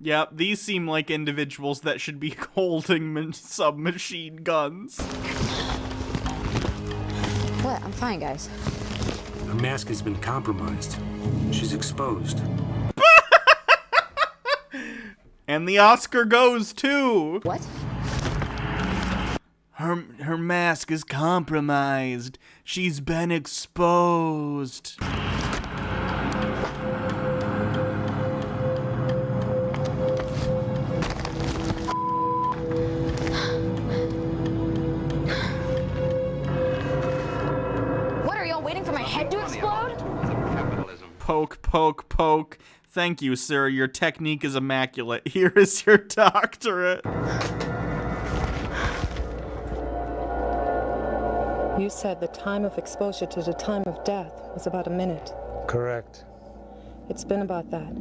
Yep, these seem like individuals that should be holding submachine guns. What? I'm fine, guys. Her mask has been compromised. She's exposed. And the Oscar goes too. What? Her mask is compromised. She's been exposed. Poke, poke, poke. Thank you, sir. Your technique is immaculate. Here is your doctorate. You said the time of exposure to the time of death was about a minute. Correct. It's been about that.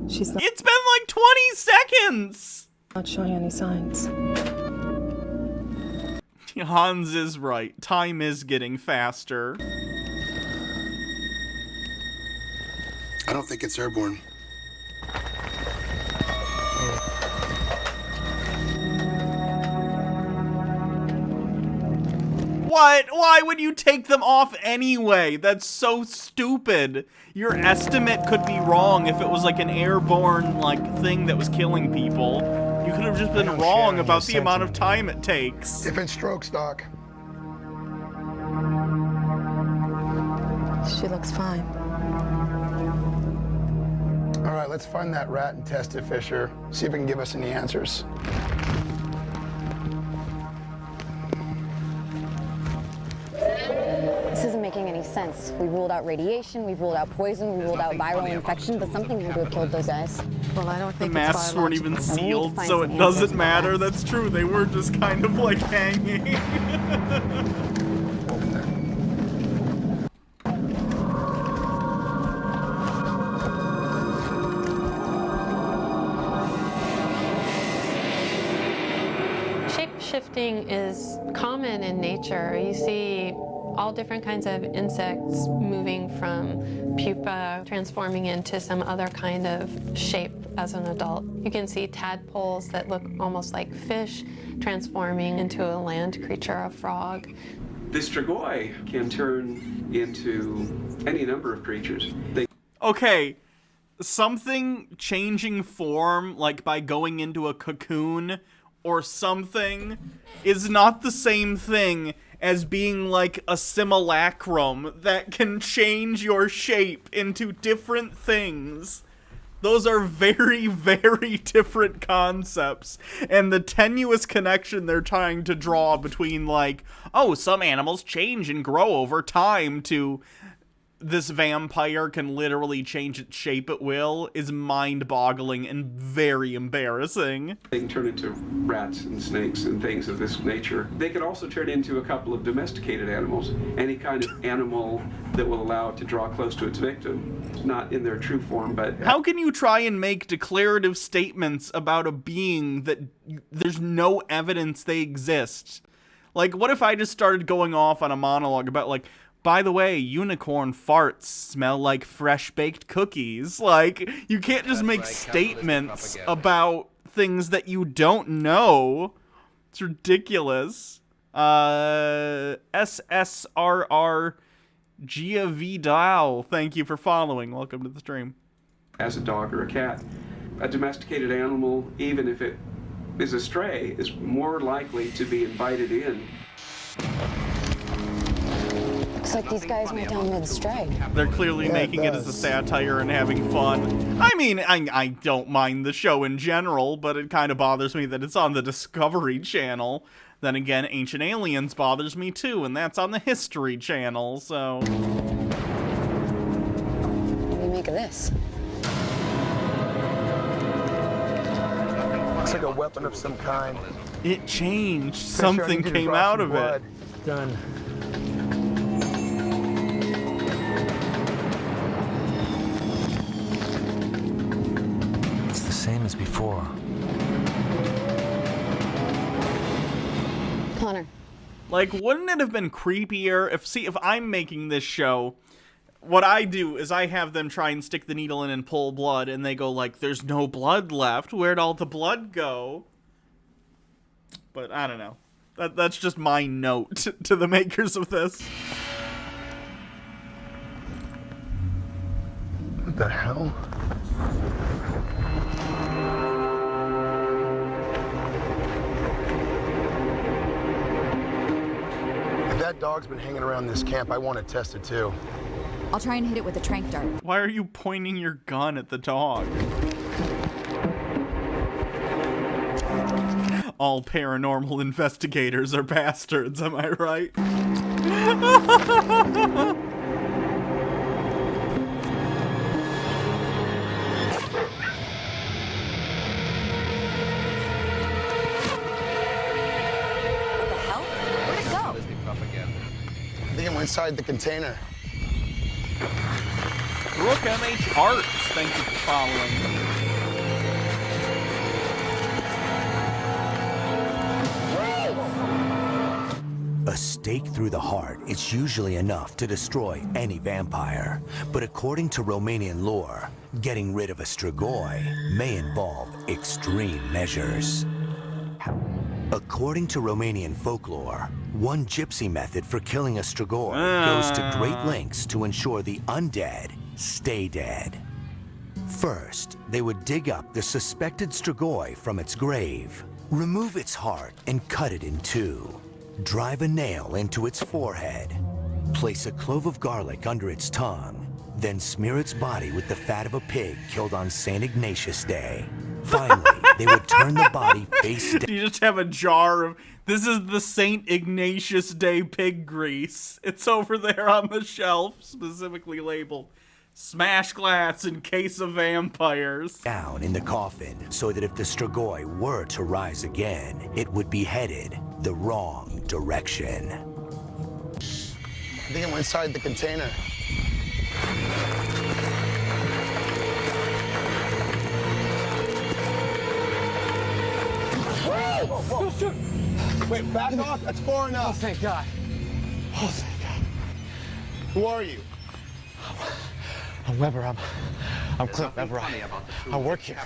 She's not. It's been like 20 seconds! Not showing any signs. Hans is right. Time is getting faster. I don't think it's airborne. What? Why would you take them off anyway? That's so stupid. Your estimate could be wrong if it was like an airborne thing that was killing people. You could have just been wrong about the amount of time it takes. If it's strokes, Doc. She looks fine. All right, let's find that rat and test it, Fisher. See if it can give us any answers. This isn't making any sense. We ruled out radiation, we've ruled out poison, we ruled out viral infection, but something had to have killed those guys. Well, I don't The think masks weren't even sealed, so it doesn't matter. That's true. They were just kind of like hanging. Shape-shifting is common in nature. You see all different kinds of insects moving from pupa, transforming into some other kind of shape as an adult. You can see tadpoles that look almost like fish transforming into a land creature, a frog. The Strigoi can turn into any number of creatures. Okay, something changing form, like by going into a cocoon or something, is not the same thing as being like a simulacrum that can change your shape into different things. Those are very, very different concepts. And the tenuous connection they're trying to draw between, like, oh, some animals change and grow over time, to this vampire can literally change its shape at will, is mind-boggling and very embarrassing. They can turn into rats and snakes and things of this nature. They could also turn into a couple of domesticated animals. Any kind of animal that will allow it to draw close to its victim. Not in their true form, but... How can you try and make declarative statements about a being that there's no evidence they exist? Like, what if I just started going off on a monologue about, like, by the way, unicorn farts smell like fresh-baked cookies. Like, you can't just make statements about things that you don't know. It's ridiculous. SSRR Gia Vidal, thank you for following. Welcome to the stream. As a dog or a cat. A domesticated animal, even if it is a stray, is more likely to be invited in. Looks like these guys went down mid-stray. They're clearly making it as a satire and having fun. I mean, I don't mind the show in general, but it kind of bothers me that it's on the Discovery Channel. Then again, Ancient Aliens bothers me too, and that's on the History Channel, so... What do you make of this? Looks like a weapon of some kind. It changed. Something came out of it. Done. It's the same as before. Connor. Like, wouldn't it have been creepier if I'm making this show, what I do is I have them try and stick the needle in and pull blood, and they go like, there's no blood left. Where'd all the blood go? But I don't know. That's just my note to the makers of this. What the hell? If that dog's been hanging around this camp, I want to test it too. I'll try and hit it with a trank dart. Why are you pointing your gun at the dog? All paranormal investigators are bastards, am I right? I think it went inside the container. Brooke MH Arts, thank you for following. A stake through the heart is usually enough to destroy any vampire, but according to Romanian lore, getting rid of a strigoi may involve extreme measures. According to Romanian folklore, one gypsy method for killing a strigoi goes to great lengths to ensure the undead stay dead. First, they would dig up the suspected strigoi from its grave, remove its heart and cut it in two, drive a nail into its forehead, place a clove of garlic under its tongue, then smear its body with the fat of a pig killed on St. Ignatius Day. Finally, they would turn the body face down. You just have a jar of, this is the St. Ignatius Day pig grease. It's over there on the shelf, specifically labeled smash glass in case of vampires. Down in the coffin so that if the strigoi were to rise again, it would be headed the wrong direction. I think it went inside the container. Whoa! Shoot! Wait, back off. That's far enough. Oh, thank God. Oh, thank God. Who are you? I'm Weber. I'm Clint Weber. I work here.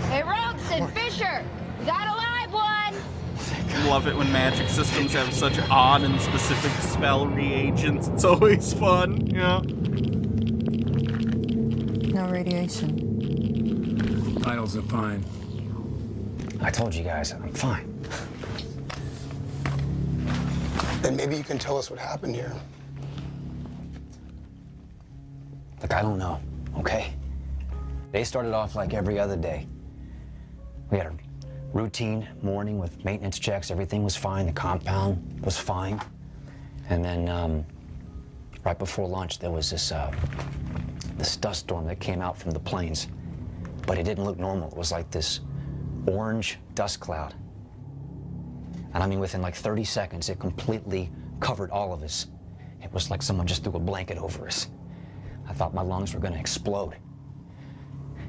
Hey, Robson, Fisher, you got a live one. Love it when magic systems have such odd and specific spell reagents. It's always fun, yeah. No about radiation? Vitals are fine. I told you guys, I'm fine. Then maybe you can tell us what happened here. Look, I don't know, okay? They started off like every other day. We had a routine morning with maintenance checks. Everything was fine. The compound was fine. And then right before lunch, there was this dust storm that came out from the plains. But it didn't look normal. It was like this orange dust cloud. And I mean, within like 30 seconds, it completely covered all of us. It was like someone just threw a blanket over us. I thought my lungs were going to explode.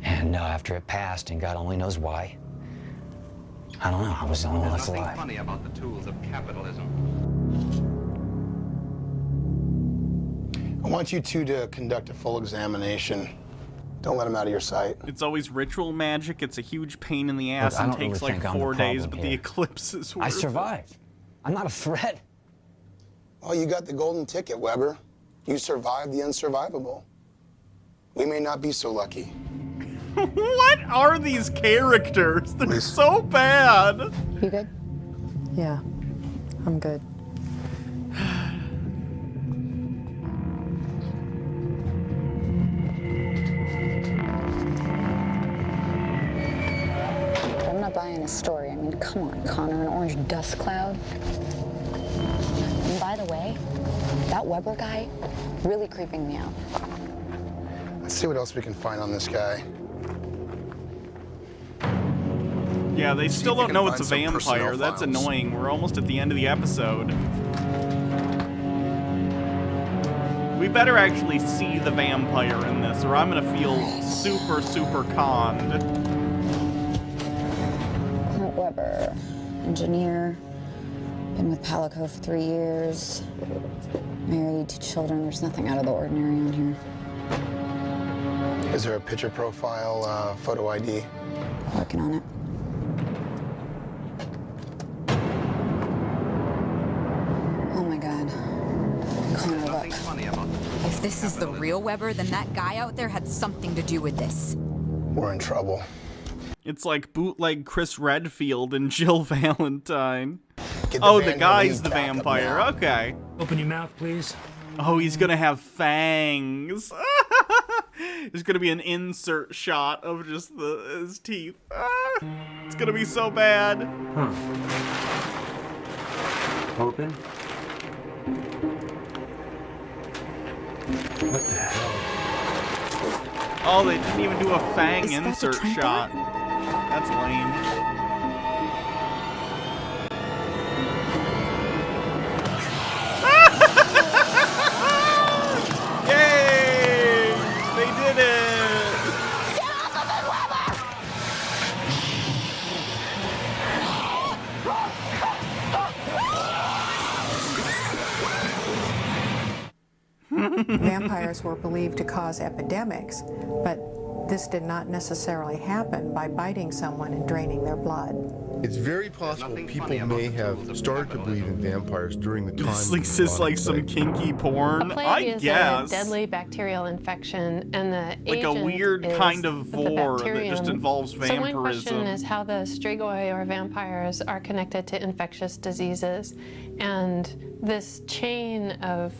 And after it passed, and God only knows why, I don't know, I was the only one left alive. There's nothing funny about the tools of capitalism. I want you two to conduct a full examination. Don't let them out of your sight. It's always ritual magic. It's a huge pain in the ass and takes like 4 days, but the eclipse is worth it. I survived. I'm not a threat. Well, you got the golden ticket, Weber. You survived the unsurvivable. We may not be so lucky. What are these characters? They're so bad. You good? Yeah, I'm good. I'm not buying a story. I mean, come on, Connor, an orange dust cloud. And by the way, that Weber guy, really creeping me out. Let's see what else we can find on this guy. Yeah, they still don't know it's a vampire. That's annoying. We're almost at the end of the episode. We better actually see the vampire in this, or I'm gonna feel super, super conned. Clint Weber, engineer, been with Palico for 3 years, married, 2 children. There's nothing out of the ordinary on here. Is there a picture profile, photo ID? Working on it. Oh my God. Connor, look. If this is the real Weber, then that guy out there had something to do with this. We're in trouble. It's like bootleg Chris Redfield and Jill Valentine. Oh, the guy's the vampire. Okay. Open your mouth, please. Oh, he's gonna have fangs. There's gonna be an insert shot of just his teeth. It's gonna be so bad. Huh. Open. What the hell? Oh, they didn't even do a fang insert shot. That's lame. Yay! They did it! Vampires were believed to cause epidemics, but this did not necessarily happen by biting someone and draining their blood. It's very possible people may have started to believe in vampires during the time. This is like some kinky porn, I guess. Is a deadly bacterial infection, and the like a weird kind of vor that just involves vampirism. So one question is how the strigoi or vampires are connected to infectious diseases, and this chain of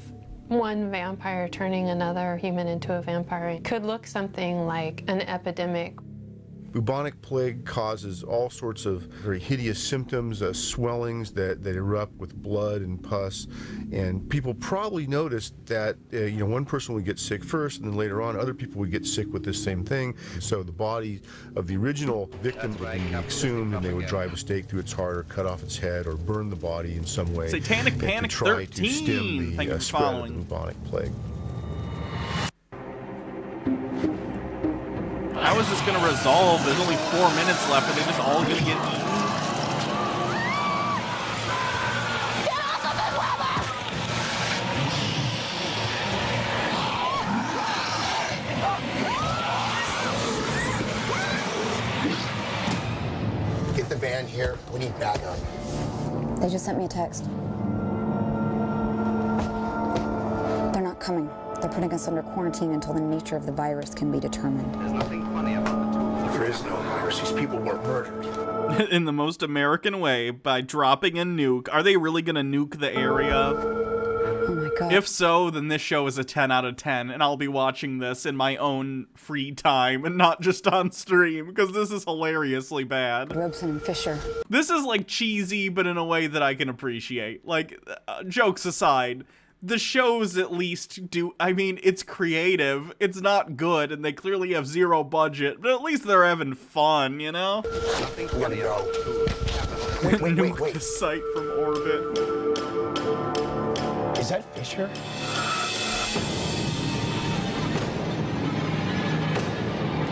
one vampire turning another human into a vampire could look something like an epidemic. Bubonic plague causes all sorts of very hideous symptoms, swellings that erupt with blood and pus, and people probably noticed that one person would get sick first, and then later on other people would get sick with this same thing. So the body of the original victim would be exhumed, and they would drive a stake through its heart, or cut off its head, or burn the body in some way. Satanic Panic to try 13. to stem Thank you the for spread of following. the bubonic plague. How is this gonna resolve? There's only 4 minutes left. Are they just all gonna get eaten? Get the van here. We need backup. They just sent me a text. They're not coming. They're putting us under quarantine until the nature of the virus can be determined. There's nothing funny about the tools. There is no virus. These people were murdered. In the most American way, by dropping a nuke. Are they really gonna nuke the area? Oh my god. If so, then this show is a 10 out of 10, and I'll be watching this in my own free time and not just on stream, because this is hilariously bad. Robeson and Fisher. This is like cheesy, but in a way that I can appreciate. Like, jokes aside, the shows at least do, I mean, it's creative, it's not good, and they clearly have zero budget, but at least they're having fun, you know? Nothing funny about the tools. Nuke the site from orbit. Is that Fisher?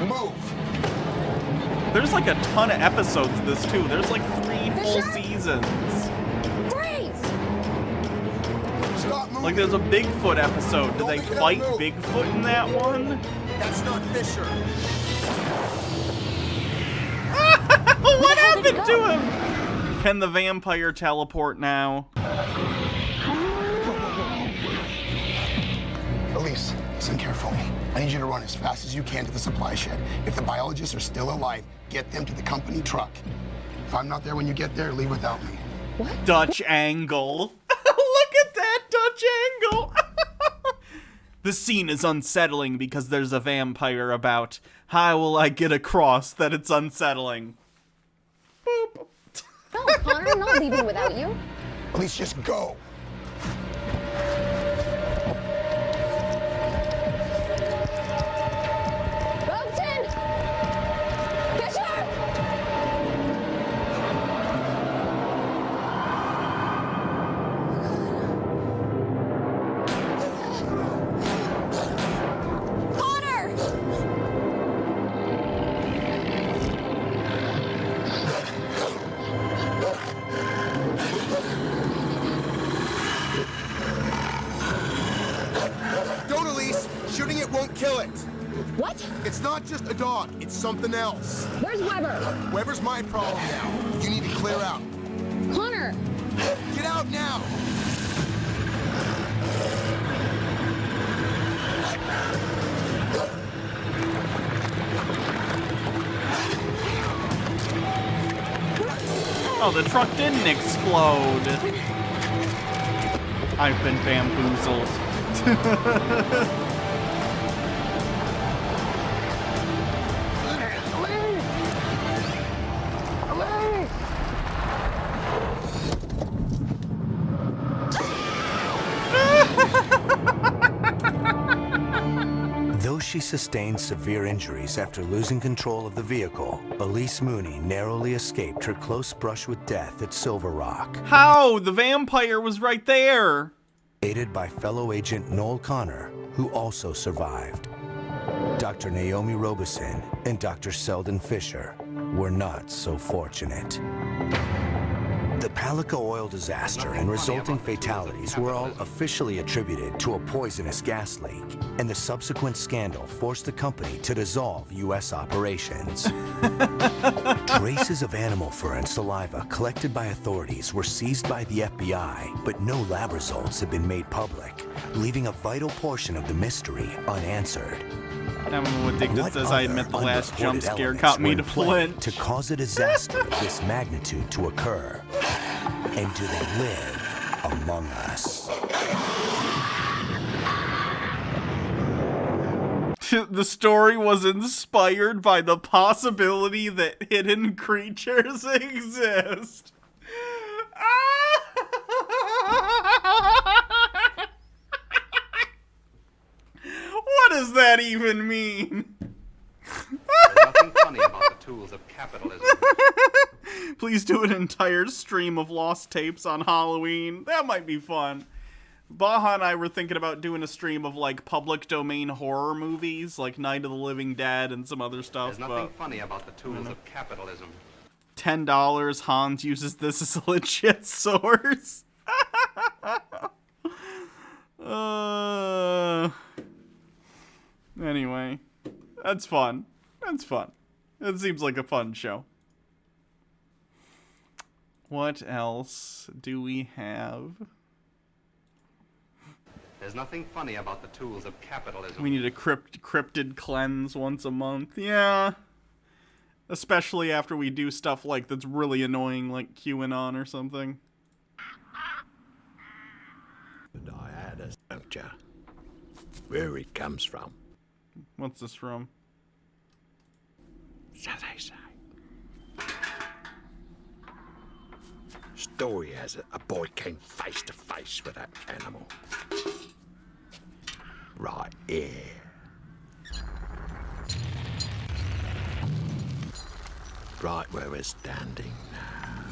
Move! There's like a ton of episodes of this too. There's like 3 full seasons. Like there's a Bigfoot episode. Did they fight Bigfoot in that one? That's not Fisher. What happened to him? Can the vampire teleport now? Elise, listen carefully. I need you to run as fast as you can to the supply shed. If the biologists are still alive, get them to the company truck. If I'm not there when you get there, leave without me. What? Dutch angle. Look at that Dutch angle. The scene is unsettling because there's a vampire about. How will I get across that it's unsettling? Boop. No, Connor, I'm not leaving without you. Elise, just go. Robeson! Fisher! Connor! Don't, Elise. Shooting it won't kill it. What? It's not just a dog. It's something else. Where's Weber? Weber's my problem now. You need to clear out. Connor! Get out now! Oh, the truck didn't explode. I've been bamboozled. Though she sustained severe injuries after losing control of the vehicle, Elise Mooney narrowly escaped her close brush with death at Silver Rock. How? The vampire was right there. Aided by fellow agent Noel Connor, who also survived. Dr. Naomi Robeson and Dr. Selden Fisher were not so fortunate. The Palico oil disaster and resulting fatalities were all officially attributed to a poisonous gas leak, and the subsequent scandal forced the company to dissolve U.S. operations. Traces of animal fur and saliva collected by authorities were seized by the FBI, but no lab results have been made public, leaving a vital portion of the mystery unanswered. Everyone addicted says I admit the last jump scare elements caught me were to in play flinch. to cause a disaster of this magnitude to occur? And do they live among us? The story was inspired by the possibility that hidden creatures exist. What does that even mean? There's nothing funny about the tools of capitalism. Please do an entire stream of lost tapes on Halloween. That might be fun. Baha and I were thinking about doing a stream of like public domain horror movies, like Night of the Living Dead and some other stuff. There's nothing funny about the tools of capitalism. $10. Hans uses this as a legit source. Anyway, that's fun. That's fun. It seems like a fun show. What else do we have? There's nothing funny about the tools of capitalism. We need a cryptid cleanse once a month. Yeah. Especially after we do stuff like that's really annoying, like QAnon or something. And I had a structure. Where it comes from. What's this from? So they say. Story has it, a boy came face to face with that animal. Right here. Right where we're standing now.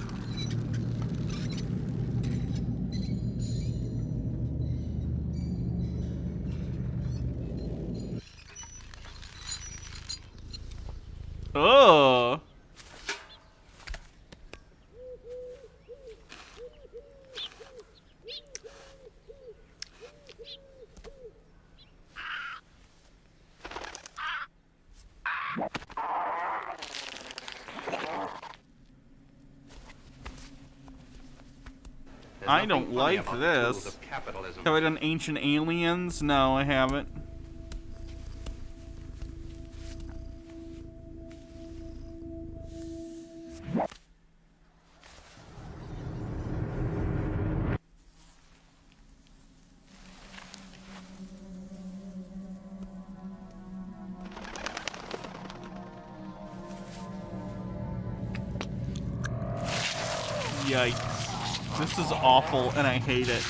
Oh. I don't like this. Have I done Ancient Aliens? No, I haven't. Yikes. This is awful, and I hate it.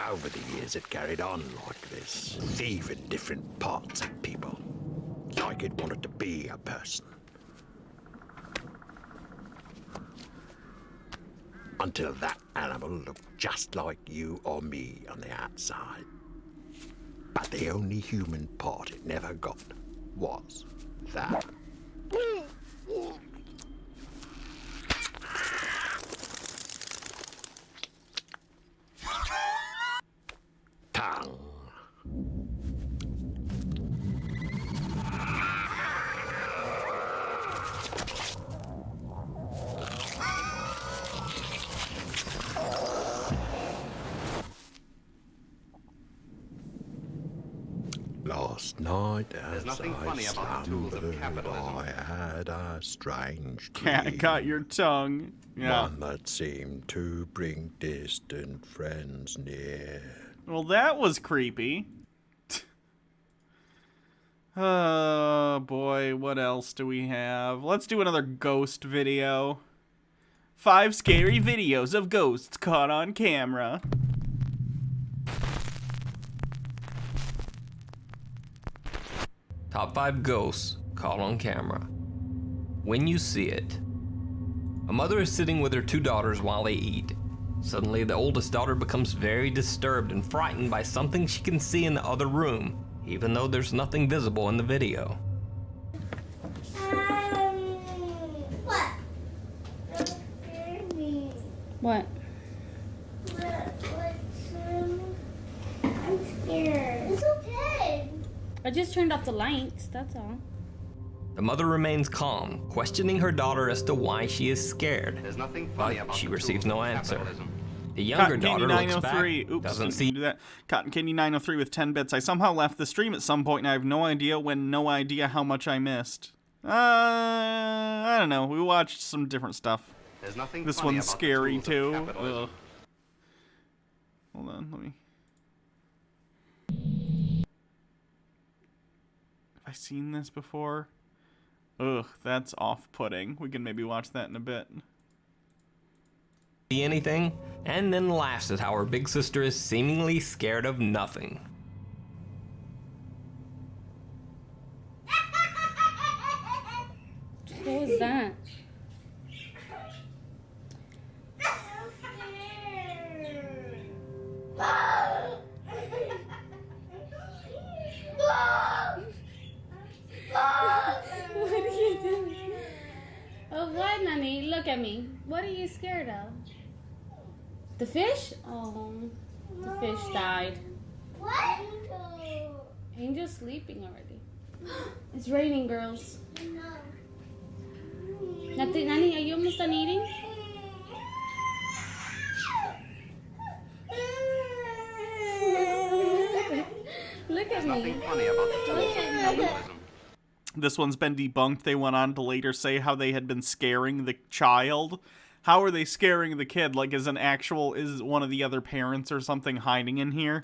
Over the years, it carried on like this, thieving different parts of people, like it wanted to be a person. Until that animal looked just like you or me on the outside. But the only human part it never got was that. Tongue. Last night, as I slumbered, I had a strange dream. Cat got your tongue. Yeah. One that seemed to bring distant friends near. Well, that was creepy. Oh, boy. What else do we have? Let's do another ghost video. 5 scary videos of ghosts caught on camera. Top 5 ghosts caught on camera. When you see it. A mother is sitting with her 2 daughters while they eat. Suddenly, the oldest daughter becomes very disturbed and frightened by something she can see in the other room, even though there's nothing visible in the video. What? What? I'm scared. It's okay. I just turned off the lights, that's all. The mother remains calm, questioning her daughter as to why she is scared. There's nothing funny about she the receives tools no of answer. capitalism. The younger Cotton daughter Candy looks back, 903. Oops, doesn't didn't see do that. Cotton Candy 903 with 10 bits. I somehow left the stream at some point and I have no idea when, no idea how much I missed. I don't know. We watched some different stuff. There's nothing This funny one's about the scary tools of too. capitalism. Ugh. Hold on, let me. Have I seen this before? Ugh, that's off-putting. We can maybe watch that in a bit. see anything, and then laughs at how her big sister is seemingly scared of nothing. What was that? What are you doing? Oh, what, Nani? Look at me. What are you scared of? The fish? Oh, the fish died. What? Angel's sleeping already. It's raining, girls. Nani, are you almost done eating? at There's me. nothing funny about the tools of Look at me. capitalism. This one's been debunked. They went on to later say how they had been scaring the child. How are they scaring the kid? Like, is one of the other parents or something hiding in here?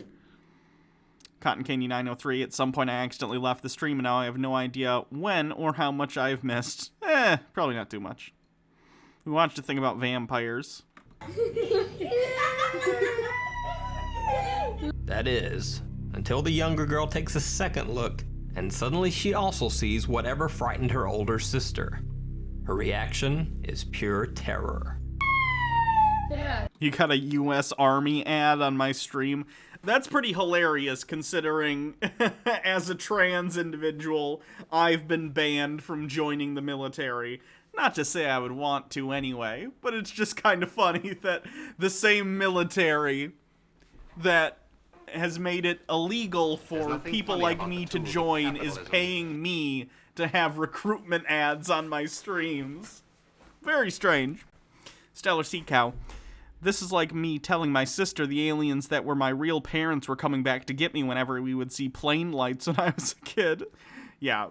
Cotton Candy 903, at some point I accidentally left the stream and now I have no idea when or how much I've missed. Probably not too much. We watched a thing about vampires. That is, until the younger girl takes a second look, and suddenly she also sees whatever frightened her older sister. Her reaction is pure terror. You got a U.S. Army ad on my stream. That's pretty hilarious considering as a trans individual, I've been banned from joining the military. Not to say I would want to anyway, but it's just kind of funny that the same military that has made it illegal for people like me to join is paying me to have recruitment ads on my streams. Very strange. Stellar Sea Cow. This is like me telling my sister the aliens that were my real parents were coming back to get me whenever we would see plane lights when I was a kid. Yeah,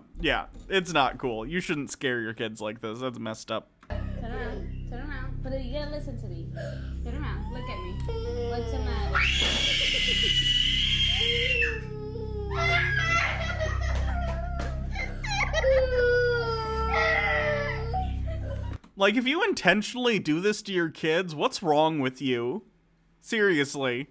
it's not cool. You shouldn't scare your kids like this. That's messed up. Turn around. But you gotta listen to me. Turn around, look at me. What's the matter? Like, if you intentionally do this to your kids, what's wrong with you? Seriously.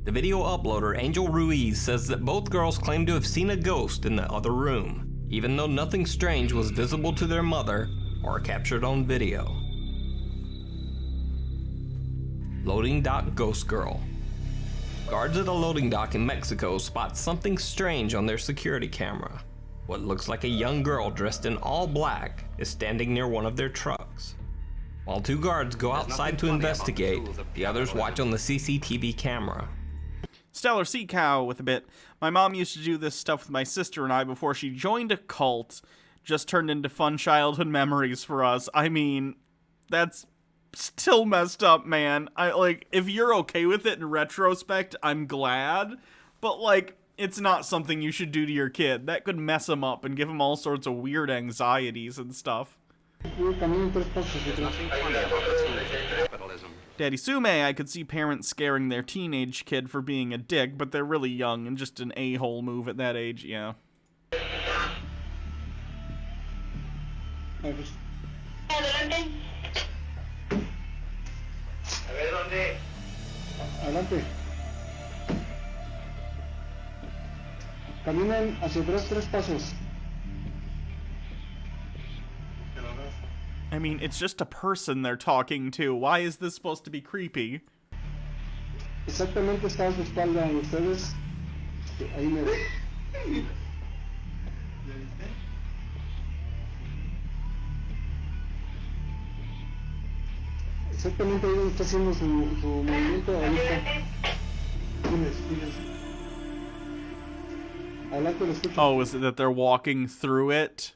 The video uploader, Angel Ruiz, says that both girls claim to have seen a ghost in the other room, even though nothing strange was visible to their mother or captured on video. Loading dock ghost girl. Guards at a loading dock in Mexico spot something strange on their security camera. What looks like a young girl dressed in all black is standing near one of their trucks. While two guards go outside to investigate, the others watch on the CCTV camera. Stellar Sea Cow with a bit. My mom used to do this stuff with my sister and I before she joined a cult. Just turned into fun childhood memories for us. I mean, that's still messed up, man. If you're okay with it in retrospect, I'm glad. But, it's not something you should do to your kid. That could mess him up and give him all sorts of weird anxieties and stuff. Daddy Sume, I could see parents scaring their teenage kid for being a dick, but they're really young and just an a-hole move at that age, yeah. Adelante. A ver, ¿dónde? Adelante. Caminan hacia atrás 3 pasos. I mean, it's just a person they're talking to. Why is this supposed to be creepy? Exactamente está a su espalda y ustedes ahí me ven. Exactamente ahí donde está haciendo su movimiento, ahí está. Fíjense. Adelante, lo escucho. Oh, is it that they're walking through it?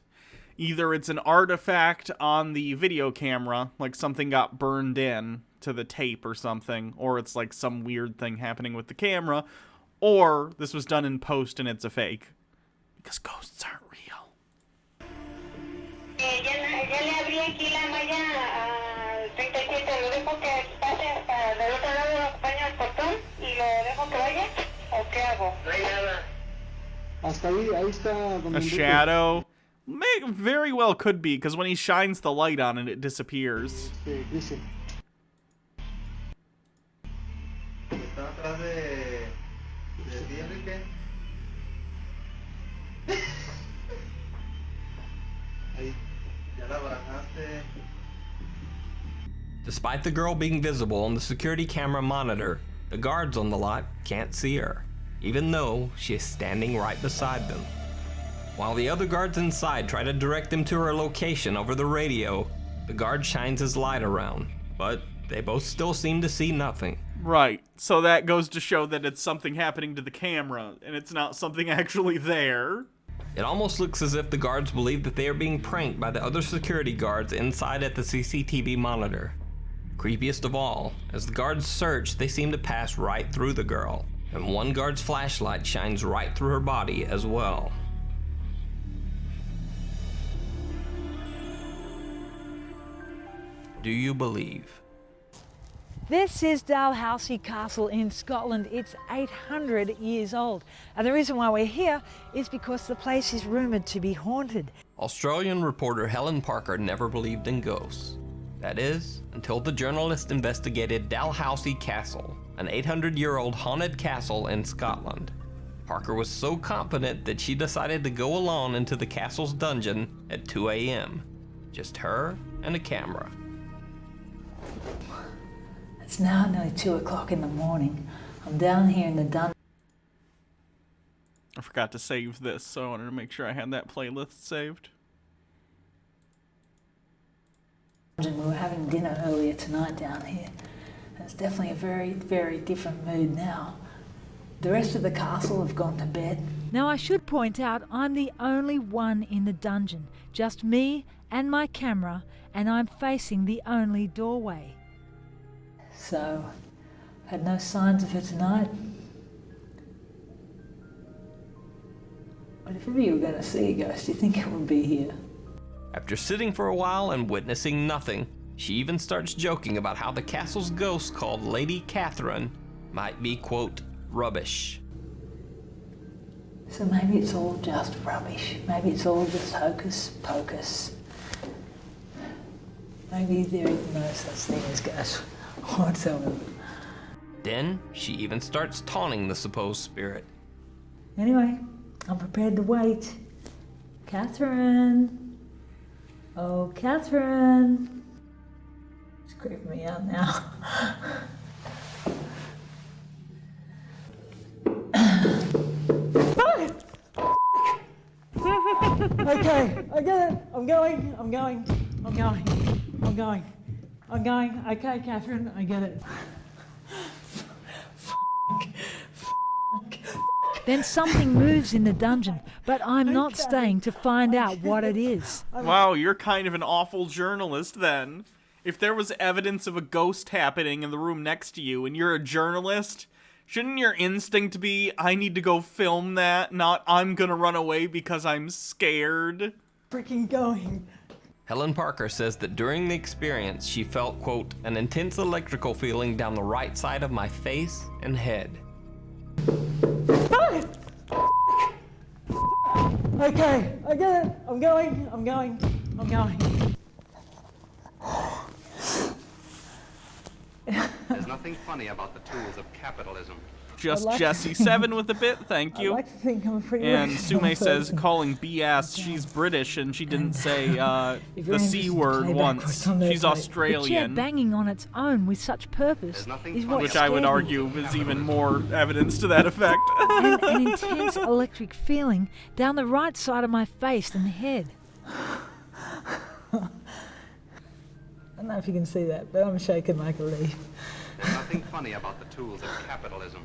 Either it's an artifact on the video camera, like something got burned in to the tape or something, or it's like some weird thing happening with the camera, or this was done in post and it's a fake. Because ghosts aren't real. Ya le abrí aquí la malla al 37, lo dejo que pase para del otro lado, lo acompaño al portón y lo dejo que vaya, ¿o qué hago? No hay nada. Hasta ahí está donde A shadow? Very well could be, because when he shines the light on it, it disappears. Sí, dice. Está atrás de ti, Enrique. Ahí, ya la barajaste. Despite the girl being visible on the security camera monitor, the guards on the lot can't see her, even though she is standing right beside them. While the other guards inside try to direct them to her location over the radio, the guard shines his light around, but they both still seem to see nothing. Right, so that goes to show that it's something happening to the camera, and it's not something actually there. It almost looks as if the guards believe that they are being pranked by the other security guards inside at the CCTV monitor. Creepiest of all, as the guards search, they seem to pass right through the girl, and one guard's flashlight shines right through her body as well. Do you believe? This is Dalhousie Castle in Scotland. It's 800 years old. And the reason why we're here is because the place is rumoured to be haunted. Australian reporter Helen Parker never believed in ghosts. That is, until the journalist investigated Dalhousie Castle, an 800-year-old haunted castle in Scotland. Parker was so confident that she decided to go alone into the castle's dungeon at 2 a.m. Just her and a camera. It's now nearly 2 o'clock in the morning. I'm down here in the dungeon. I forgot to save this, so I wanted to make sure I had that playlist saved. We were having dinner earlier tonight down here. It's definitely a very, very different mood now. The rest of the castle have gone to bed. Now I should point out I'm the only one in the dungeon. Just me and my camera, and I'm facing the only doorway. So, had no signs of her tonight. But if ever you were going to see a ghost, do you think it would be here? After sitting for a while and witnessing nothing, she even starts joking about how the castle's ghost called Lady Catherine might be, quote, rubbish. So maybe it's all just rubbish. Maybe it's all just hocus pocus. Maybe there is no such thing as ghosts whatsoever. Then she even starts taunting the supposed spirit. Anyway, I'm prepared to wait. Catherine. Oh, Catherine. It's creeping me out now. Okay, I get it. I'm going. Okay, Catherine, I get it. Then something moves in the dungeon, but I'm not staying to find out what it is. Wow, you're kind of an awful journalist then. If there was evidence of a ghost happening in the room next to you and you're a journalist, shouldn't your instinct be, I need to go film that, not I'm gonna run away because I'm scared? Freaking going. Helen Parker says that during the experience, she felt, quote, an intense electrical feeling down the right side of my face and head. Okay, I get it. I'm going. There's nothing funny about the tools of capitalism. Just Jesse7 with a bit, thank you. I like to think I'm a pretty And rational Sume says, person. calling BS, she's British and she didn't say If you're the interested C to word play once. backwards on that She's play. The chair Australian. banging on its own with such purpose is what Which I would scared me. argue is even more evidence to that effect. And an intense electric feeling down the right side of my face and head. I don't know if you can see that, but I'm shaking like a leaf. There's nothing funny about the tools of capitalism.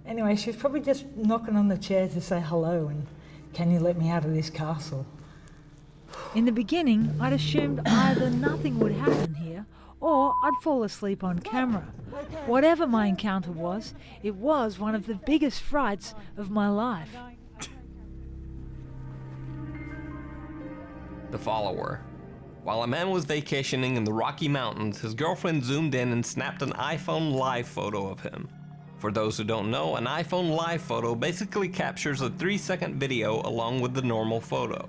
Anyway, she was probably just knocking on the chair to say hello and, can you let me out of this castle? In the beginning, I'd assumed either nothing would happen here or I'd fall asleep on camera. Whatever my encounter was, it was one of the biggest frights of my life. The follower. While a man was vacationing in the Rocky Mountains, his girlfriend zoomed in and snapped an iPhone live photo of him. For those who don't know, an iPhone live photo basically captures a 3-second video along with the normal photo.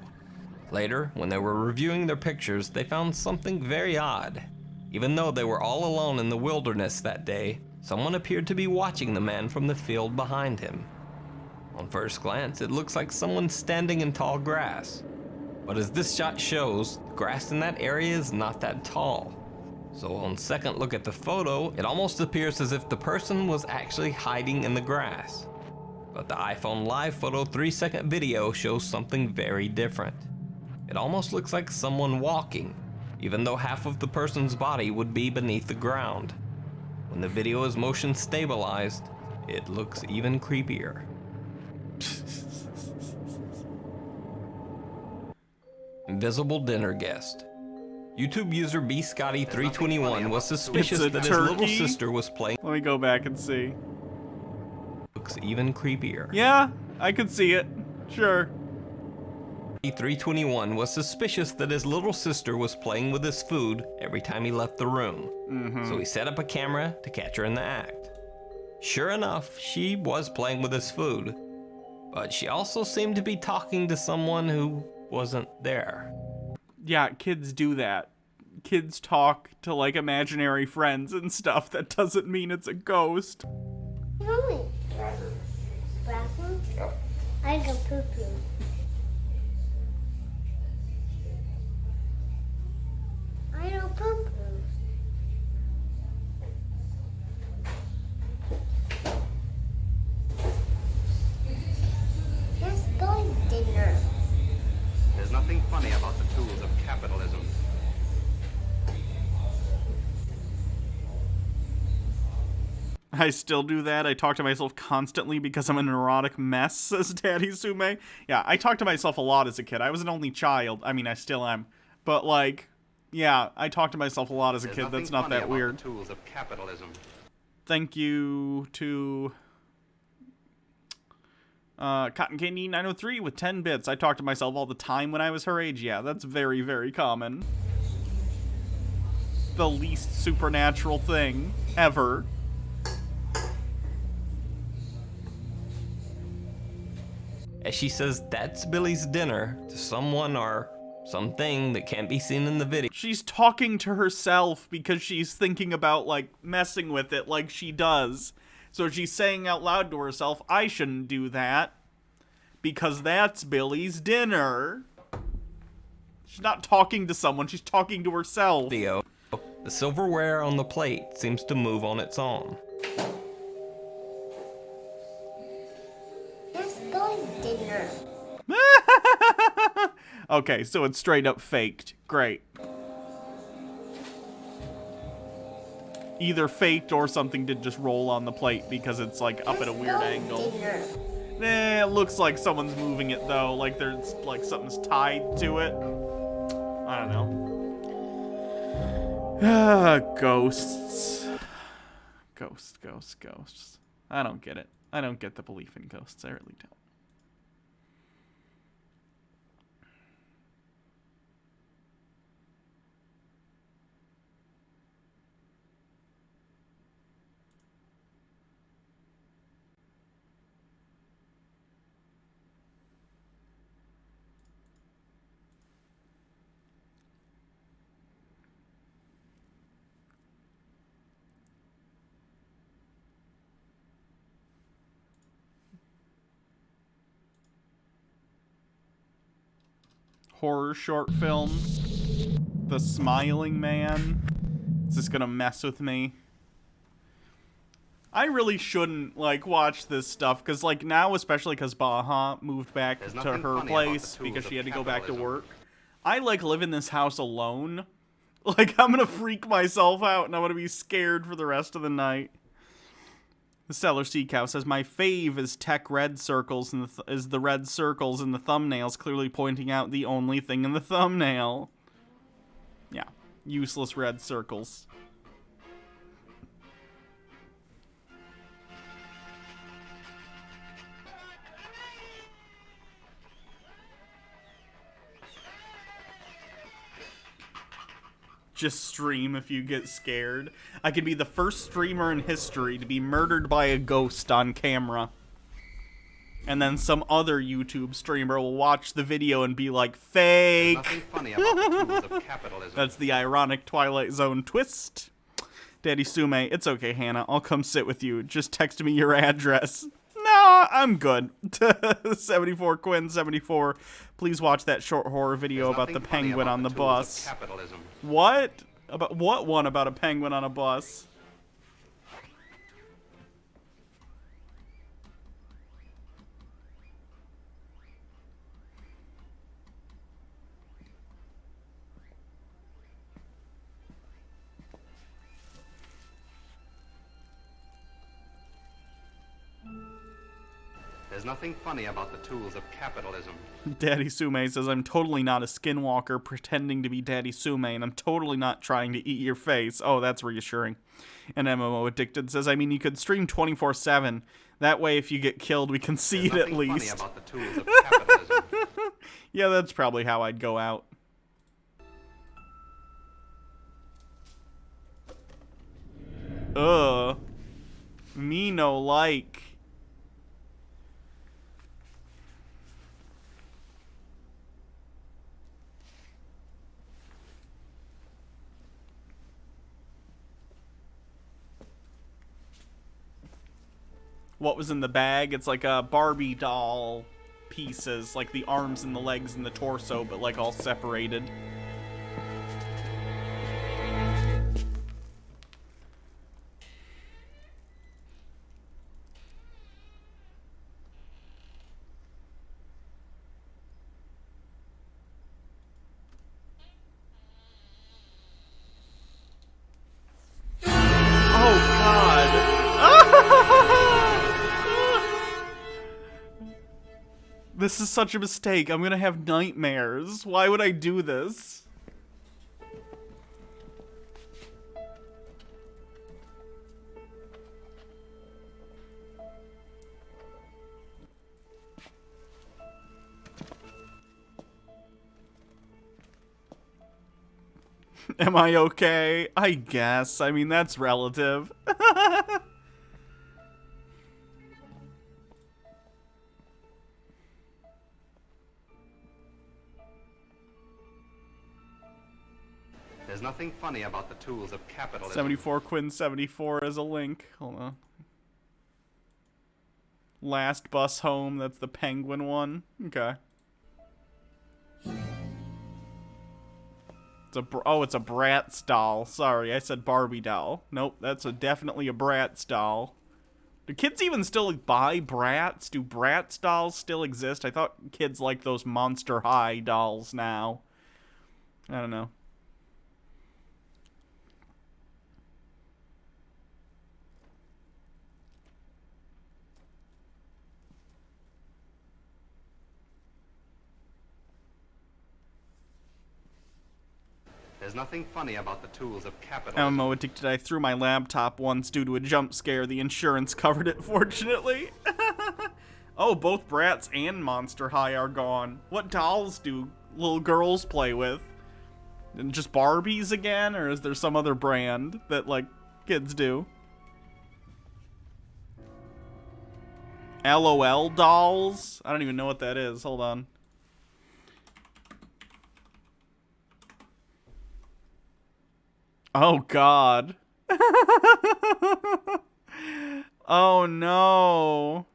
Later, when they were reviewing their pictures, they found something very odd. Even though they were all alone in the wilderness that day, someone appeared to be watching the man from the field behind him. On first glance, it looks like someone standing in tall grass. But as this shot shows, the grass in that area is not that tall. So on second look at the photo, it almost appears as if the person was actually hiding in the grass. But the iPhone live photo 3-second video shows something very different. It almost looks like someone walking, even though half of the person's body would be beneath the ground. When the video is motion stabilized, it looks even creepier. invisible dinner guest. YouTube user bscotty321 was suspicious It's a that his little turkey? sister was playing. Let me go back and see. Looks even creepier. Yeah, I could see it. Sure. 321 was suspicious that his little sister was playing with his food every time he left the room. So he set up a camera to catch her in the act. Sure enough, she was playing with his food, but she also seemed to be talking to someone who wasn't there. Yeah, kids do that. Kids talk to, like, imaginary friends and stuff. That doesn't mean it's a ghost. Mommy. Bathroom? I go poo-poo. I go poo-poo. Let's go to dinner. There's nothing funny about the tools of capitalism. I still do that. I talk to myself constantly because I'm a neurotic mess, says Daddy Sume. Yeah, I talked to myself a lot as a kid. I was an only child. I mean, I still am. But, like, yeah, I talk to myself a lot as a kid. That's not that weird. The tools of capitalism. Thank you to Cotton Candy 903 with 10 bits. I talk to myself all the time when I was her age. Yeah, that's very, very common. The least supernatural thing ever. As she says that's Billy's dinner to someone or something that can't be seen in the video. She's talking to herself because she's thinking about, like, messing with it like she does. So she's saying out loud to herself, I shouldn't do that because that's Billy's dinner. She's not talking to someone, she's talking to herself. The silverware on the plate seems to move on its own. Let's go to dinner. Okay, so it's straight up faked. Great. Either faked or something did just roll on the plate because it's, like, up at a weird angle. It looks like someone's moving it, though. Like, there's, like, something's tied to it. I don't know. Ghosts. Ghosts. I don't get it. I don't get the belief in ghosts. I really don't. Horror short film. The Smiling Man. Is this gonna mess with me? I really shouldn't, like, watch this stuff, because, like, now, especially because Baha moved back to her place because she had to go back to work. I, like, live in this house alone. Like, I'm gonna freak myself out, and I'm gonna be scared for the rest of the night. The Stellar Sea Cow says, my fave is tech red circles and is the red circles in the thumbnails, clearly pointing out the only thing in the thumbnail. Yeah, useless red circles. Just stream if you get scared. I could be the first streamer in history to be murdered by a ghost on camera. And then some other YouTube streamer will watch the video and be like, fake! Nothing funny about the tools of capitalism. That's the ironic Twilight Zone twist. Daddy Sume, it's okay, Hannah. I'll come sit with you. Just text me your address. No, I'm good. 74 Quinn 74. Please watch that short horror video about the penguin on the bus. What? About what one about a penguin on a bus? There's nothing funny about the tools of capitalism. Daddy Sume says, I'm totally not a skinwalker pretending to be Daddy Sume, and I'm totally not trying to eat your face. Oh, that's reassuring. And MMO Addicted says, I mean, you could stream 24/7. That way, if you get killed, we can see it at least. Funny about the tools of capitalism. Yeah, that's probably how I'd go out. Me no like. What was in the bag? It's like a Barbie doll pieces, like the arms and the legs and the torso, but like all separated. This is such a mistake. I'm gonna have nightmares. Why would I do this? Am I okay? I guess. I mean, that's relative. There's nothing funny about the tools of capitalism. 74 Quinn 74 as a link. Hold on. Last bus home. That's the penguin one. Okay. It's a it's a Bratz doll. Sorry, I said Barbie doll. Nope, that's definitely a Bratz doll. Do kids even still buy Bratz? Do Bratz dolls still exist? I thought kids like those Monster High dolls now. I don't know. There's nothing funny about the tools of capitalism. MMO Addicted, I threw my laptop once due to a jump scare. The insurance covered it, fortunately. Oh, both Bratz and Monster High are gone. What dolls do little girls play with? And just Barbies again? Or is there some other brand that, like, kids do? LOL dolls? I don't even know what that is. Hold on. Oh, God. Oh, no.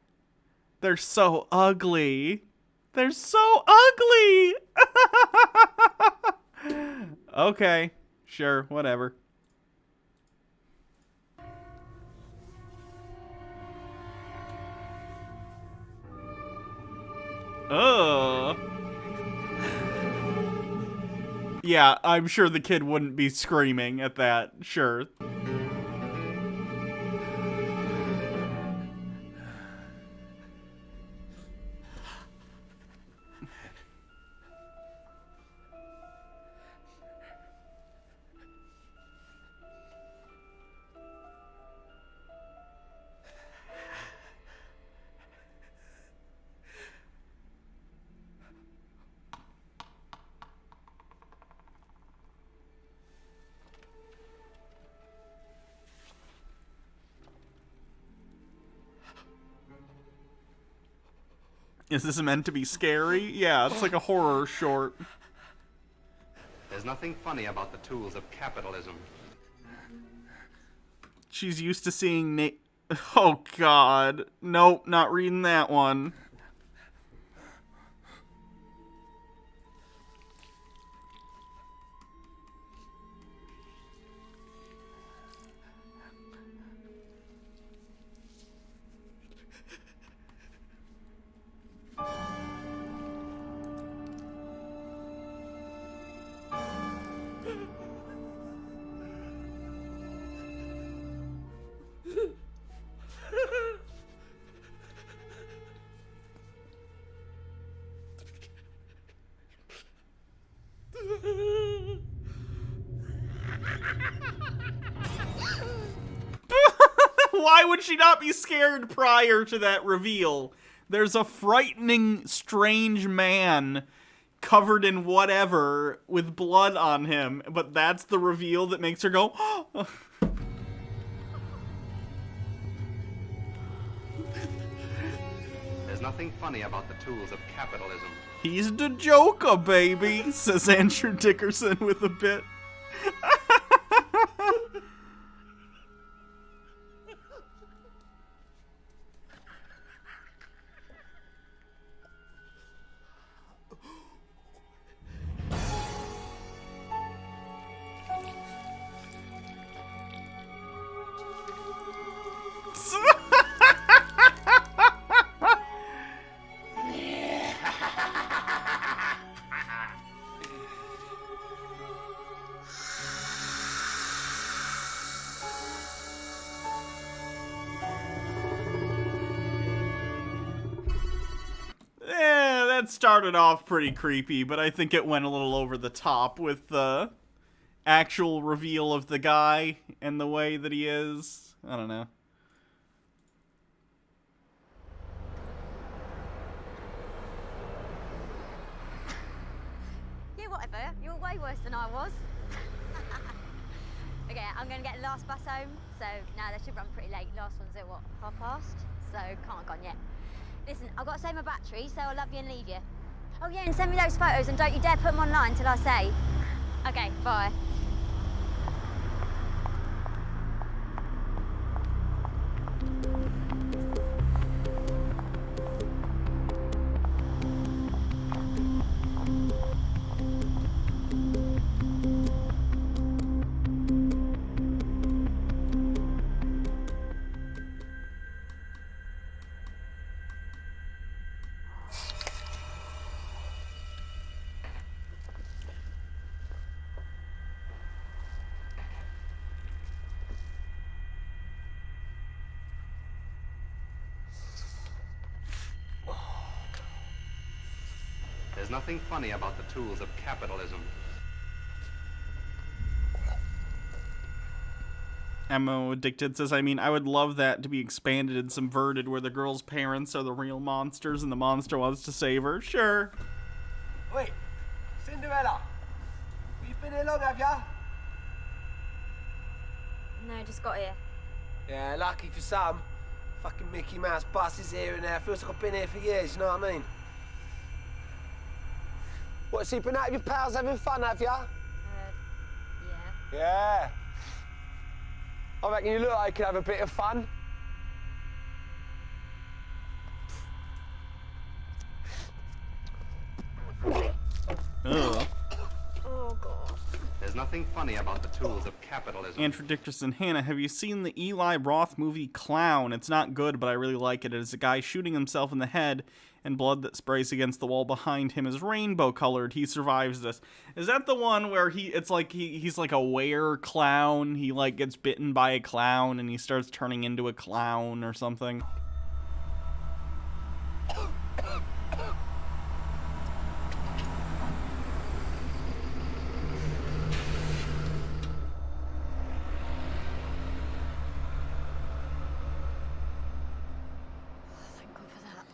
They're so ugly. They're so ugly. Okay. Sure. Whatever. Ugh. Yeah, I'm sure the kid wouldn't be screaming at that. Sure. Is this meant to be scary? Yeah, it's like a horror short. There's nothing funny about the tools of capitalism. She's used to seeing Oh, God. Nope, not reading that one. Why would she not be scared prior to that reveal? There's a frightening, strange man covered in whatever with blood on him, but that's the reveal that makes her go, oh. There's nothing funny about the tools of capitalism. He's the Joker, baby, says Andrew Dickerson with a bit. That started off pretty creepy, but I think it went a little over the top with the actual reveal of the guy and the way that he is. I don't know. Yeah, whatever. You're way worse than I was. Okay, I'm going to get the last bus home, so now they should run pretty late. Last one's at, what, 5:30? So can't have gone yet. Listen, I've got to save my battery, so I'll love you and leave you. Oh yeah, and send me those photos and don't you dare put them online till I say. Okay, bye. There's nothing funny about the tools of capitalism. Ammo Addicted says, I mean, I would love that to be expanded and subverted where the girl's parents are the real monsters and the monster wants to save her. Sure. Wait, Cinderella, you've been here long, have ya? No, just got here. Yeah, lucky for some. Fucking Mickey Mouse buses here and there. Feels like I've been here for years, you know what I mean? What, so you've been out with your pals having fun, have ya? Yeah. Yeah. I reckon you look like you could have a bit of fun. Ugh. Oh, God. There's nothing funny about the tools of capitalism. Andrew Dickerson, Hannah, have you seen the Eli Roth movie Clown? It's not good, but I really like it. It is a guy shooting himself in the head, and blood that sprays against the wall behind him is rainbow colored. He survives this. Is that the one where it's like he's like a were clown? He like gets bitten by a clown and he starts turning into a clown or something?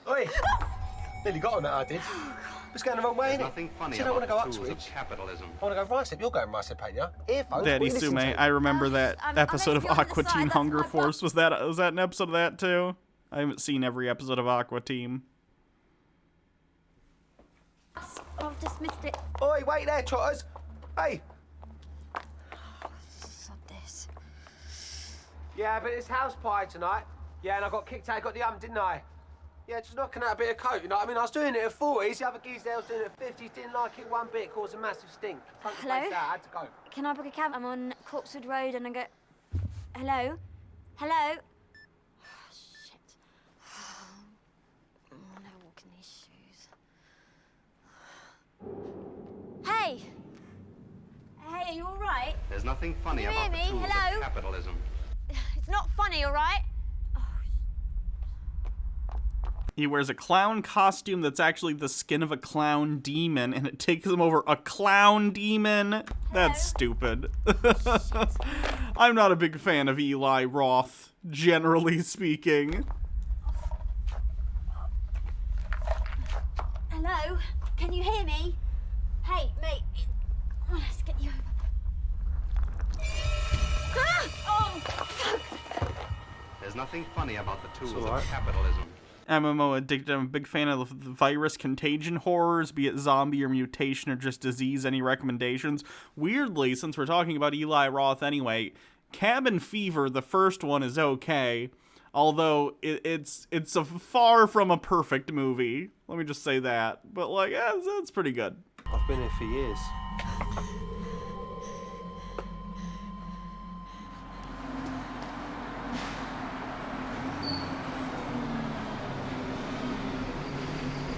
Oi! Nearly got on that, I did. It's going the wrong way, There's isn't it? nothing funny See, I don't want to go about the tools of Uxbridge. capitalism. I want to go right step. You're going right step, ain't you? Earphones. Daddy what are you listening Sume, to? I remember that I'm episode of actually on the Aqua side, Teen that's Hunger my Force. Was that an episode of that too? I haven't seen every episode of Aqua Teen. I've just missed it. Oi, wait there, trotters. Hey. Sod this. Yeah, but it's house party tonight. Yeah, and I got kicked out, got the didn't I? Yeah, just knocking out a bit of coke, you know what I mean? I was doing it at 40s, the other geezer there was doing it at 50s, didn't like it one bit, caused a massive stink. Hello? I had to go. Can I book a cab? I'm on Corpsewood Road and I go... Hello? Hello? Oh, shit. Oh, no walking these shoes. Hey! Hey, are you all right? There's nothing funny Can you about the hear me? tools Hello? of capitalism. It's not funny, all right? He wears a clown costume that's actually the skin of a clown demon, and it takes him over a clown demon. That's stupid. I'm not a big fan of Eli Roth, generally speaking. Hello? Can you hear me? Hey, mate. Oh, let's get you over. Ah! Oh, fuck! There's nothing funny about the tools of capitalism. MMO addicted. I'm a big fan of the virus contagion horrors, be it zombie or mutation or just disease. Any recommendations? Weirdly, since we're talking about Eli Roth anyway, Cabin Fever, the first one, is okay. Although it's a far from a perfect movie. Let me just say that. But like, it's pretty good. I've been here for years.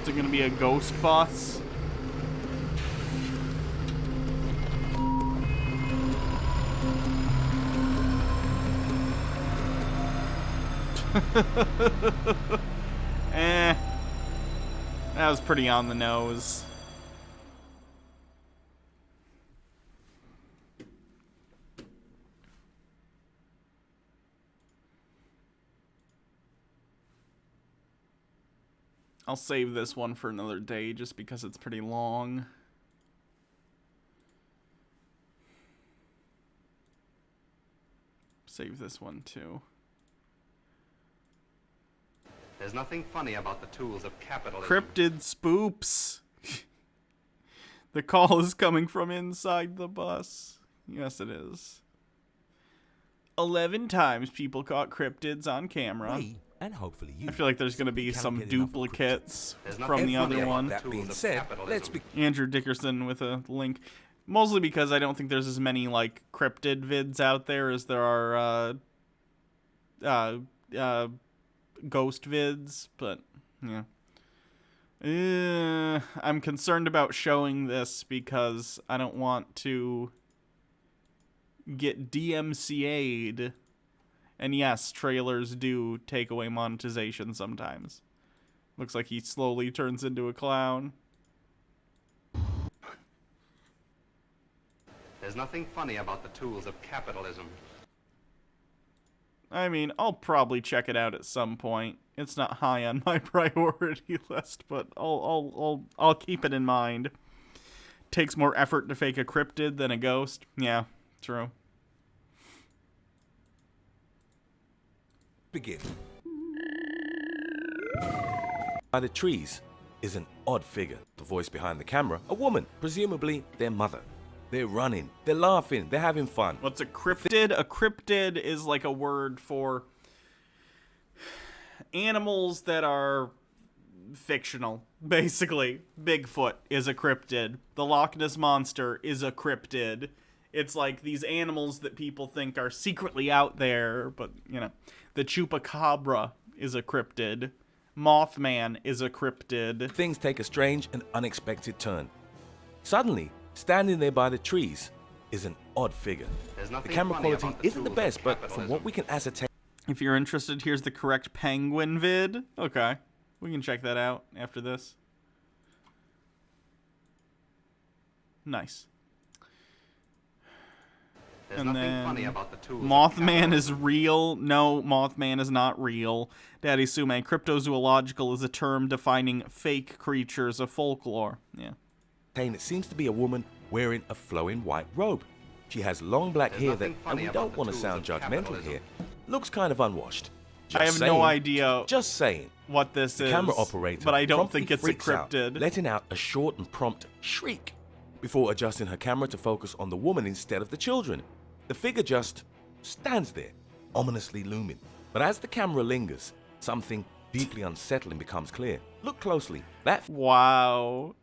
Is it gonna be a ghost bus? That was pretty on the nose. I'll save this one for another day just because it's pretty long. Save this one too. There's nothing funny about the tools of capitalism. Cryptid spoops. The call is coming from inside the bus. Yes, it is. 11 times people caught cryptids on camera. And hopefully you. I feel like there's going to be some duplicates from the other one. That being said, let's be Andrew Dickerson with a link. Mostly because I don't think there's as many, like, cryptid vids out there as there are, ghost vids, but, yeah. I'm concerned about showing this because I don't want to get DMCA'd. And yes, trailers do take away monetization sometimes. Looks like he slowly turns into a clown. There's nothing funny about the tools of capitalism. I mean, I'll probably check it out at some point. It's not high on my priority list, but I'll keep it in mind. Takes more effort to fake a cryptid than a ghost. Yeah, true. begin. By the trees is an odd figure, the voice behind the camera, a woman, presumably their mother. They're running, they're laughing, they're having fun. What's a cryptid? A cryptid is like a word for animals that are fictional, basically. Bigfoot is a cryptid. The Loch Ness Monster is a cryptid. It's like these animals that people think are secretly out there, but, you know. The Chupacabra is a cryptid. Mothman is a cryptid. Things take a strange and unexpected turn. Suddenly, standing there by the trees is an odd figure. The camera quality isn't the best, but from what we can ascertain... If you're interested, here's the correct penguin vid. Okay. We can check that out after this. Nice. There's and nothing then funny about the tools. Mothman is real. No, Mothman is not real. Daddy Sume, cryptozoological is a term defining fake creatures of folklore. Yeah. It seems to be a woman wearing a flowing white robe. She has long black hair that, and we don't want to sound judgmental here, looks kind of unwashed. I have no idea just saying what this is, camera operator but I don't think it's a freaks out, cryptid. letting out a short and prompt shriek before adjusting her camera to focus on the woman instead of the children. The figure just stands there, ominously looming. But as the camera lingers, something deeply unsettling becomes clear. Look closely. Wow.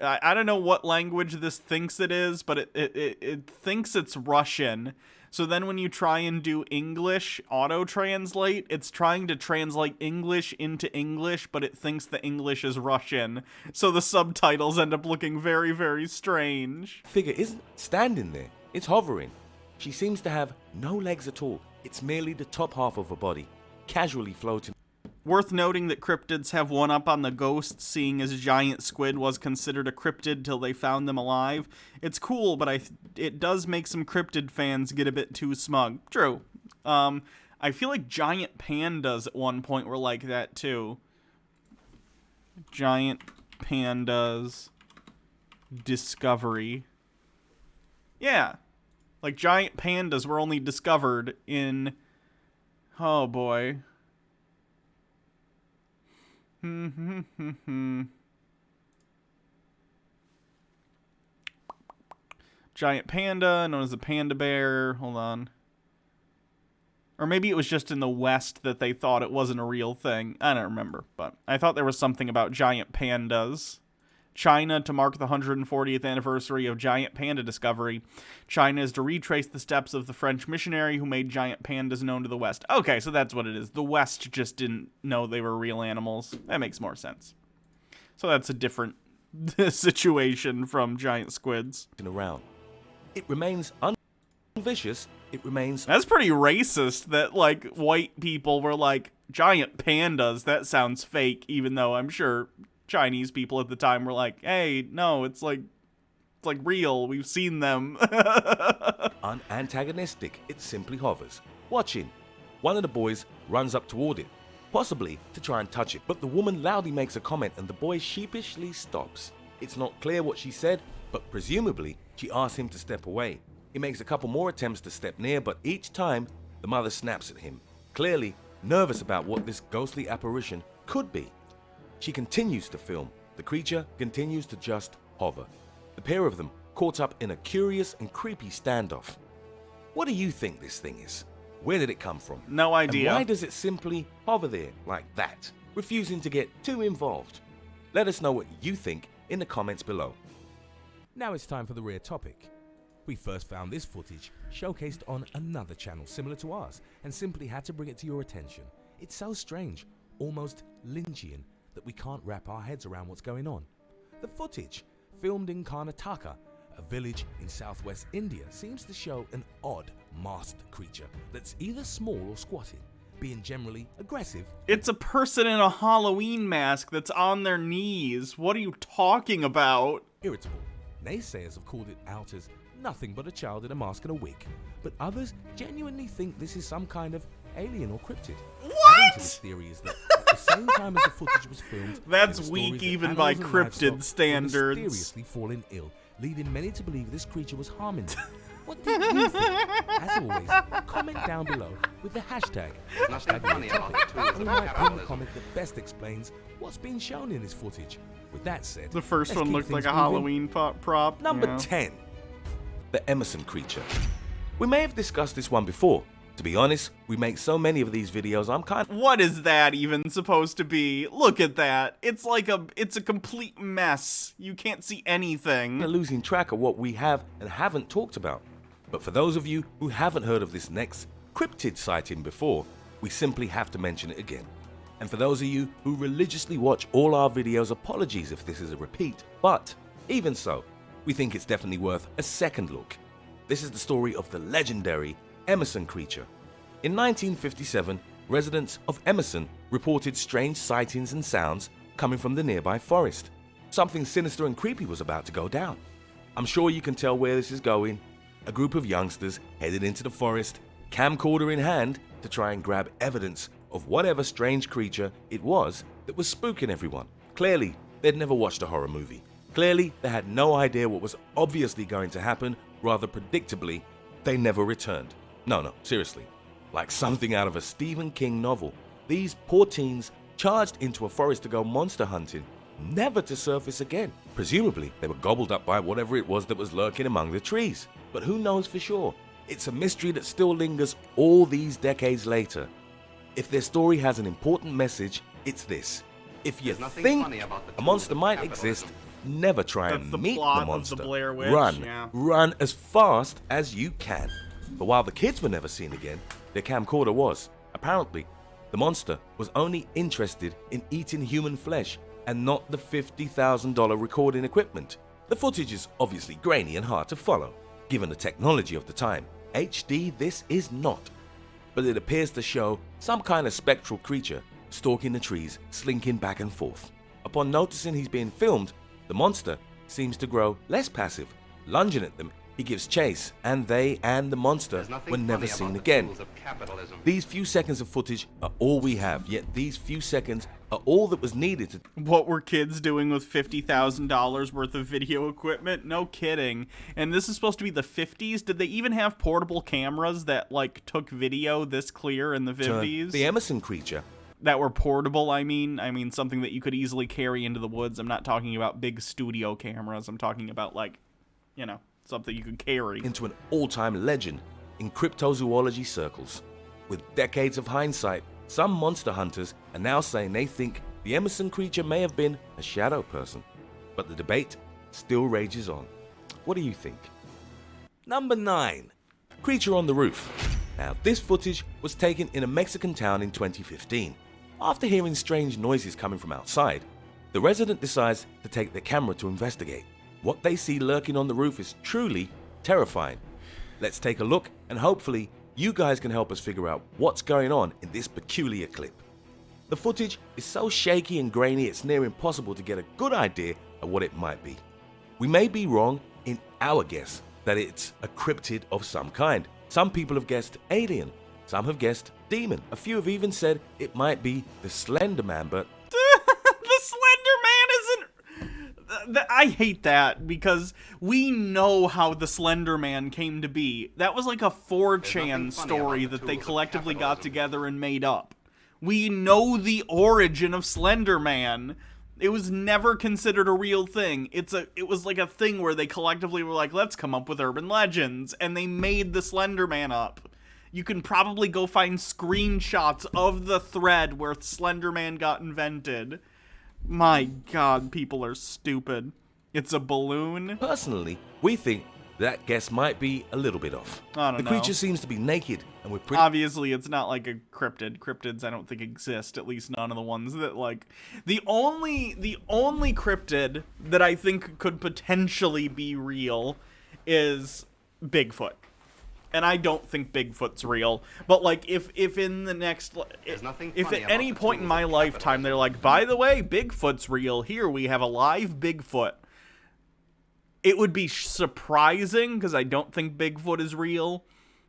I don't know what language this thinks it is, but it thinks it's Russian. So then when you try and do English auto-translate, it's trying to translate English into English, but it thinks the English is Russian. So the subtitles end up looking very, very strange. Figure isn't standing there. It's hovering. She seems to have no legs at all. It's merely the top half of her body, casually floating. Worth noting that cryptids have one up on the ghosts, seeing as giant squid was considered a cryptid till they found them alive. It's cool, but it does make some cryptid fans get a bit too smug. True. I feel like giant pandas at one point were like that too. Giant pandas discovery. Yeah. Like giant pandas were only discovered in... Oh boy. Giant panda, known as the panda bear. Hold on. Or maybe it was just in the West that they thought it wasn't a real thing. I don't remember, but I thought there was something about giant pandas. China, to mark the 140th anniversary of giant panda discovery. China is to retrace the steps of the French missionary who made giant pandas known to the West. Okay, so that's what it is. The West just didn't know they were real animals. That makes more sense. So that's a different situation from giant squids. Around. It remains unvicious. It remains... That's pretty racist that, like, white people were like, giant pandas, that sounds fake, even though I'm sure... Chinese people at the time were like, hey, no, it's like real. We've seen them. Unantagonistic. It simply hovers, watching. One of the boys runs up toward it, possibly to try and touch it, but the woman loudly makes a comment and the boy sheepishly stops. It's not clear what she said, but presumably she asks him to step away. He makes a couple more attempts to step near, but each time the mother snaps at him, clearly nervous about what this ghostly apparition could be. She continues to film. The creature continues to just hover. The pair of them caught up in a curious and creepy standoff. What do you think this thing is? Where did it come from? No idea. And why does it simply hover there like that, refusing to get too involved? Let us know what you think in the comments below. Now it's time for the rare topic. We first found this footage showcased on another channel similar to ours and simply had to bring it to your attention. It's so strange, almost Lynchian, that we can't wrap our heads around what's going on. The footage, filmed in Karnataka, a village in southwest India, seems to show an odd masked creature that's either small or squatting, being generally aggressive. It's a person in a Halloween mask that's on their knees. What are you talking about? Irritable. Naysayers have called it out as nothing but a child in a mask and a wig, but others genuinely think this is some kind of alien or cryptid. What? Adding to this theory is that at the same time as the footage was filmed, that's weak even by cryptid standards. Mysteriously falling ill, leading many to believe this creature was harming them. What do you think? As always, comment down below with the hashtag #RealTopic. We might pin the comment that best explains what's being shown in this footage. With that said, the first one looked like a Halloween prop. Number 10. The Emerson creature. We may have discussed this one before. To be honest, we make so many of these videos, I'm kind of... What is that even supposed to be? Look at that. It's a complete mess. You can't see anything. Losing track of what we have and haven't talked about. But for those of you who haven't heard of this next cryptid sighting before, we simply have to mention it again. And for those of you who religiously watch all our videos, apologies if this is a repeat, but even so, we think it's definitely worth a second look. This is the story of the legendary Emerson creature. In 1957, residents of Emerson reported strange sightings and sounds coming from the nearby forest. Something sinister and creepy was about to go down. I'm sure you can tell where this is going. A group of youngsters headed into the forest, camcorder in hand, to try and grab evidence of whatever strange creature it was that was spooking everyone. Clearly, they'd never watched a horror movie. Clearly, they had no idea what was obviously going to happen. Rather predictably, they never returned. No, seriously. Like something out of a Stephen King novel, these poor teens charged into a forest to go monster hunting, never to surface again. Presumably, they were gobbled up by whatever it was that was lurking among the trees. But who knows for sure? It's a mystery that still lingers all these decades later. If their story has an important message, it's this. If you think a monster might exist, never try and meet the monster. Run as fast as you can. But while the kids were never seen again, their camcorder was. Apparently, the monster was only interested in eating human flesh and not the $50,000 recording equipment. The footage is obviously grainy and hard to follow. Given the technology of the time, HD this is not. But it appears to show some kind of spectral creature stalking the trees, slinking back and forth. Upon noticing he's being filmed, the monster seems to grow less passive. Lunging at them, he gives chase, and they and the monster were never seen again. These few seconds of footage are all we have, yet these few seconds are all that was needed to... What were kids doing with $50,000 worth of video equipment? No kidding. And this is supposed to be the 50s? Did they even have portable cameras that, like, took video this clear in the 50s? The Emerson creature. That were portable, I mean something that you could easily carry into the woods. I'm not talking about big studio cameras. I'm talking about, like, you know, something you could carry. Into an all-time legend in cryptozoology circles. With decades of hindsight, some monster hunters are now saying they think the Emerson creature may have been a shadow person. But the debate still rages on. What do you think? Number 9. Creature on the roof. Now, this footage was taken in a Mexican town in 2015. After hearing strange noises coming from outside, the resident decides to take their camera to investigate. What they see lurking on the roof is truly terrifying. Let's take a look, and hopefully you guys can help us figure out what's going on in this peculiar clip. The footage is so shaky and grainy it's near impossible to get a good idea of what it might be. We may be wrong in our guess that it's a cryptid of some kind. Some people have guessed alien, some have guessed demon. A few have even said it might be the Slender Man, but... The Slender Man isn't... I hate that, because we know how the Slender Man came to be. That was like a 4chan story that they collectively got together and made up. We know the origin of Slender Man. It was never considered a real thing. It was like a thing where they collectively were like, let's come up with urban legends, and they made the Slender Man up. You can probably go find screenshots of the thread where Slender Man got invented. My God, people are stupid. It's a balloon? Personally, we think that guess might be a little bit off. I don't know. The creature seems to be naked, and we're pretty... Obviously, it's not like a cryptid. Cryptids, I don't think, exist. At least none of the ones that, like... The only cryptid that I think could potentially be real is Bigfoot. And I don't think Bigfoot's real. But, like, if in the next... If at any point in my lifetime they're like, by the way, Bigfoot's real, here we have a live Bigfoot, it would be surprising, because I don't think Bigfoot is real,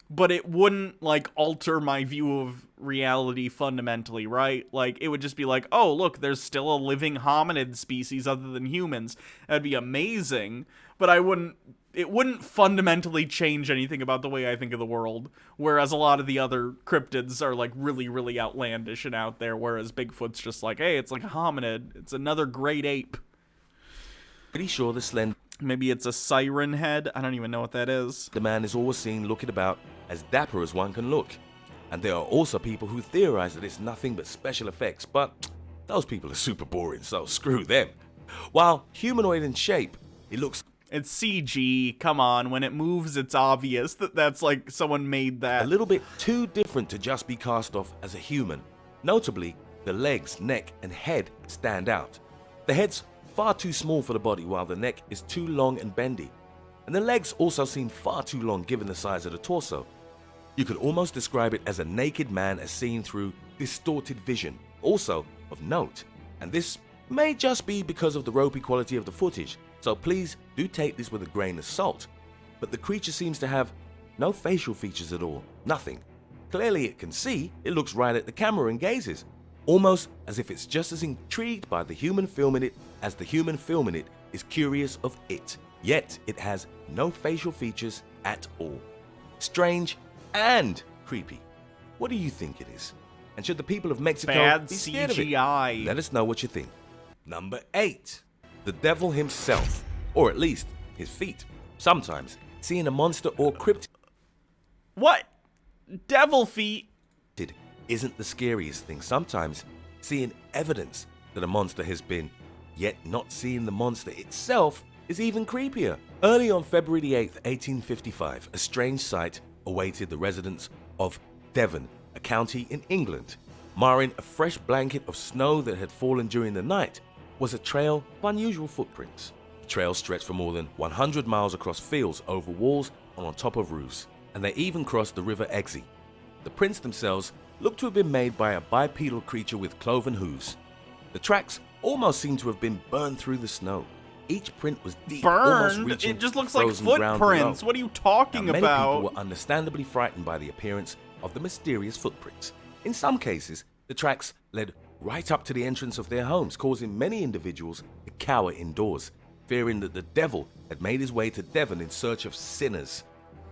but it wouldn't, like, alter my view of reality fundamentally, right? Like, it would just be like, oh, look, there's still a living hominid species other than humans. That'd be amazing, but it wouldn't fundamentally change anything about the way I think of the world, whereas a lot of the other cryptids are, like, really, really outlandish and out there, whereas Bigfoot's just like, hey, it's like a hominid. It's another great ape. Pretty sure the Slender... Maybe it's a siren head? I don't even know what that is. The man is always seen looking about as dapper as one can look. And there are also people who theorize that it's nothing but special effects, but those people are super boring, so screw them. While humanoid in shape, it looks... It's CG, come on, when it moves it's obvious that that's like someone made that. A little bit too different to just be cast off as a human. Notably, the legs, neck, and head stand out. The head's far too small for the body, while the neck is too long and bendy. And the legs also seem far too long given the size of the torso. You could almost describe it as a naked man as seen through distorted vision. Also, of note, and this may just be because of the ropey quality of the footage, so please do take this with a grain of salt, but the creature seems to have no facial features at all, nothing. Clearly it can see, it looks right at the camera and gazes, almost as if it's just as intrigued by the human filming it as the human filming it is curious of it. Yet it has no facial features at all. Strange and creepy. What do you think it is? And should the people of Mexico Bad be scared CGI. of it? Let us know what you think. Number 8. The devil himself, or at least his feet. Sometimes seeing a monster or cryptid. What? Devil feet? Isn't the scariest thing. Sometimes seeing evidence that a monster has been, yet not seeing the monster itself is even creepier. Early on February 8th, 1855, a strange sight awaited the residents of Devon, a county in England. Marring a fresh blanket of snow that had fallen during the night was a trail of unusual footprints. The trail stretched for more than 100 miles across fields, over walls, and on top of roofs, and they even crossed the River Exe. The prints themselves look to have been made by a bipedal creature with cloven hooves. The tracks almost seem to have been burned through the snow. Each print was deep, almost Burned? reaching It just looks the like frozen ground footprints. below. What are you talking Now, many about? people were understandably frightened by the appearance of the mysterious footprints. In some cases, the tracks led right up to the entrance of their homes, causing many individuals to cower indoors, fearing that the devil had made his way to Devon in search of sinners.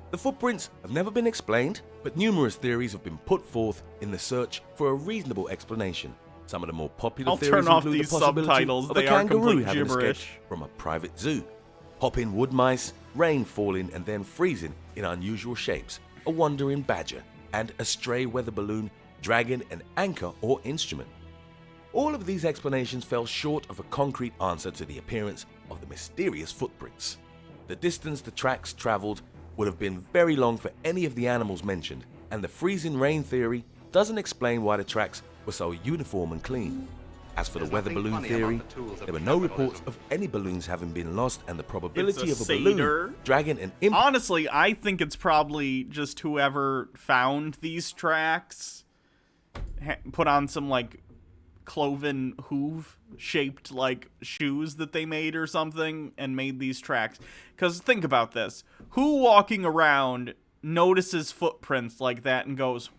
The footprints have never been explained, but numerous theories have been put forth in the search for a reasonable explanation. Some of the more popular I'll theories turn off include these the possibility subtitles. of They a are kangaroo complete having gibberish. escaped from a private zoo, hopping wood mice, rain falling and then freezing in unusual shapes, a wandering badger, and a stray weather balloon dragging an anchor or instrument. All of these explanations fell short of a concrete answer to the appearance of the mysterious footprints. The distance the tracks traveled would have been very long for any of the animals mentioned, and the freezing rain theory doesn't explain why the tracks were so uniform and clean. As for the weather balloon theory, there were no reports of any balloons having been lost, and the probability of a balloon dragging an impact. Honestly, I think it's probably just whoever found these tracks put on some like cloven hoof shaped like shoes that they made or something and made these tracks. Because think about this. Who walking around notices footprints like that and goes,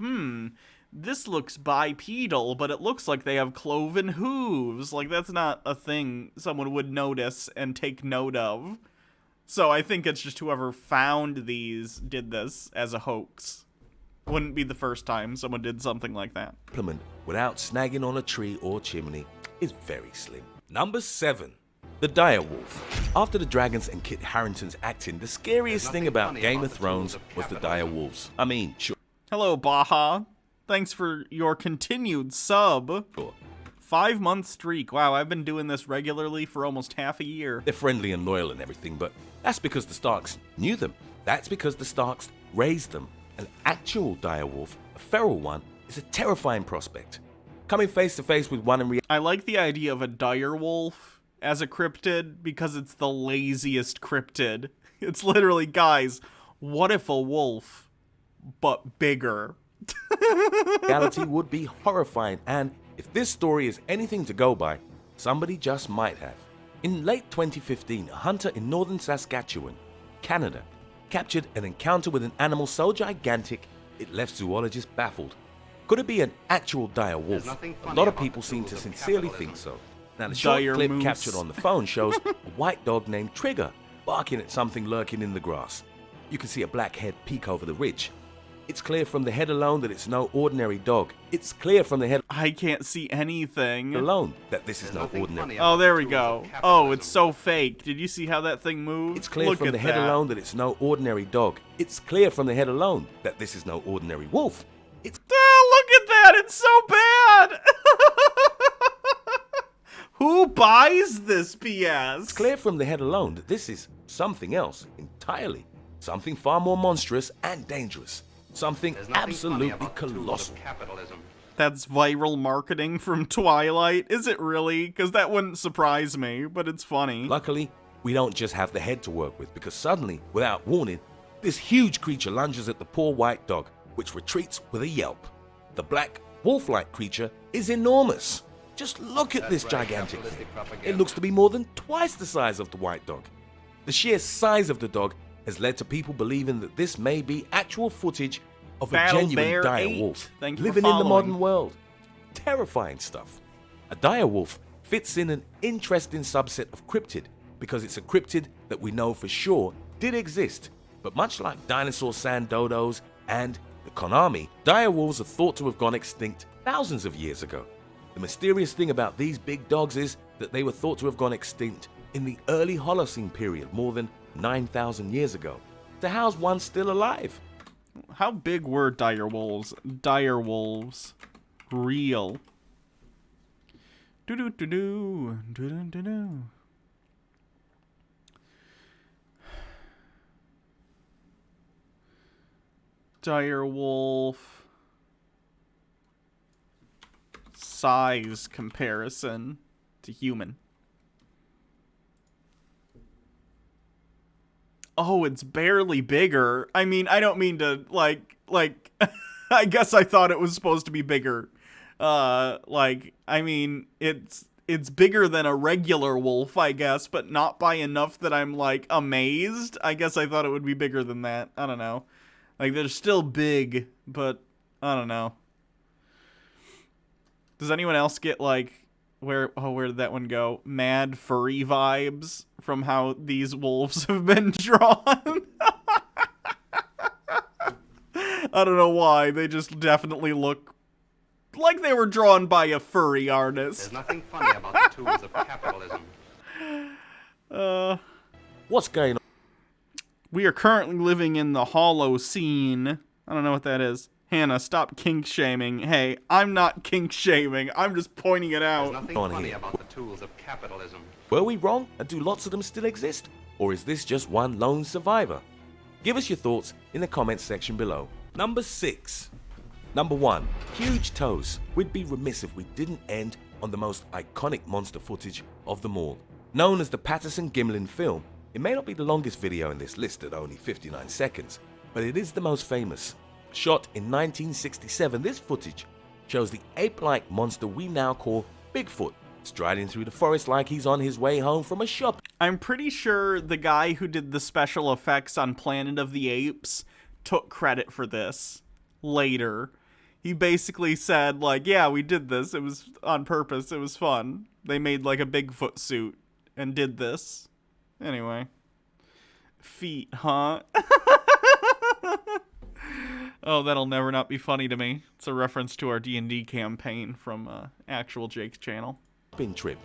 this looks bipedal, but it looks like they have cloven hooves. Like, that's not a thing someone would notice and take note of. So I think it's just whoever found these did this as a hoax. Wouldn't be the first time someone did something like that. Implement without snagging on a tree or chimney is very slim. Number 7. The dire wolf. After the dragons and Kit Harington's acting, the scariest thing about Game of Thrones was the dire wolves. I mean, sure. Hello, Baja. Thanks for your continued sub. 5-month streak. Wow, I've been doing this regularly for almost half a year. They're friendly and loyal and everything, but that's because the Starks knew them. That's because the Starks raised them. An actual dire wolf, a feral one, is a terrifying prospect. Coming face to face with one in reality. I like the idea of a dire wolf as a cryptid because it's the laziest cryptid. It's literally, guys, what if a wolf, but bigger? Reality would be horrifying, and if this story is anything to go by, somebody just might have. In late 2015, a hunter in northern Saskatchewan, Canada, captured an encounter with an animal so gigantic it left zoologists baffled. Could it be an actual dire wolf? A lot of people seem to sincerely think so. Now, the short Dire clip moose. captured on the phone shows a white dog named Trigger barking at something lurking in the grass. You can see a black head peek over the ridge. It's clear from the head alone that it's no ordinary dog. It's clear from the head I can't see anything alone that this is no ordinary. Oh, there we go. Oh, it's so fake. Did you see how that thing moved? It's clear Look from at the head that. alone that it's no ordinary dog. It's clear from the head alone that this is no ordinary wolf. It's look at that. It's so bad. Who buys this BS? It's clear from the head alone that this is something else entirely. Something far more monstrous and dangerous. Something absolutely colossal. That's viral marketing from Twilight. Is it really? Because that wouldn't surprise me, but it's funny. Luckily, we don't just have the head to work with, because suddenly, without warning, this huge creature lunges at the poor white dog, which retreats with a yelp. The black, wolf-like creature is enormous. Just look at this gigantic thing. It looks to be more than twice the size of the white dog. The sheer size of the dog has led to people believing that this may be actual footage of a Battle genuine Bear dire 8. wolf Thank you for living in the following. modern world. Terrifying stuff. A dire wolf fits in an interesting subset of cryptid because it's a cryptid that we know for sure did exist, but much like dinosaur sand dodos and the Konami, dire wolves are thought to have gone extinct thousands of years ago. The mysterious thing about these big dogs is that they were thought to have gone extinct in the early Holocene period, more than 9,000 years ago. So how's one still alive? How big were dire wolves? Dire wolves. Real. Do-do-do-do. Do-do-do-do. Dire wolf. Size comparison to human. Oh, it's barely bigger. I mean, I don't mean to, like, I guess I thought it was supposed to be bigger. Like, I mean, it's bigger than a regular wolf, I guess, but not by enough that I'm, like, amazed. I guess I thought it would be bigger than that. I don't know. Like, they're still big, but I don't know. Does anyone else get, like, where did that one go? Mad furry vibes from how these wolves have been drawn? I don't know why. They just definitely look like they were drawn by a furry artist. There's nothing funny about the tools of capitalism. What's going on? We are currently living in the hollow scene. I don't know what that is. Hannah, stop kink shaming. Hey, I'm not kink shaming. I'm just pointing it out. There's nothing funny about the tools of capitalism. Were we wrong, and do lots of them still exist? Or is this just one lone survivor? Give us your thoughts in the comments section below. Number 6. Number 1. Huge toes. We'd be remiss if we didn't end on the most iconic monster footage of them all. Known as the Patterson-Gimlin film, it may not be the longest video in this list at only 59 seconds, but it is the most famous. Shot in 1967, this footage shows the ape-like monster we now call Bigfoot, striding through the forest like he's on his way home from a shop. I'm pretty sure the guy who did the special effects on Planet of the Apes took credit for this later. He basically said, like, yeah, we did this. It was on purpose. It was fun. They made, like, a Bigfoot suit and did this. Anyway. Feet, huh? Oh, that'll never not be funny to me. It's a reference to our D&D campaign from actual Jake's channel. Trip.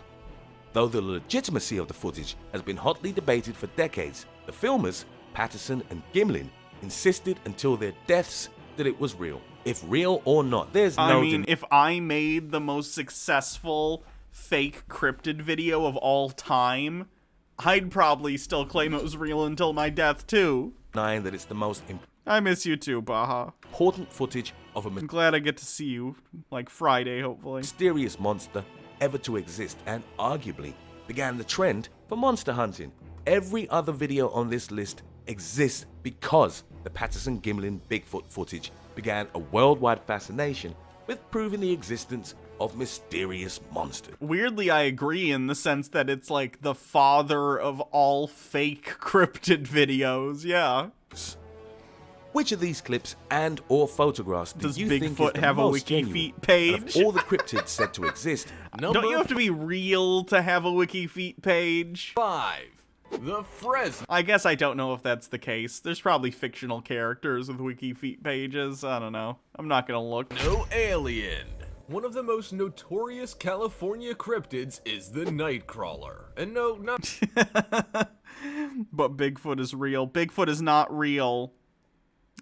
Though the legitimacy of the footage has been hotly debated for decades, the filmers, Patterson and Gimlin, insisted until their deaths that it was real. If real or not, there's no... I mean, if I made the most successful fake cryptid video of all time, I'd probably still claim it was real until my death, too. Denying that it's the most I miss you too, Baha. important footage of a I'm glad I get to see you, like, Friday, hopefully. mysterious monster ever to exist, and arguably began the trend for monster hunting. Every other video on this list exists because the Patterson-Gimlin Bigfoot footage began a worldwide fascination with proving the existence of mysterious monsters. Weirdly, I agree in the sense that it's like the father of all fake cryptid videos, yeah. Which of these clips and or photographs do Does you think Bigfoot is the have a most wiki genuine? feet page? And of all the cryptids said to exist, Don't you have to be real to have a wiki feet page? 5. The Fresno. I guess I don't know if that's the case. There's probably fictional characters with wiki feet pages. I don't know. I'm not gonna look. No alien. One of the most notorious California cryptids is the Nightcrawler. And no, not... But Bigfoot is real. Bigfoot is not real.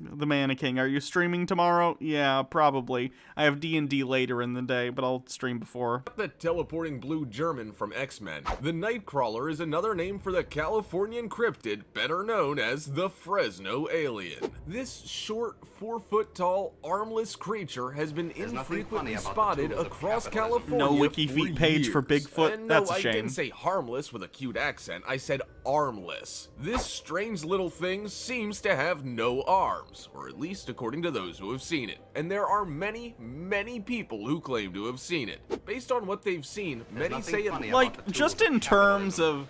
The Mannequin. Are you streaming tomorrow? Yeah, probably. I have D&D later in the day, but I'll stream before. The teleporting blue German from X-Men. The Nightcrawler is another name for the Californian cryptid, better known as the Fresno alien. This short, 4-foot-tall, armless creature has been infrequently spotted across California No wiki feet page for Bigfoot? And That's no, a shame. I didn't say harmless with a cute accent. I said armless. This strange little thing seems to have no arms, or at least according to those who have seen it. And there are many, many people who claim to have seen it. Based on what they've seen, many say it... Like, just in terms of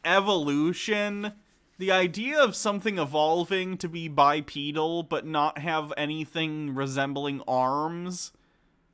evolution, the idea of something evolving to be bipedal but not have anything resembling arms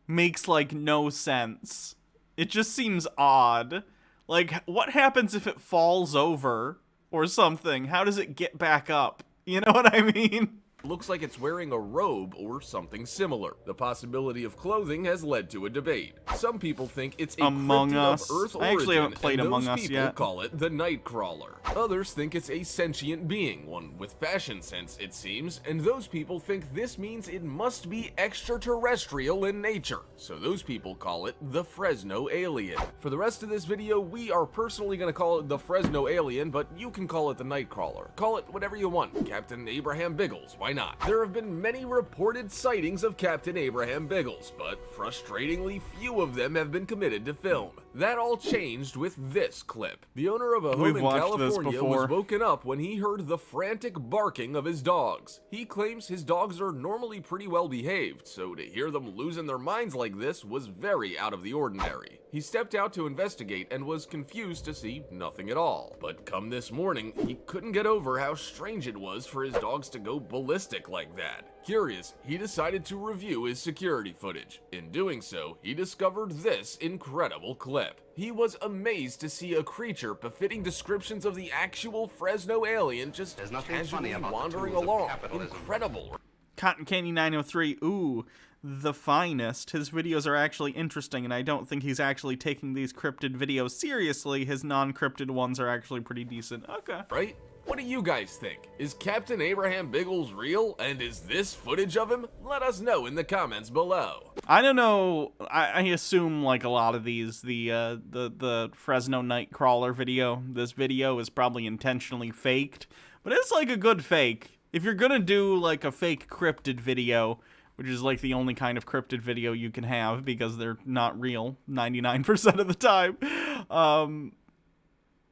makes, like, no sense. It just seems odd. Like, what happens if it falls over or something? How does it get back up? You know what I mean? Looks like it's wearing a robe or something similar. The possibility of clothing has led to a debate. Some people think it's a Among cryptid Us. of Earth I actually origin, haven't played and Among those Us people yet. call it the Nightcrawler. Others think it's a sentient being, one with fashion sense, it seems, and those people think this means it must be extraterrestrial in nature. So those people call it the Fresno alien. For the rest of this video, we are personally going to call it the Fresno alien, but you can call it the Nightcrawler. Call it whatever you want. Captain Abraham Biggles, why not? There have been many reported sightings of Captain Abraham Biggles, but frustratingly few of them have been committed to film. That all changed with this clip. The owner of a home We've in watched this California before. was woken up when he heard the frantic barking of his dogs. He claims his dogs are normally pretty well behaved, so to hear them losing their minds like this was very out of the ordinary. He stepped out to investigate and was confused to see nothing at all. But come this morning, he couldn't get over how strange it was for his dogs to go ballistic like that. Curious, he decided to review his security footage. In doing so, he discovered this incredible clip. He was amazed to see a creature befitting descriptions of the actual Fresno alien just casually wandering along. Incredible. Cotton Candy 903, ooh, the finest. His videos are actually interesting, and I don't think he's actually taking these cryptid videos seriously. His non-cryptid ones are actually pretty decent. Okay. Right? What do you guys think? Is Captain Abraham Biggles real, and is this footage of him? Let us know in the comments below. I don't know. I assume, like a lot of these, the Fresno Nightcrawler video, this video is probably intentionally faked, but it's like a good fake. If you're gonna do like a fake cryptid video, which is like the only kind of cryptid video you can have because they're not real 99% of the time,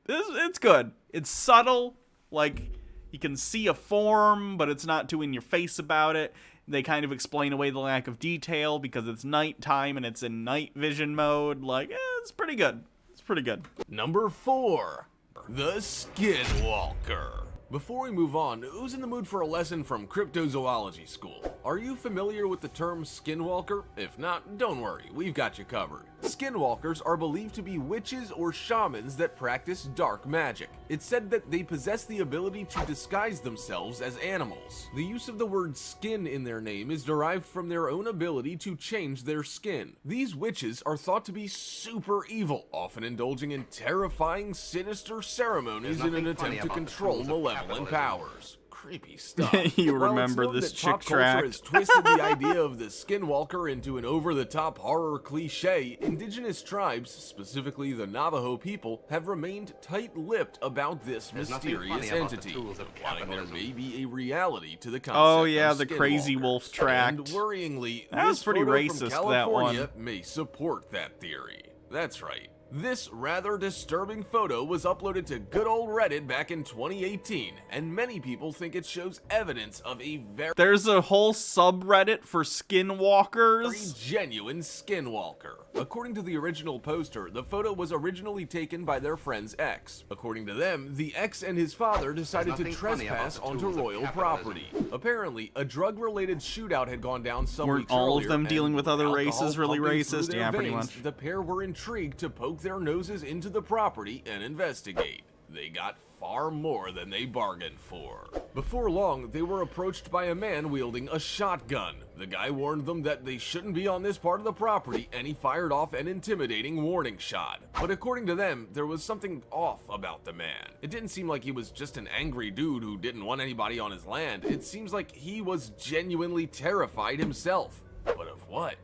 it's good. It's subtle. Like, you can see a form, but it's not too in your face about it. They kind of explain away the lack of detail because it's nighttime and it's in night vision mode. Like, it's pretty good. It's pretty good. Number 4, the Skinwalker. Before we move on, who's in the mood for a lesson from cryptozoology school? Are you familiar with the term skinwalker? If not, don't worry, we've got you covered. Skinwalkers are believed to be witches or shamans that practice dark magic. It's said that they possess the ability to disguise themselves as animals. The use of the word skin in their name is derived from their own ability to change their skin. These witches are thought to be super evil, often indulging in terrifying, sinister ceremonies in an attempt to control malevolent powers. Creepy stuff. You While remember it's known this that chick pop track? culture has twisted the idea of the skinwalker into an over-the-top horror cliche, indigenous tribes, specifically the Navajo people, have remained tight-lipped about this mysterious entity, implying there may be a reality to the concept Oh yeah, of the Crazy skinwalkers. Wolf track. And worryingly, That was this pretty photo racist, from that California one. may support that theory. That's right. This rather disturbing photo was uploaded to good old Reddit back in 2018, and many people think it shows evidence of a very There's a whole subreddit for skinwalkers. genuine skinwalker. According to the original poster, the photo was originally taken by their friend's ex. According to them, the ex and his father decided to nothing funny about trespass the onto tools of royal capitalism. property. Apparently, a drug-related shootout had gone down some Weren't weeks all of earlier, them and dealing with other alcohol races really pumping through racist? their Yeah, pretty veins, much. the pair were intrigued to poke their noses into the property and investigate. They got far more than they bargained for. Before long, they were approached by a man wielding a shotgun. The guy warned them that they shouldn't be on this part of the property, and he fired off an intimidating warning shot. But according to them, there was something off about the man. It didn't seem like he was just an angry dude who didn't want anybody on his land. It seems like he was genuinely terrified himself. But of what?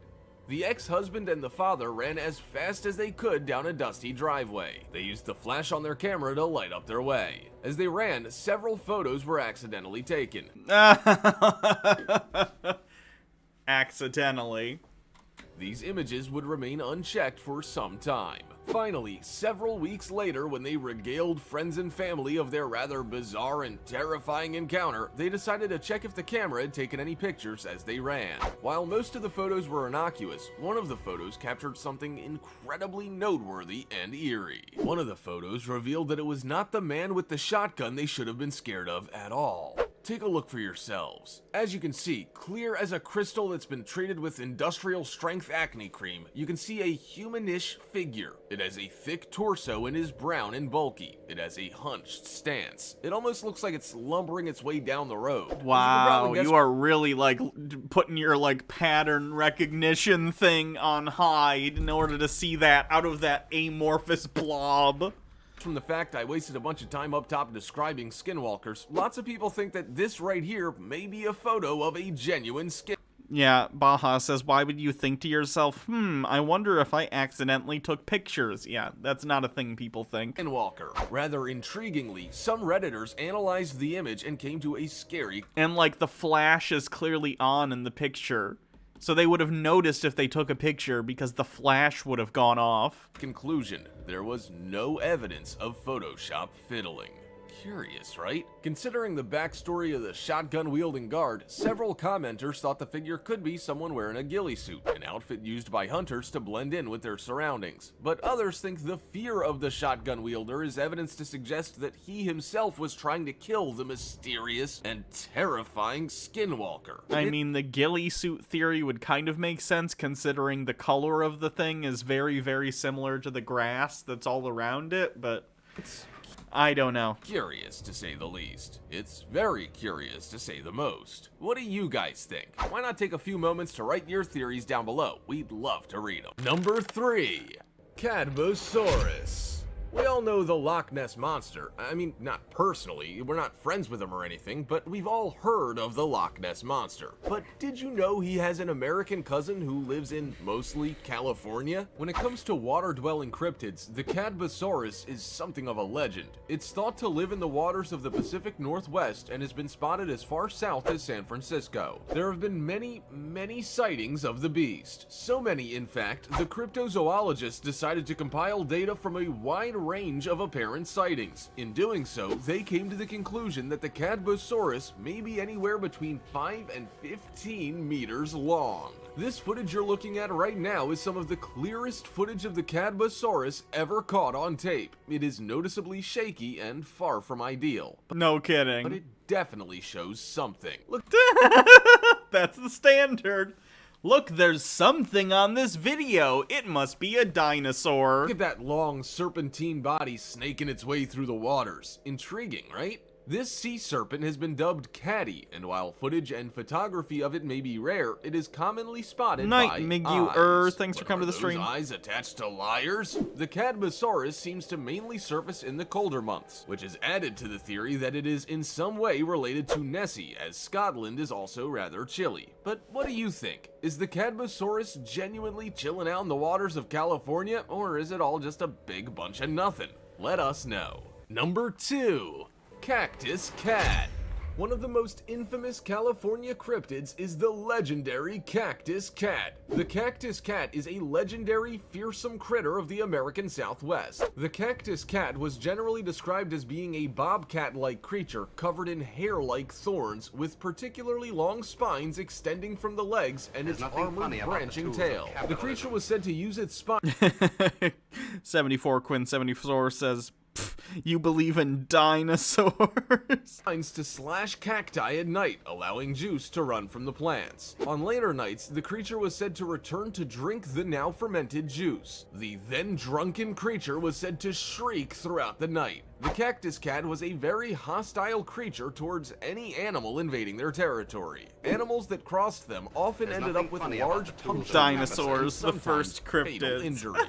The ex-husband and the father ran as fast as they could down a dusty driveway. They used the flash on their camera to light up their way. As they ran, several photos were accidentally taken. Accidentally. These images would remain unchecked for some time. Finally, several weeks later, when they regaled friends and family of their rather bizarre and terrifying encounter, they decided to check if the camera had taken any pictures as they ran. While most of the photos were innocuous, one of the photos captured something incredibly noteworthy and eerie. One of the photos revealed that it was not the man with the shotgun they should have been scared of at all. Take a look for yourselves. As you can see, clear as a crystal that's been treated with industrial strength acne cream, you can see a humanish figure. It has a thick torso and is brown and bulky. It has a hunched stance. It almost looks like it's lumbering its way down the road. Wow, you are really like putting your like pattern recognition thing on high in order to see that out of that amorphous blob. From the fact I wasted a bunch of time up top describing skinwalkers, lots of people think that this right here may be a photo of a genuine skin. Yeah, Baja says, why would you think to yourself, I wonder if I accidentally took pictures? Yeah, that's not a thing people think. Skinwalker. Rather intriguingly, some Redditors analyzed the image and came to a scary... And like the flash is clearly on in the picture. So they would have noticed if they took a picture because the flash would have gone off. Conclusion, there was no evidence of Photoshop fiddling. Curious, right? Considering the backstory of the shotgun-wielding guard, several commenters thought the figure could be someone wearing a ghillie suit, an outfit used by hunters to blend in with their surroundings. But others think the fear of the shotgun wielder is evidence to suggest that he himself was trying to kill the mysterious and terrifying Skinwalker. I mean, the ghillie suit theory would kind of make sense considering the color of the thing is very, very similar to the grass that's all around it, but I don't know. Curious, to say the least. It's very curious, to say the most. What do you guys think? Why not take a few moments to write your theories down below? We'd love to read them. Number 3. Cadbosaurus. We all know the Loch Ness Monster. I mean, not personally, we're not friends with him or anything, but we've all heard of the Loch Ness Monster. But did you know he has an American cousin who lives in, mostly, California? When it comes to water-dwelling cryptids, the Cadbosaurus is something of a legend. It's thought to live in the waters of the Pacific Northwest and has been spotted as far south as San Francisco. There have been many, many sightings of the beast. So many, in fact, the cryptozoologists decided to compile data from a wide range of apparent sightings. In doing so, they came to the conclusion that the Cadbosaurus may be anywhere between 5 and 15 meters long. This footage you're looking at right now is some of the clearest footage of the Cadbosaurus ever caught on tape. It is noticeably shaky and far from ideal. No kidding. But it definitely shows something. Look. That's the standard. Look, there's something on this video. It must be a dinosaur. Look at that long serpentine body snaking its way through the waters. Intriguing, right? This sea serpent has been dubbed Caddy, and while footage and photography of it may be rare, it is commonly spotted by eyes. Thanks for coming to the stream. Those eyes attached to liars? The Cadbosaurus seems to mainly surface in the colder months, which is added to the theory that it is in some way related to Nessie, as Scotland is also rather chilly. But what do you think? Is the Cadbosaurus genuinely chilling out in the waters of California, or is it all just a big bunch of nothing? Let us know. Number 2. Cactus Cat. One of the most infamous California cryptids is the legendary Cactus Cat. The Cactus Cat is a legendary, fearsome critter of the American Southwest. The Cactus Cat was generally described as being a bobcat-like creature covered in hair-like thorns with particularly long spines extending from the legs and its armored branching tail. The creature was said to use its spines 74 Quinn 74 says, you believe in dinosaurs? To slash cacti at night, allowing juice to run from the plants. On later nights, the creature was said to return to drink the now fermented juice. The then drunken creature was said to shriek throughout the night. The Cactus Cat was a very hostile creature towards any animal invading their territory. Animals that crossed them often ended up with large punctures. Dinosaurs, the first cryptids. Injuries.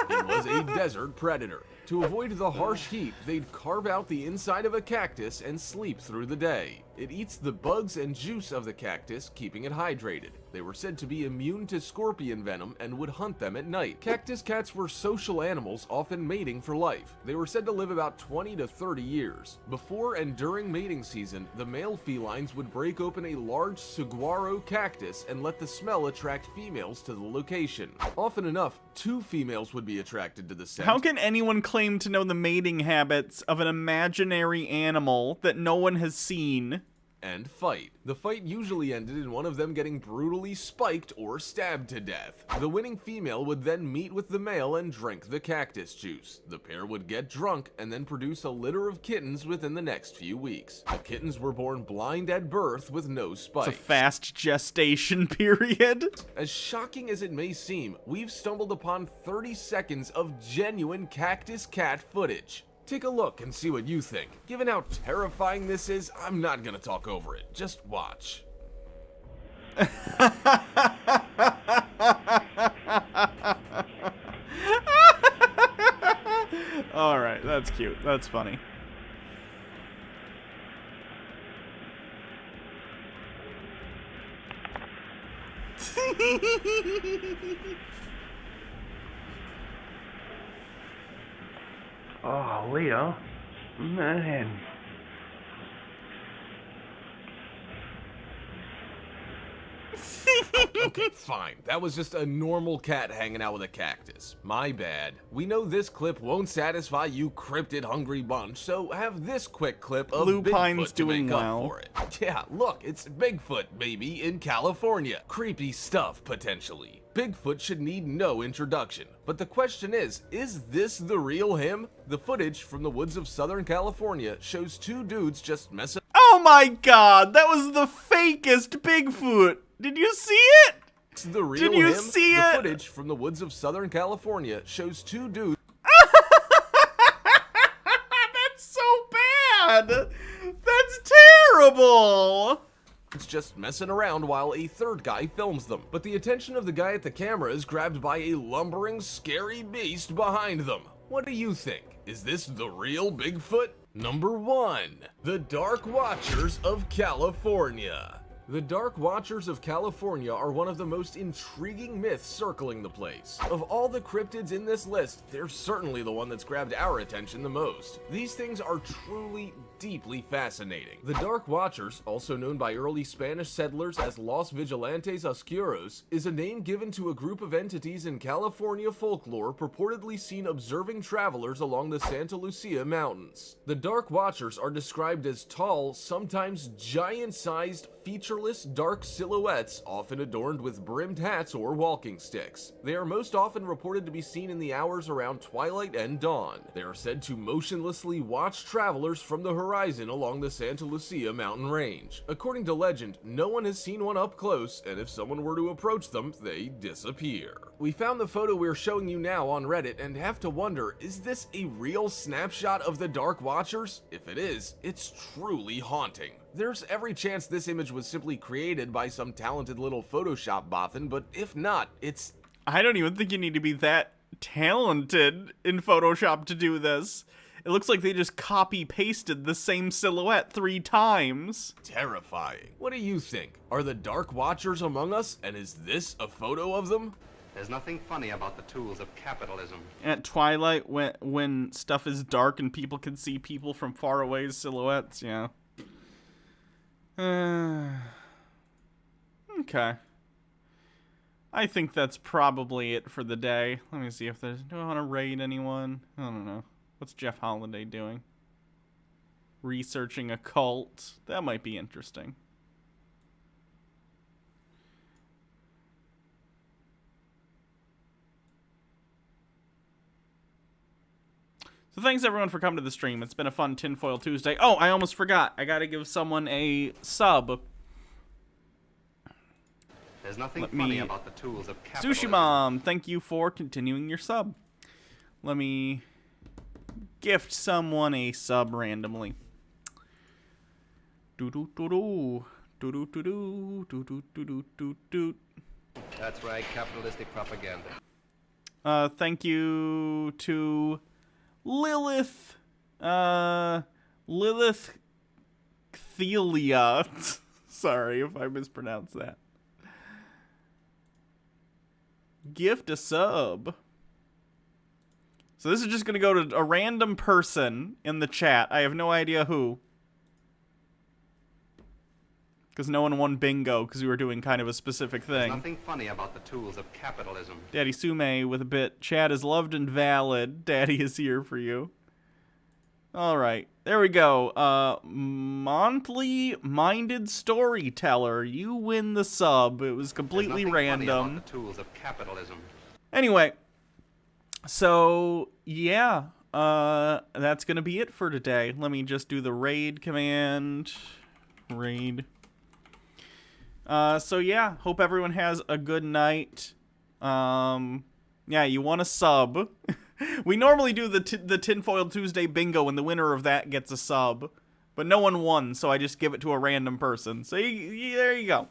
It was a desert predator. To avoid the harsh heat, they'd carve out the inside of a cactus and sleep through the day. It eats the bugs and juice of the cactus, keeping it hydrated. They were said to be immune to scorpion venom and would hunt them at night. Cactus cats were social animals, often mating for life. They were said to live about 20 to 30 years. Before and during mating season, the male felines would break open a large saguaro cactus and let the smell attract females to the location. Often enough, 2 females would be attracted to the scent. How can anyone claim to know the mating habits of an imaginary animal that no one has seen? And fight. The fight usually ended in one of them getting brutally spiked or stabbed to death. The winning female would then meet with the male and drink the cactus juice. The pair would get drunk and then produce a litter of kittens within the next few weeks. The kittens were born blind at birth with no spikes. It's a fast gestation period. As shocking as it may seem, we've stumbled upon 30 seconds of genuine Cactus Cat footage. Take a look and see what you think. Given how terrifying this is, I'm not gonna talk over it. Just watch. Alright, that's cute. That's funny. Oh, Leo. Man. Okay, fine. That was just a normal cat hanging out with a cactus. My bad. We know this clip won't satisfy you cryptid-hungry bunch, so have this quick clip of Lupine's Bigfoot to doing make up well. for it. Yeah, look, it's Bigfoot, baby, in California. Creepy stuff, potentially. Bigfoot should need no introduction. But the question is this the real him? The footage from the woods of Southern California shows two dudes just messing. Oh my god, that was the fakest Bigfoot. Did you see it? It's the real Did you him? see The it? footage from the woods of Southern California shows two dudes. That's so bad. That's terrible. It's just messing around while a third guy films them. But the attention of the guy at the camera is grabbed by a lumbering, scary beast behind them. What do you think? Is this the real Bigfoot? Number 1. The Dark Watchers of California. The Dark Watchers of California are one of the most intriguing myths circling the place. Of all the cryptids in this list, they're certainly the one that's grabbed our attention the most. These things are truly deeply fascinating. The Dark Watchers, also known by early Spanish settlers as Los Vigilantes Oscuros, is a name given to a group of entities in California folklore purportedly seen observing travelers along the Santa Lucia Mountains. The Dark Watchers are described as tall, sometimes giant-sized, featureless, dark silhouettes, often adorned with brimmed hats or walking sticks. They are most often reported to be seen in the hours around twilight and dawn. They are said to motionlessly watch travelers from the horizon along the Santa Lucia mountain range. According to legend, no one has seen one up close, and if someone were to approach them, they disappear. We found the photo we're showing you now on Reddit and have to wonder, is this a real snapshot of the Dark Watchers? If it is, it's truly haunting. There's every chance this image was simply created by some talented little Photoshop bothan, but if not, it's... I don't even think you need to be that talented in Photoshop to do this. It looks like they just copy-pasted the same silhouette 3 times. terrifying. What do you think? Are the Dark Watchers among us, and is this a photo of them? There's nothing funny about the tools of capitalism. At twilight, when stuff is dark and people can see people from far away silhouettes, yeah. Okay. I think that's probably it for the day. Let me see if there's... Do I want to raid anyone? I don't know. What's Jeff Holiday doing? Researching a cult. That might be interesting. So thanks everyone for coming to the stream. It's been a fun Tinfoil Tuesday. Oh, I almost forgot. I gotta give someone a sub. There's nothing funny about the tools of capitalism. Sushi Mom, thank you for continuing your sub. Let me gift someone a sub randomly. Do-do-do-do. Do-do-do-do. Do-do-do-do-do-do. That's right, capitalistic propaganda. Thank you to Lilith. Lilith Thelia. Sorry if I mispronounced that. Gift a sub. So this is just going to go to a random person in the chat. I have no idea who. Because no one won bingo because we were doing kind of a specific thing. There's nothing funny about the tools of capitalism. Daddy Sume with a bit. Chat is loved and valid. Daddy is here for you. Alright. There we go. Monthly Minded Storyteller. You win the sub. It was completely random. Funny about the tools of capitalism. Anyway. So, yeah. That's going to be it for today. Let me just do the raid command. Raid. So yeah, hope everyone has a good night. Yeah, you want a sub. We normally do the Tinfoil Tuesday bingo and the winner of that gets a sub. But no one won, so I just give it to a random person. So there you go.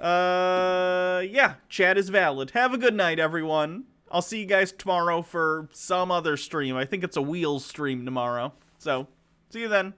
Yeah, chat is valid. Have a good night, everyone. I'll see you guys tomorrow for some other stream. I think it's a Wheels stream tomorrow. So, see you then.